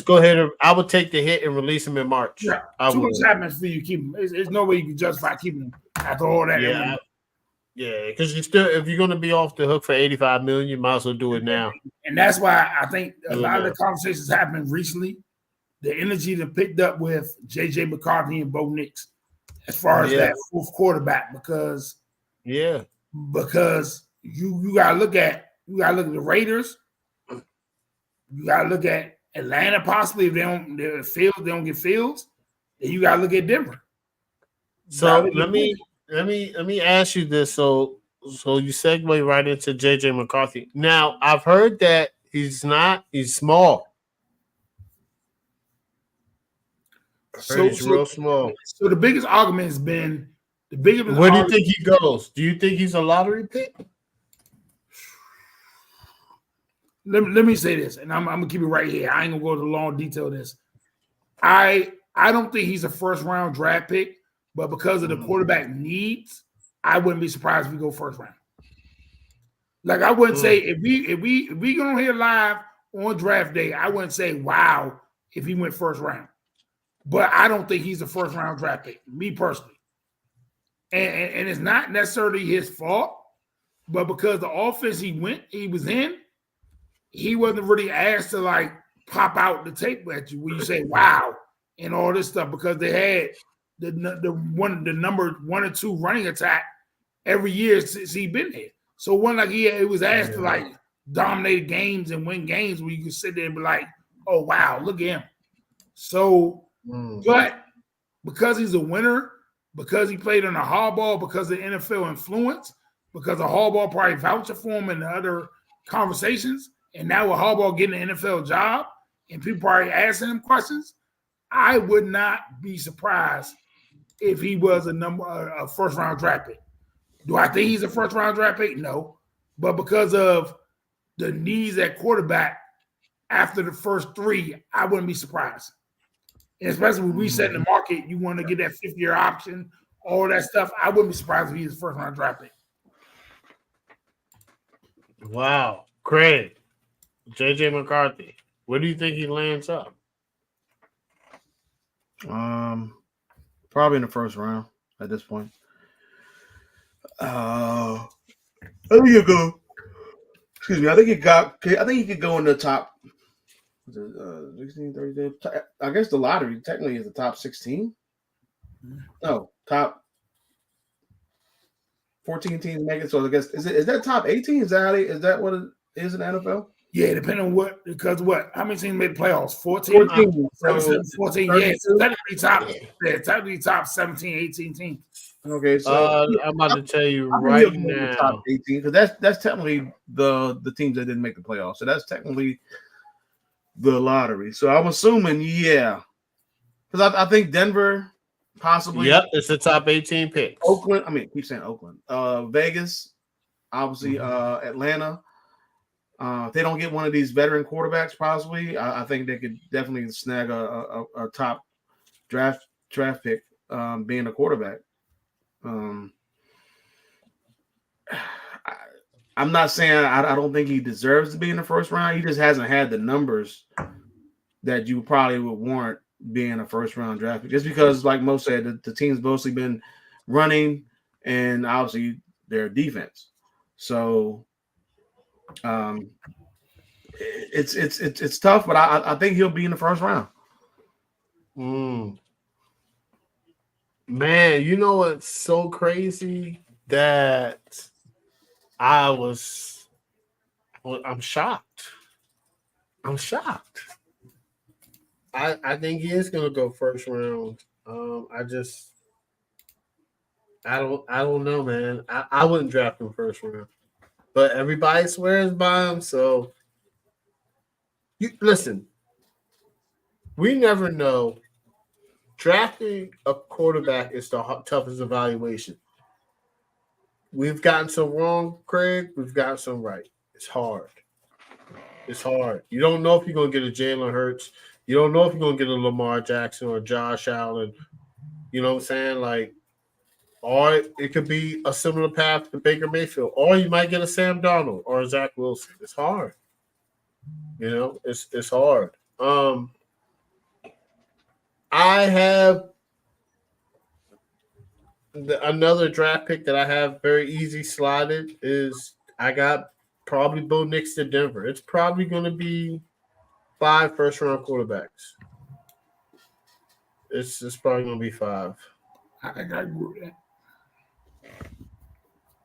go ahead and I would take the hit and release him in March. Yeah, too much happens for you keep him. There's no way you can justify keeping him after all that. Yeah, because if you're gonna be off the hook for $85 million, you might as well do it now. And that's why I think a lot of the conversations happening recently, the energy that picked up with JJ McCarthy and Bo Nix. As far as that 4th quarterback, because you gotta look at the Raiders, you gotta look at Atlanta possibly if they don't get Fields, then you gotta look at Denver. So let me ask you this. So you segue right into JJ McCarthy. Now I've heard that he's small. He's real small. So the biggest argument has been where do you think he goes? Do you think he's a lottery pick? let me say this, and I'm gonna keep it right here. I ain't gonna go into long detail of this. I don't think he's a first round draft pick, but because of the quarterback needs, I wouldn't be surprised if we go first round. Like I wouldn't say if we go here live on draft day, I wouldn't say wow if he went first round. But I don't think he's a first round draft pick, me personally. And it's not necessarily his fault, but because the offense he was in, he wasn't really asked to like pop out the tape at you when you say wow and all this stuff because they had the number 1 or 2 running attack every year since he been there. So it wasn't like it was asked to like dominate games and win games where you could sit there and be like, oh wow, look at him. So, but because he's a winner, because he played in a hardball, because of the NFL influence, because of hardball probably voucher for him in the other conversations, and now with hardball getting an NFL job and people probably asking him questions, I would not be surprised if he was a first round draft pick. Do I think he's a first round draft pick? No. But because of the needs at quarterback after the first 3, I wouldn't be surprised. And especially when we set in the market, you want to get that 5th-year option, all that stuff. I wouldn't be surprised if he's a first round draft pick. Wow. Craig, JJ McCarthy, where do you think he lands up? Probably in the first round at this point. I think you go. Excuse me. I think he could go in the top. 16, 30, I guess the lottery technically is the top 16. No, top 14 teams make it. So I guess is that top 18? Is that what it is in the NFL? Yeah, depending on what, because what? How many teams made the playoffs? 14? 14. 14, yeah. So technically top 17, 18 teams. Okay, so I'm about to tell you right now. Top 18, because that's technically the teams that didn't make the playoffs. So that's technically the lottery. So I'm assuming, yeah. Because I think Denver possibly. Yep, it's the top 18 picks. Oakland, keep saying Oakland. Vegas, obviously, Atlanta. If they don't get one of these veteran quarterbacks, possibly, I think they could definitely snag a top draft pick, being a quarterback. I'm not saying I don't think he deserves to be in the first round. He just hasn't had the numbers that you probably would warrant being a first round draft pick. Just because, like Mo said, the team's mostly been running and obviously their defense. So it's tough, but I think he'll be in the first round. Man, you know what's so crazy that I'm shocked. I think he is gonna go first round. I don't know, man. I wouldn't draft him first round. But everybody swears by him, so listen. We never know. Drafting a quarterback is the toughest evaluation. We've gotten some wrong, Craig. We've gotten some right. It's hard. You don't know if you're going to get a Jalen Hurts. You don't know if you're going to get a Lamar Jackson or Josh Allen. You know what I'm saying? Like, or it could be a similar path to Baker Mayfield. Or you might get a Sam Darnold or a Zach Wilson. It's hard. You know, it's hard. I have another draft pick that I have very easy slotted is I got probably Bo Nix to Denver. It's probably going to be 5 first-round quarterbacks. It's probably going to be 5. I agree with that.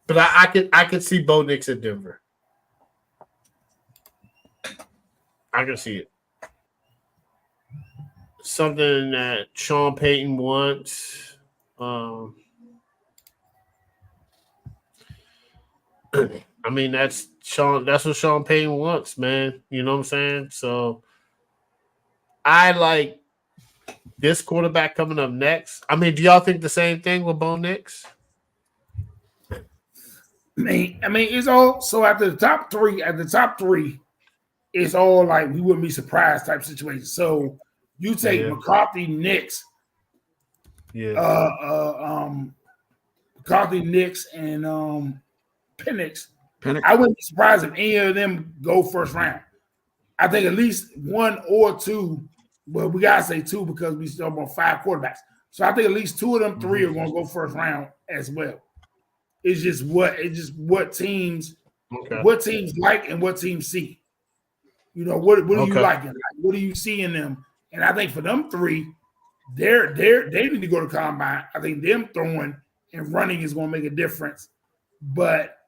But I could see Bo Nix at Denver. I can see it. Something that Sean Payton wants. That's what Sean Payton wants, man. You know what I'm saying? So I like this quarterback coming up next. Do y'all think the same thing with Bo Nix? It's all so at the top three, it's all like we wouldn't be surprised type situation. So you take McCarthy, Knicks, McCarthy, Knicks, and Penix. I wouldn't be surprised if any of them go first round. I think at least one or two, but we gotta say two because we still have 5 quarterbacks. So I think at least 2 of them 3 are going to go first round as well. It's just what teams like and what teams see. You know, what are you liking? What do you see in them? And I think for them 3, they need to go to combine. I think them throwing and running is going to make a difference. But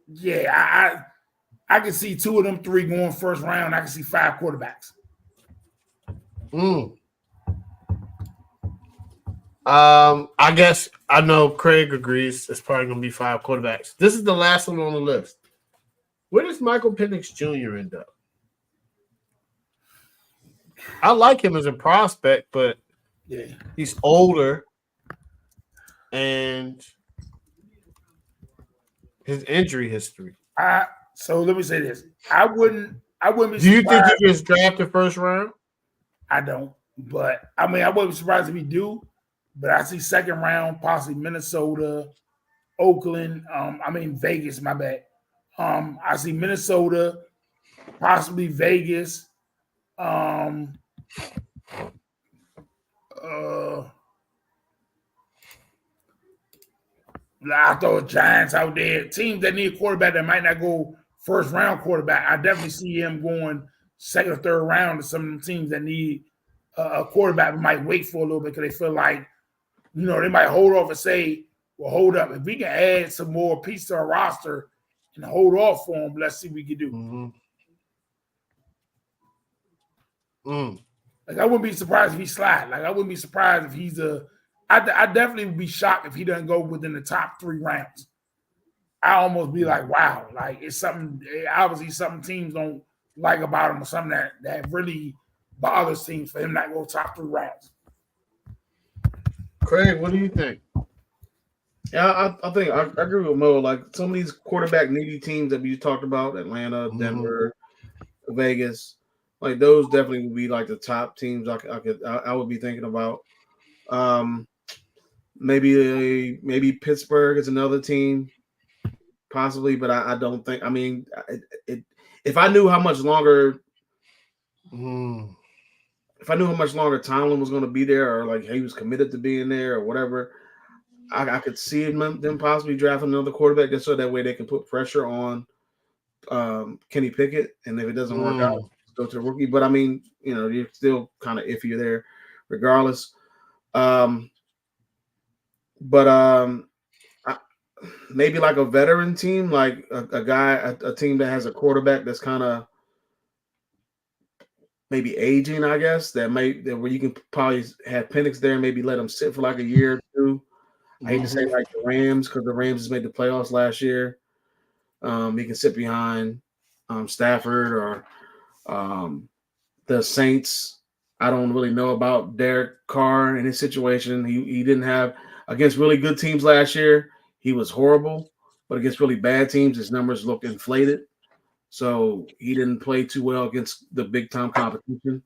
yeah, I can see 2 of them 3 going first round. I can see 5 quarterbacks. I guess I know Craig agrees it's probably going to be 5 quarterbacks. This is the last one on the list. Where does Michael Penix Jr. end up? I like him as a prospect, but he's older and his injury history. So let me say this. I wouldn't be surprised. Do you think he gets drafted first round? I don't. But I mean, I wouldn't be surprised if he do. But I see second round, possibly Minnesota, Oakland. Vegas, my bad. I see Minnesota, possibly Vegas. I throw Giants out there. Teams that need a quarterback that might not go first round quarterback. I definitely see him going second or third round to some of the teams that need a quarterback but might wait for a little bit because they feel like, you know, they might hold off and say, well, hold up. If we can add some more pieces to our roster and hold off for him, let's see what we can do. Like, I wouldn't be surprised if he slide. Like, I wouldn't be surprised if he's I definitely would be shocked if he doesn't go within the top 3 rounds. I almost be like, wow, like it's something, obviously something teams don't like about him or something that really bothers teams for him not to go top 3 rounds. Craig, what do you think? Yeah, I think I agree with Mo. Like some of these quarterback needy teams that we talked about, Atlanta, Denver, Vegas, like those definitely would be like the top teams I would be thinking about. Maybe Pittsburgh is another team, possibly, but I don't think. I mean, if I knew how much longer, if I knew how much longer Tomlin was going to be there, or like he was committed to being there, or whatever, I could see them possibly drafting another quarterback just so that way they can put pressure on Kenny Pickett, and if it doesn't work out, go to the rookie. But I mean, you know, you're still kind of iffy there, regardless. Maybe like a veteran team, like a team that has a quarterback that's kind of maybe aging, I guess, where you can probably have Penix there and maybe let him sit for like a year or 2. I hate to say like the Rams because the Rams just made the playoffs last year. He can sit behind Stafford or the Saints. I don't really know about Derek Carr and his situation. He didn't have against really good teams last year. He was horrible, but against really bad teams, his numbers look inflated. So he didn't play too well against the big time competition.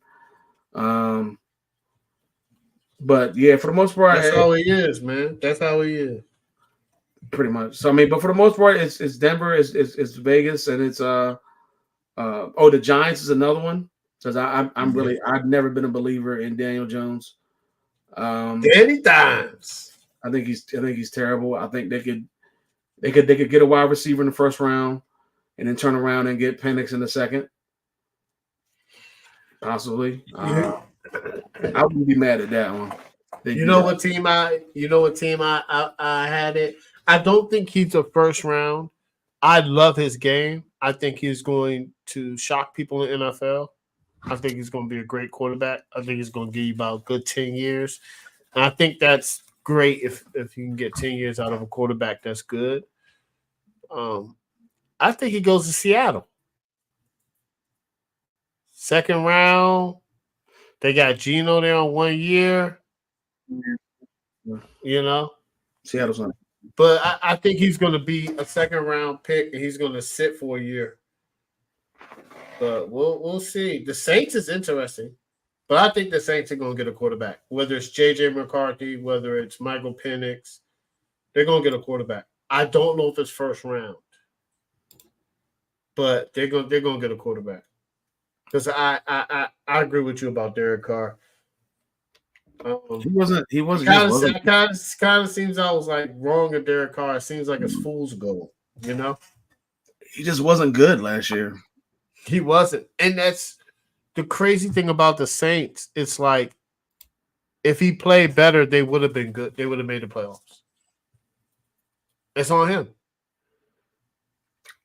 But yeah, for the most part, that's how he is, man. That's how he is. Pretty much. So I mean, but for the most part, it's Denver, it's Vegas, and it's the Giants is another one because I've never been a believer in Daniel Jones. Danny Dimes. I think he's terrible. I think they could get a wide receiver in the first round and then turn around and get Penix in the second. Possibly. I wouldn't be mad at that one. You know what team I had it? I don't think he's a first round. I love his game. I think he's going to shock people in the NFL. I think he's going to be a great quarterback. I think he's going to give you about a good 10 years. And I think that's great if you can get 10 years out of a quarterback that's good. I think he goes to Seattle. Second round. They got Geno there on 1 year. You know? Seattle's not. But I think he's going to be a second round pick and he's going to sit for a year. But we'll see. The Saints is interesting, but I think the Saints are going to get a quarterback. Whether it's J.J. McCarthy, whether it's Michael Penix, they're going to get a quarterback. I don't know if it's first round, but they're going to get a quarterback. Because I agree with you about Derek Carr. He wasn't. Kind of seems I was like wrong at Derek Carr. It seems like it's fool's gold. You know, He just wasn't good last year. he wasn't, and that's the crazy thing about the Saints. It's like if he played better, they would have been good. They would have made the playoffs. It's on him.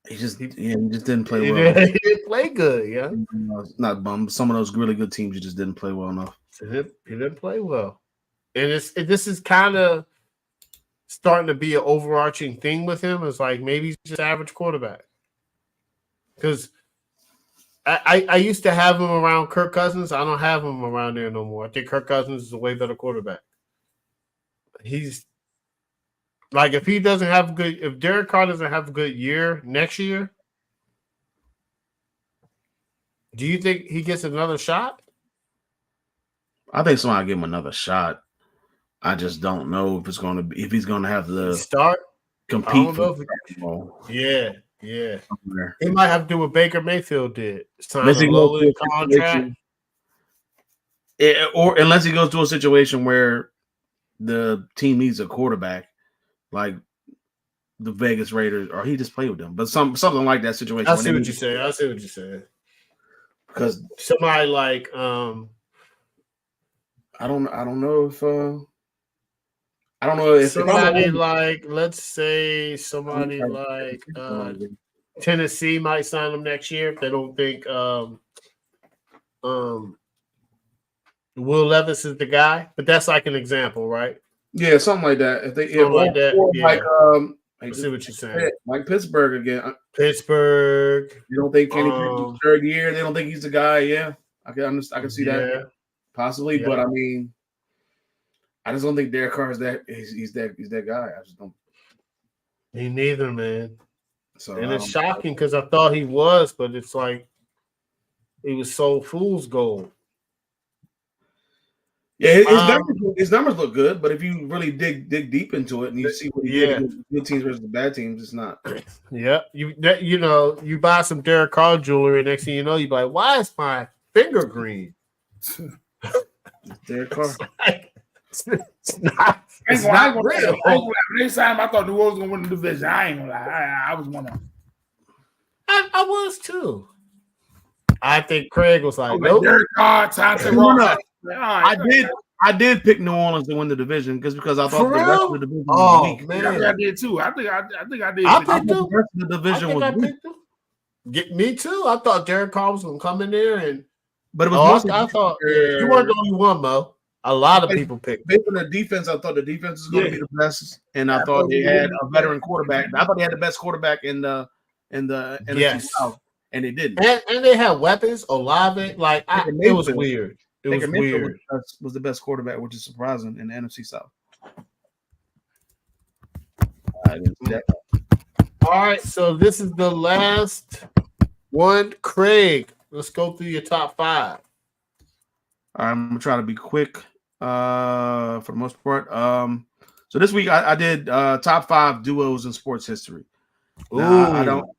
He just didn't play well. He didn't play good, yeah. Not bum. Some of those really good teams, he just didn't play well enough. He didn't play well, and this is kind of starting to be an overarching thing with him. It's like maybe he's just average quarterback. Because I used to have him around Kirk Cousins. I don't have him around there no more. I think Kirk Cousins is a way better quarterback. He's like if Derek Carr doesn't have a good year next year, do you think he gets another shot? I think somebody give him another shot. I just don't know if he's going to have the start compete. I don't know yeah. He might have to do what Baker Mayfield did. It's time to lower the contract. Or unless he goes to a situation where the team needs a quarterback, like the Vegas Raiders, or he just played with them. But something like that situation. I see what you're saying. Because somebody like I don't know if somebody like, let's say somebody like Tennessee might sign him next year if they don't think Will Levis is the guy. But that's like an example, right? Yeah, something like that. If they I see what you're saying. Like Pittsburgh again. Pittsburgh. You don't think Kenny Pickett's third year? They don't think he's the guy. Yeah, I can see that possibly, but I mean, I just don't think Derek Carr is that. He's that guy. I just don't. Me neither, man. So and it's shocking because I thought he was, but it's like he was so fool's gold. Yeah, his numbers look good, but if you really dig deep into it and you see what he did against the good teams versus the bad teams, it's not. Yeah, you buy some Derek Carr jewelry, next thing you know, you be like, why is my finger green? Derek Carr. It's not real. Next time I thought the Wolves was gonna win the division. I ain't gonna lie. I was one of them. I was too. I think Craig was like, nope. Derek Carr, I did pick New Orleans to win the division because I thought the rest of the division was weak. Man. I did too. I think I did. I picked the rest of the division was weak. Me too. I thought Derek Carr was gonna come in there but it was I thought you weren't the only one, Mo. A lot of people picked. Based on the defense, I thought the defense was going to be the best, and I thought they had a veteran quarterback. I thought they had the best quarterback in the NFC South, and they didn't. And they had weapons. Olave, like it was weird. It was weird. Was the best quarterback, which is surprising in the NFC South. I didn't see that. All right, so this is the last one, Craig. Let's go through your top 5. All right, I'm gonna try to be quick. For the most part. So this week I did top 5 duos in sports history. I don't.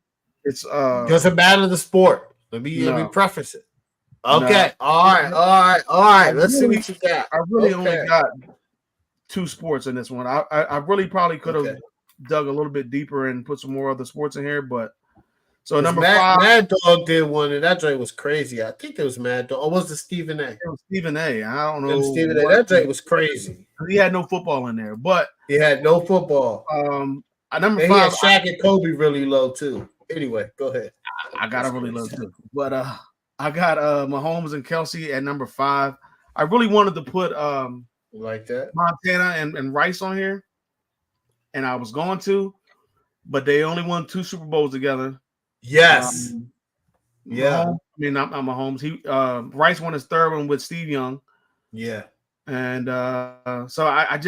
It's doesn't matter the sport. Let me preface it. Okay. No. All right. Let's see what you got. I really only got 2 sports in this one. I really probably could have dug a little bit deeper and put some more other sports in here, but. So number 5, Mad Dog did one, and that joint was crazy. I think it was Mad Dog. Or was it Stephen A? It was Stephen A. I don't know. Stephen A. That joint was crazy. He had no football in there, but he had no football. Number 5, he had Shaq and Kobe really low too. Anyway, go ahead. I got it really low too, but I got Mahomes and Kelsey at number 5. I really wanted to put like that Montana and Rice on here, and I was going to, but they only won 2 Super Bowls together. Yes. Mahomes, not Mahomes. Rice won his 3rd one with Steve Young. Yeah. And so I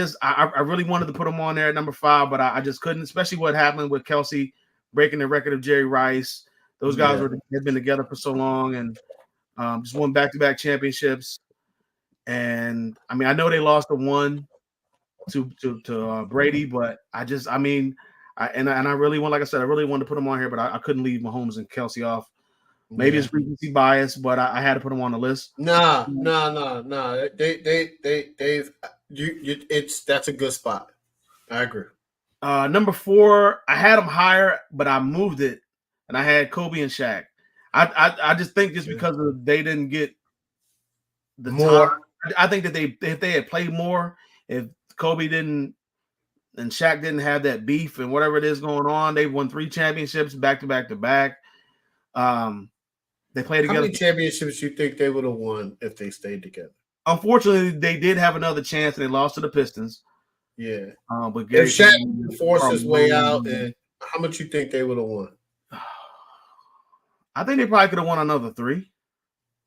really wanted to put him on there at number 5, but I just couldn't, especially what happened with Kelsey breaking the record of Jerry Rice, Those guys had been together for so long and just won back-to-back championships. And I mean, I know they lost the one to Brady, but I really want, like I said, I really wanted to put them on here, but I couldn't leave Mahomes and Kelsey off. Maybe it's recency bias, but I had to put them on the list. No. That's a good spot. I agree. Number 4, I had them higher, but I moved it, and I had Kobe and Shaq. I just think just because they didn't get the more time, I think that if they had played more, if Kobe didn't and Shaq didn't have that beef and whatever it is going on, they've won 3 championships back to back to back. They played together. How many championships you think they would have won if they stayed together? Unfortunately, they did have another chance and they lost to the Pistons. Yeah. But if Shaq forced his way out, and how much you think they would have won? I think they probably could have won another 3.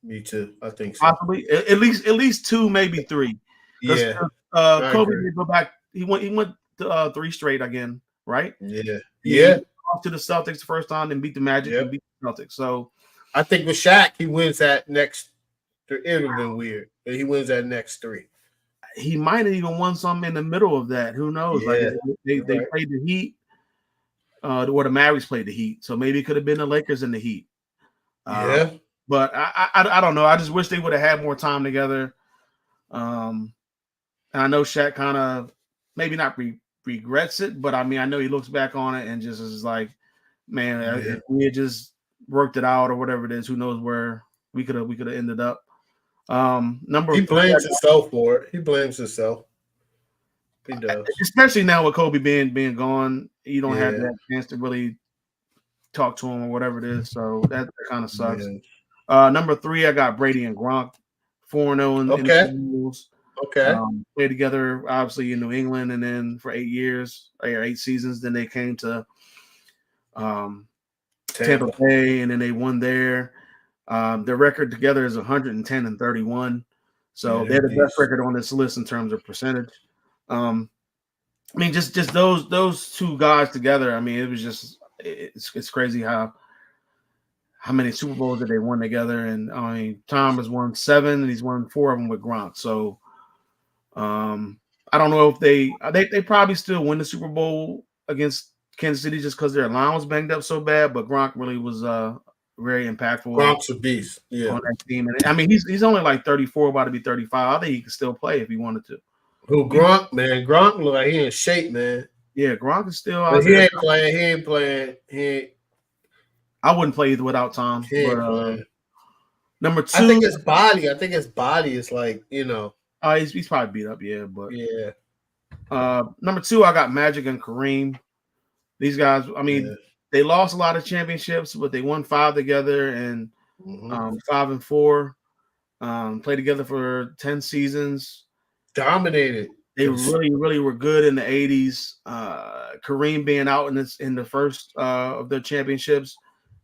Me too. I think so. Possibly at least 2, maybe 3. Yeah. Kobe did go back. He went to 3 straight again, right? Yeah. He lost to the Celtics the first time, then beat the Magic and beat the Celtics. So I think with Shaq, he wins that next. It would have been weird, but he wins that next 3. He might have even won something in the middle of that. Who knows? Yeah. Like they played the Heat, or the Mavericks played the Heat. So maybe it could have been the Lakers and the Heat. But I don't know. I just wish they would have had more time together. And I know Shaq kind of maybe not regrets it, but I mean, I know he looks back on it and just is like, man, if we had just worked it out or whatever it is, who knows where we could have ended up. He blames himself for it. He blames himself. He does. Especially now with Kobe being gone, you don't have that chance to really talk to him or whatever it is. So that kind of sucks. Number 3, I got Brady and Gronk, 4-0 in the rules. Okay. Played together, obviously, in New England, and then for 8 years, or 8 seasons. Then they came to Tampa Bay, and then they won there. Their record together is 110-31. So they're the best record on this list in terms of percentage. I mean, just those 2 guys together. I mean, it was just it's crazy how many Super Bowls that they won together. And I mean, Tom has won 7, and he's won 4 of them with Gronk. So I don't know if they probably still win the Super Bowl against Kansas City just because their line was banged up so bad. But Gronk really was very impactful. Gronk's a beast, on that team. And I mean, he's only like 34, about to be 35. I think he can still play if he wanted to. Who, Gronk? Man, Gronk look like he in shape, man. Yeah, Gronk is still out but there. He ain't playing. I wouldn't play either without Tom. Number 2, I think his body. I think his body is like, you know. He's probably beat up, but number 2, I got Magic and Kareem. These guys, I mean, they lost a lot of championships, but they won 5 together and 5 and 4. Played together for 10 seasons. Dominated. They really, really were good in the 80s. Kareem being out in the first of their championships,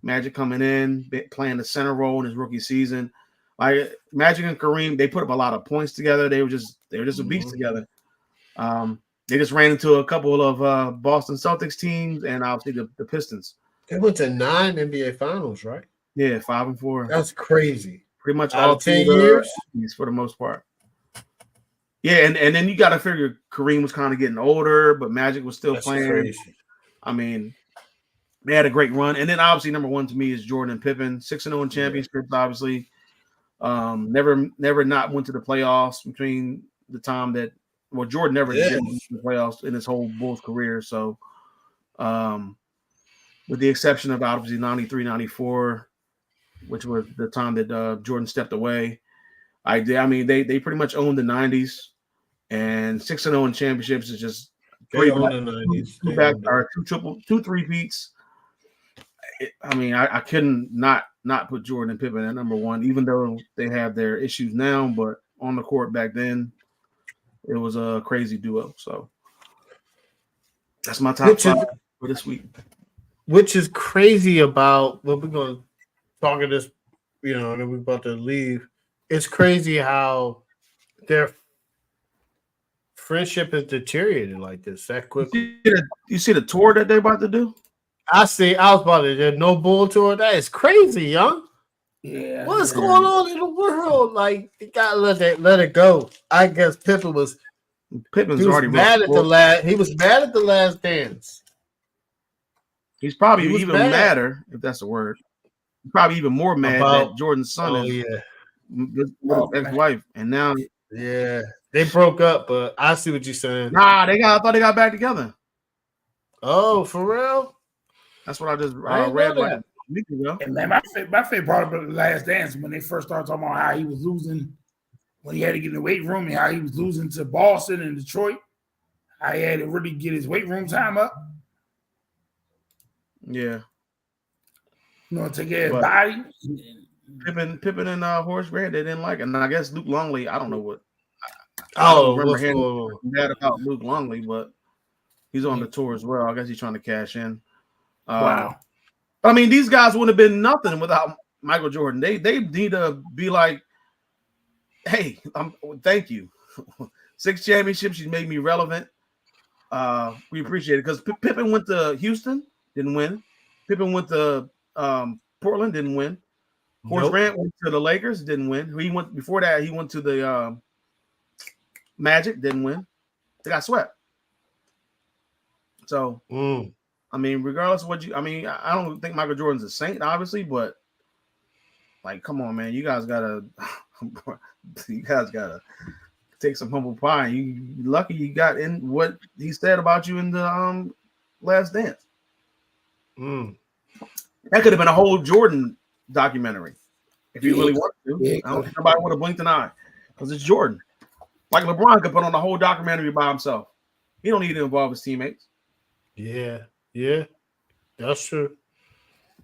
Magic coming in, playing the center role in his rookie season. Like Magic and Kareem, they put up a lot of points together. They were just a beast together. They just ran into a couple of Boston Celtics teams and obviously the Pistons. They went to 9 NBA Finals, right? Yeah, 5 and 4. That's crazy. Pretty much all all 10 years for the most part. Yeah, and then you got to figure Kareem was kind of getting older, but Magic was still playing. Crazy. I mean, they had a great run. And then obviously number 1 to me is Jordan and Pippen, 6-0 in championships, obviously. Never not went to the playoffs between the time that Jordan never did the playoffs in his whole Bulls career. So with the exception of obviously 93, 94, which was the time that Jordan stepped away. I mean, they pretty much owned the 90s, and 6-0 in championships is just they owned the 90s. Two three-peats. I mean, I couldn't not put Jordan and Pippen at number 1, even though they have their issues now, but on the court back then, it was a crazy duo. So that's my top 5 for this week. Which is crazy about what we're going to talk of this, and then we're about to leave. It's crazy how their friendship has deteriorated like this that quickly. You see the tour that they're about to do? I was about to say no bull tour. That is crazy, young. Yeah. What's going on in the world? Like, you gotta let it go. I guess Pippen was already mad at the last. He was mad at the last dance. He's probably even madder, if that's a word. He's probably even more mad that Jordan's son is his ex-wife, and now they broke up. But I see what you're saying. Nah, I thought they got back together. Oh, for real? That's what I just read like a week ago. And man, my favorite part about the Last Dance when they first started talking about how he was losing when he had to get in the weight room and how he was losing to Boston and Detroit. How he had to really get his weight room time up. Yeah. You know, take care of his body. Pippen and Horace Grant, they didn't like it. And I guess Luke Longley, I don't know what. I don't remember hearing that about Luke Longley, but he's on the tour as well. I guess he's trying to cash in. Wow. I mean, these guys wouldn't have been nothing without Michael Jordan. They need to be like, hey, thank you. 6 championships, you made me relevant. We appreciate it because Pippen went to Houston, didn't win. Pippen went to Portland, didn't win. Horace Grant went to the Lakers, didn't win. He went before that. He went to the Magic, didn't win. They got swept. So, I mean, regardless of what I don't think Michael Jordan's a saint, obviously, but like, come on, man, you guys gotta take some humble pie. You lucky you got in what he said about you in the Last Dance. That could have been a whole Jordan documentary if you really wanted to. Yeah. I don't think nobody would have blinked an eye because it's Jordan. Like LeBron could put on the whole documentary by himself. He don't need to involve his teammates. Yeah, that's true.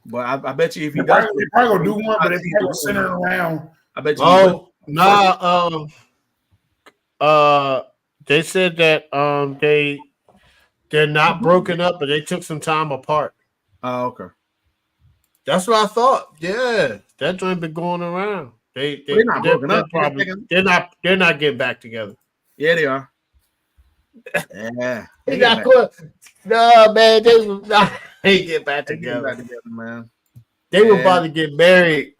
But I bet you if he does, they're probably gonna do one, but if they're centered around, I bet you. They said that they're not broken up, but they took some time apart. Oh, okay. That's what I thought. Yeah, that joint been going around. They're not broken up. They're not getting back together. Yeah, they are. Yeah. They got close. No, man, they get back together. Man. They were about to get married.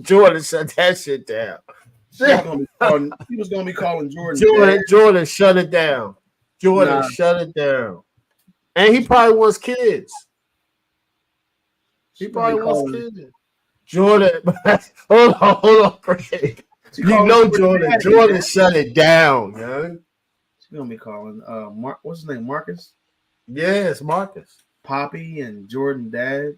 Jordan shut that shit down. He was gonna be calling Jordan. Jordan shut it down. Shut it down. And he probably wants kids. He probably wants kids. Jordan, hold on, Craig. You know Jordan. Jordan shut it down, man. She's gonna be calling what's his name? Marcus? Yeah, it's Marcus. Poppy and Jordan dad.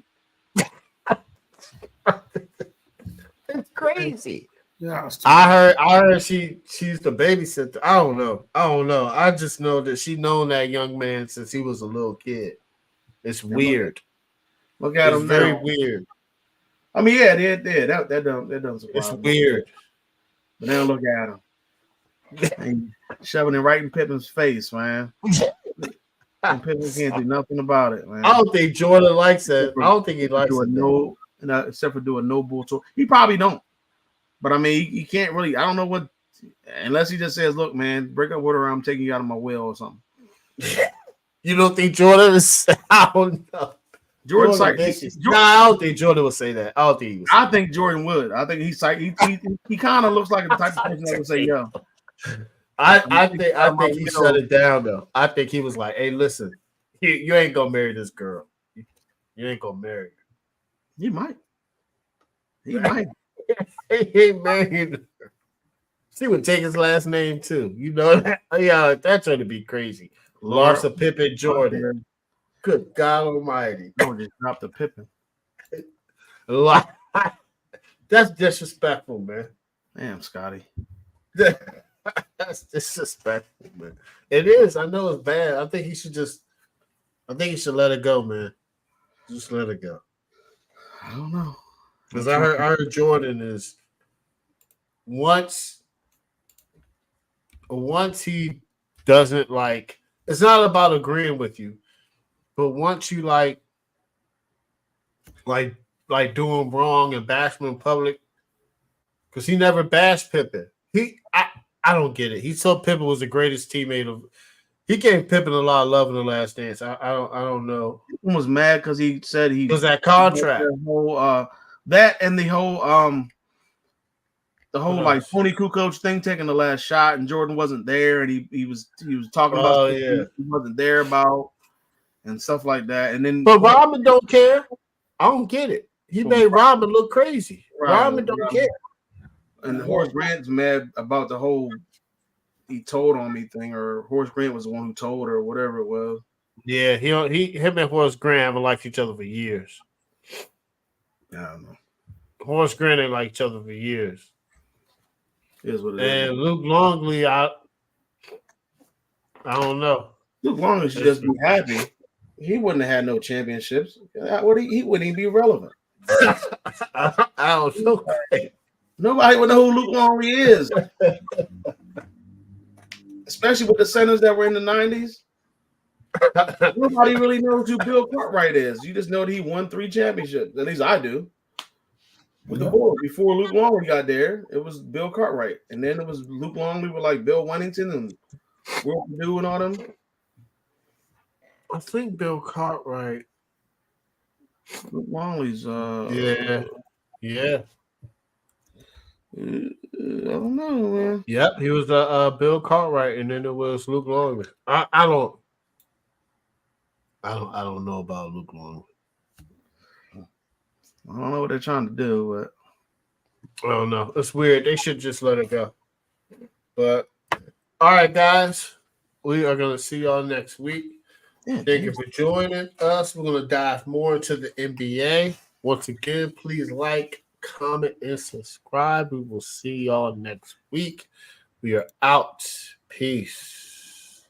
It's crazy. Yeah, I heard she's the babysitter. I don't know. I just know that she known that young man since he was a little kid. It's weird. Look at him. Very weird. I mean, yeah, that doesn't surprise It's weird. But now look at him. And shoving it right in Pippen's face, man. And Pippen can't do nothing about it, man. I don't think Jordan likes it. I don't think he likes it. Except for doing no bull tour. He probably don't. But I mean, he can't really. I don't know what, unless he just says, "Look, man, break up with her. I'm taking you out of my will or something." You don't think Jordan is? I don't know. Jordan's like, I don't think Jordan would say that. I don't think he would. I think Jordan would. I think he's like he kind of looks like the type of person that would say, "Yo." I think he shut it down though. I think he was like, "Hey, listen, you ain't gonna marry this girl. You ain't gonna marry her. He might. He might." He ain't married her. She would take his last name too. You know that? Yeah, that's going to be crazy. Larsa Pippen Jordan. Good God Almighty! Don't just drop the Pippen. That's disrespectful, man. Damn, Scotty. That's disrespectful, man. It is. I know it's bad. I think he should let it go, man. Just let it go. I don't know. Because I heard Jordan is once he doesn't like, it's not about agreeing with you, but once you like doing wrong and bash him in public, because he never bashed Pippen. I don't get it. He told Pippen was the greatest teammate He gave Pippen a lot of love in the Last Dance. I don't know. Pippen was mad because he said he It was that contract. The whole that and the whole like Tony Kukoc thing, taking the last shot, and Jordan wasn't there, and he was talking about he wasn't there about and stuff like that. And then, but Rodman don't care. I don't get it. He made Rodman look crazy. Rodman don't care. And Horace Grant's mad about the whole he told on me thing, or Horace Grant was the one who told, or whatever it was. Yeah, him and Horace Grant haven't liked each other for years. I don't know. Horace Grant ain't liked each other for years. It is what it and is. Luke Longley, I don't know. Luke Longley should just be happy. He wouldn't have had no championships. He wouldn't even be relevant. I don't know. Nobody would know who Luke Longley is. Especially with the centers that were in the 90s. Nobody really knows who Bill Cartwright is. You just know that he won 3 championships. At least I do. With the board. Before Luke Longley got there, it was Bill Cartwright. And then it was Luke Longley with like Bill Wennington and Will Perdue and all them. I think Bill Cartwright. Luke Longley's yeah. I don't know, man. Yep, he was Bill Cartwright, and then it was Luke Longley. I don't know about Luke Longley. I don't know what they're trying to do, but I don't know. It's weird. They should just let it go. But all right, guys, we are gonna see y'all next week. Yeah, thank you for joining us. We're gonna dive more into the NBA. Once again, please like, comment, and subscribe. We will see y'all next week. We are out. Peace.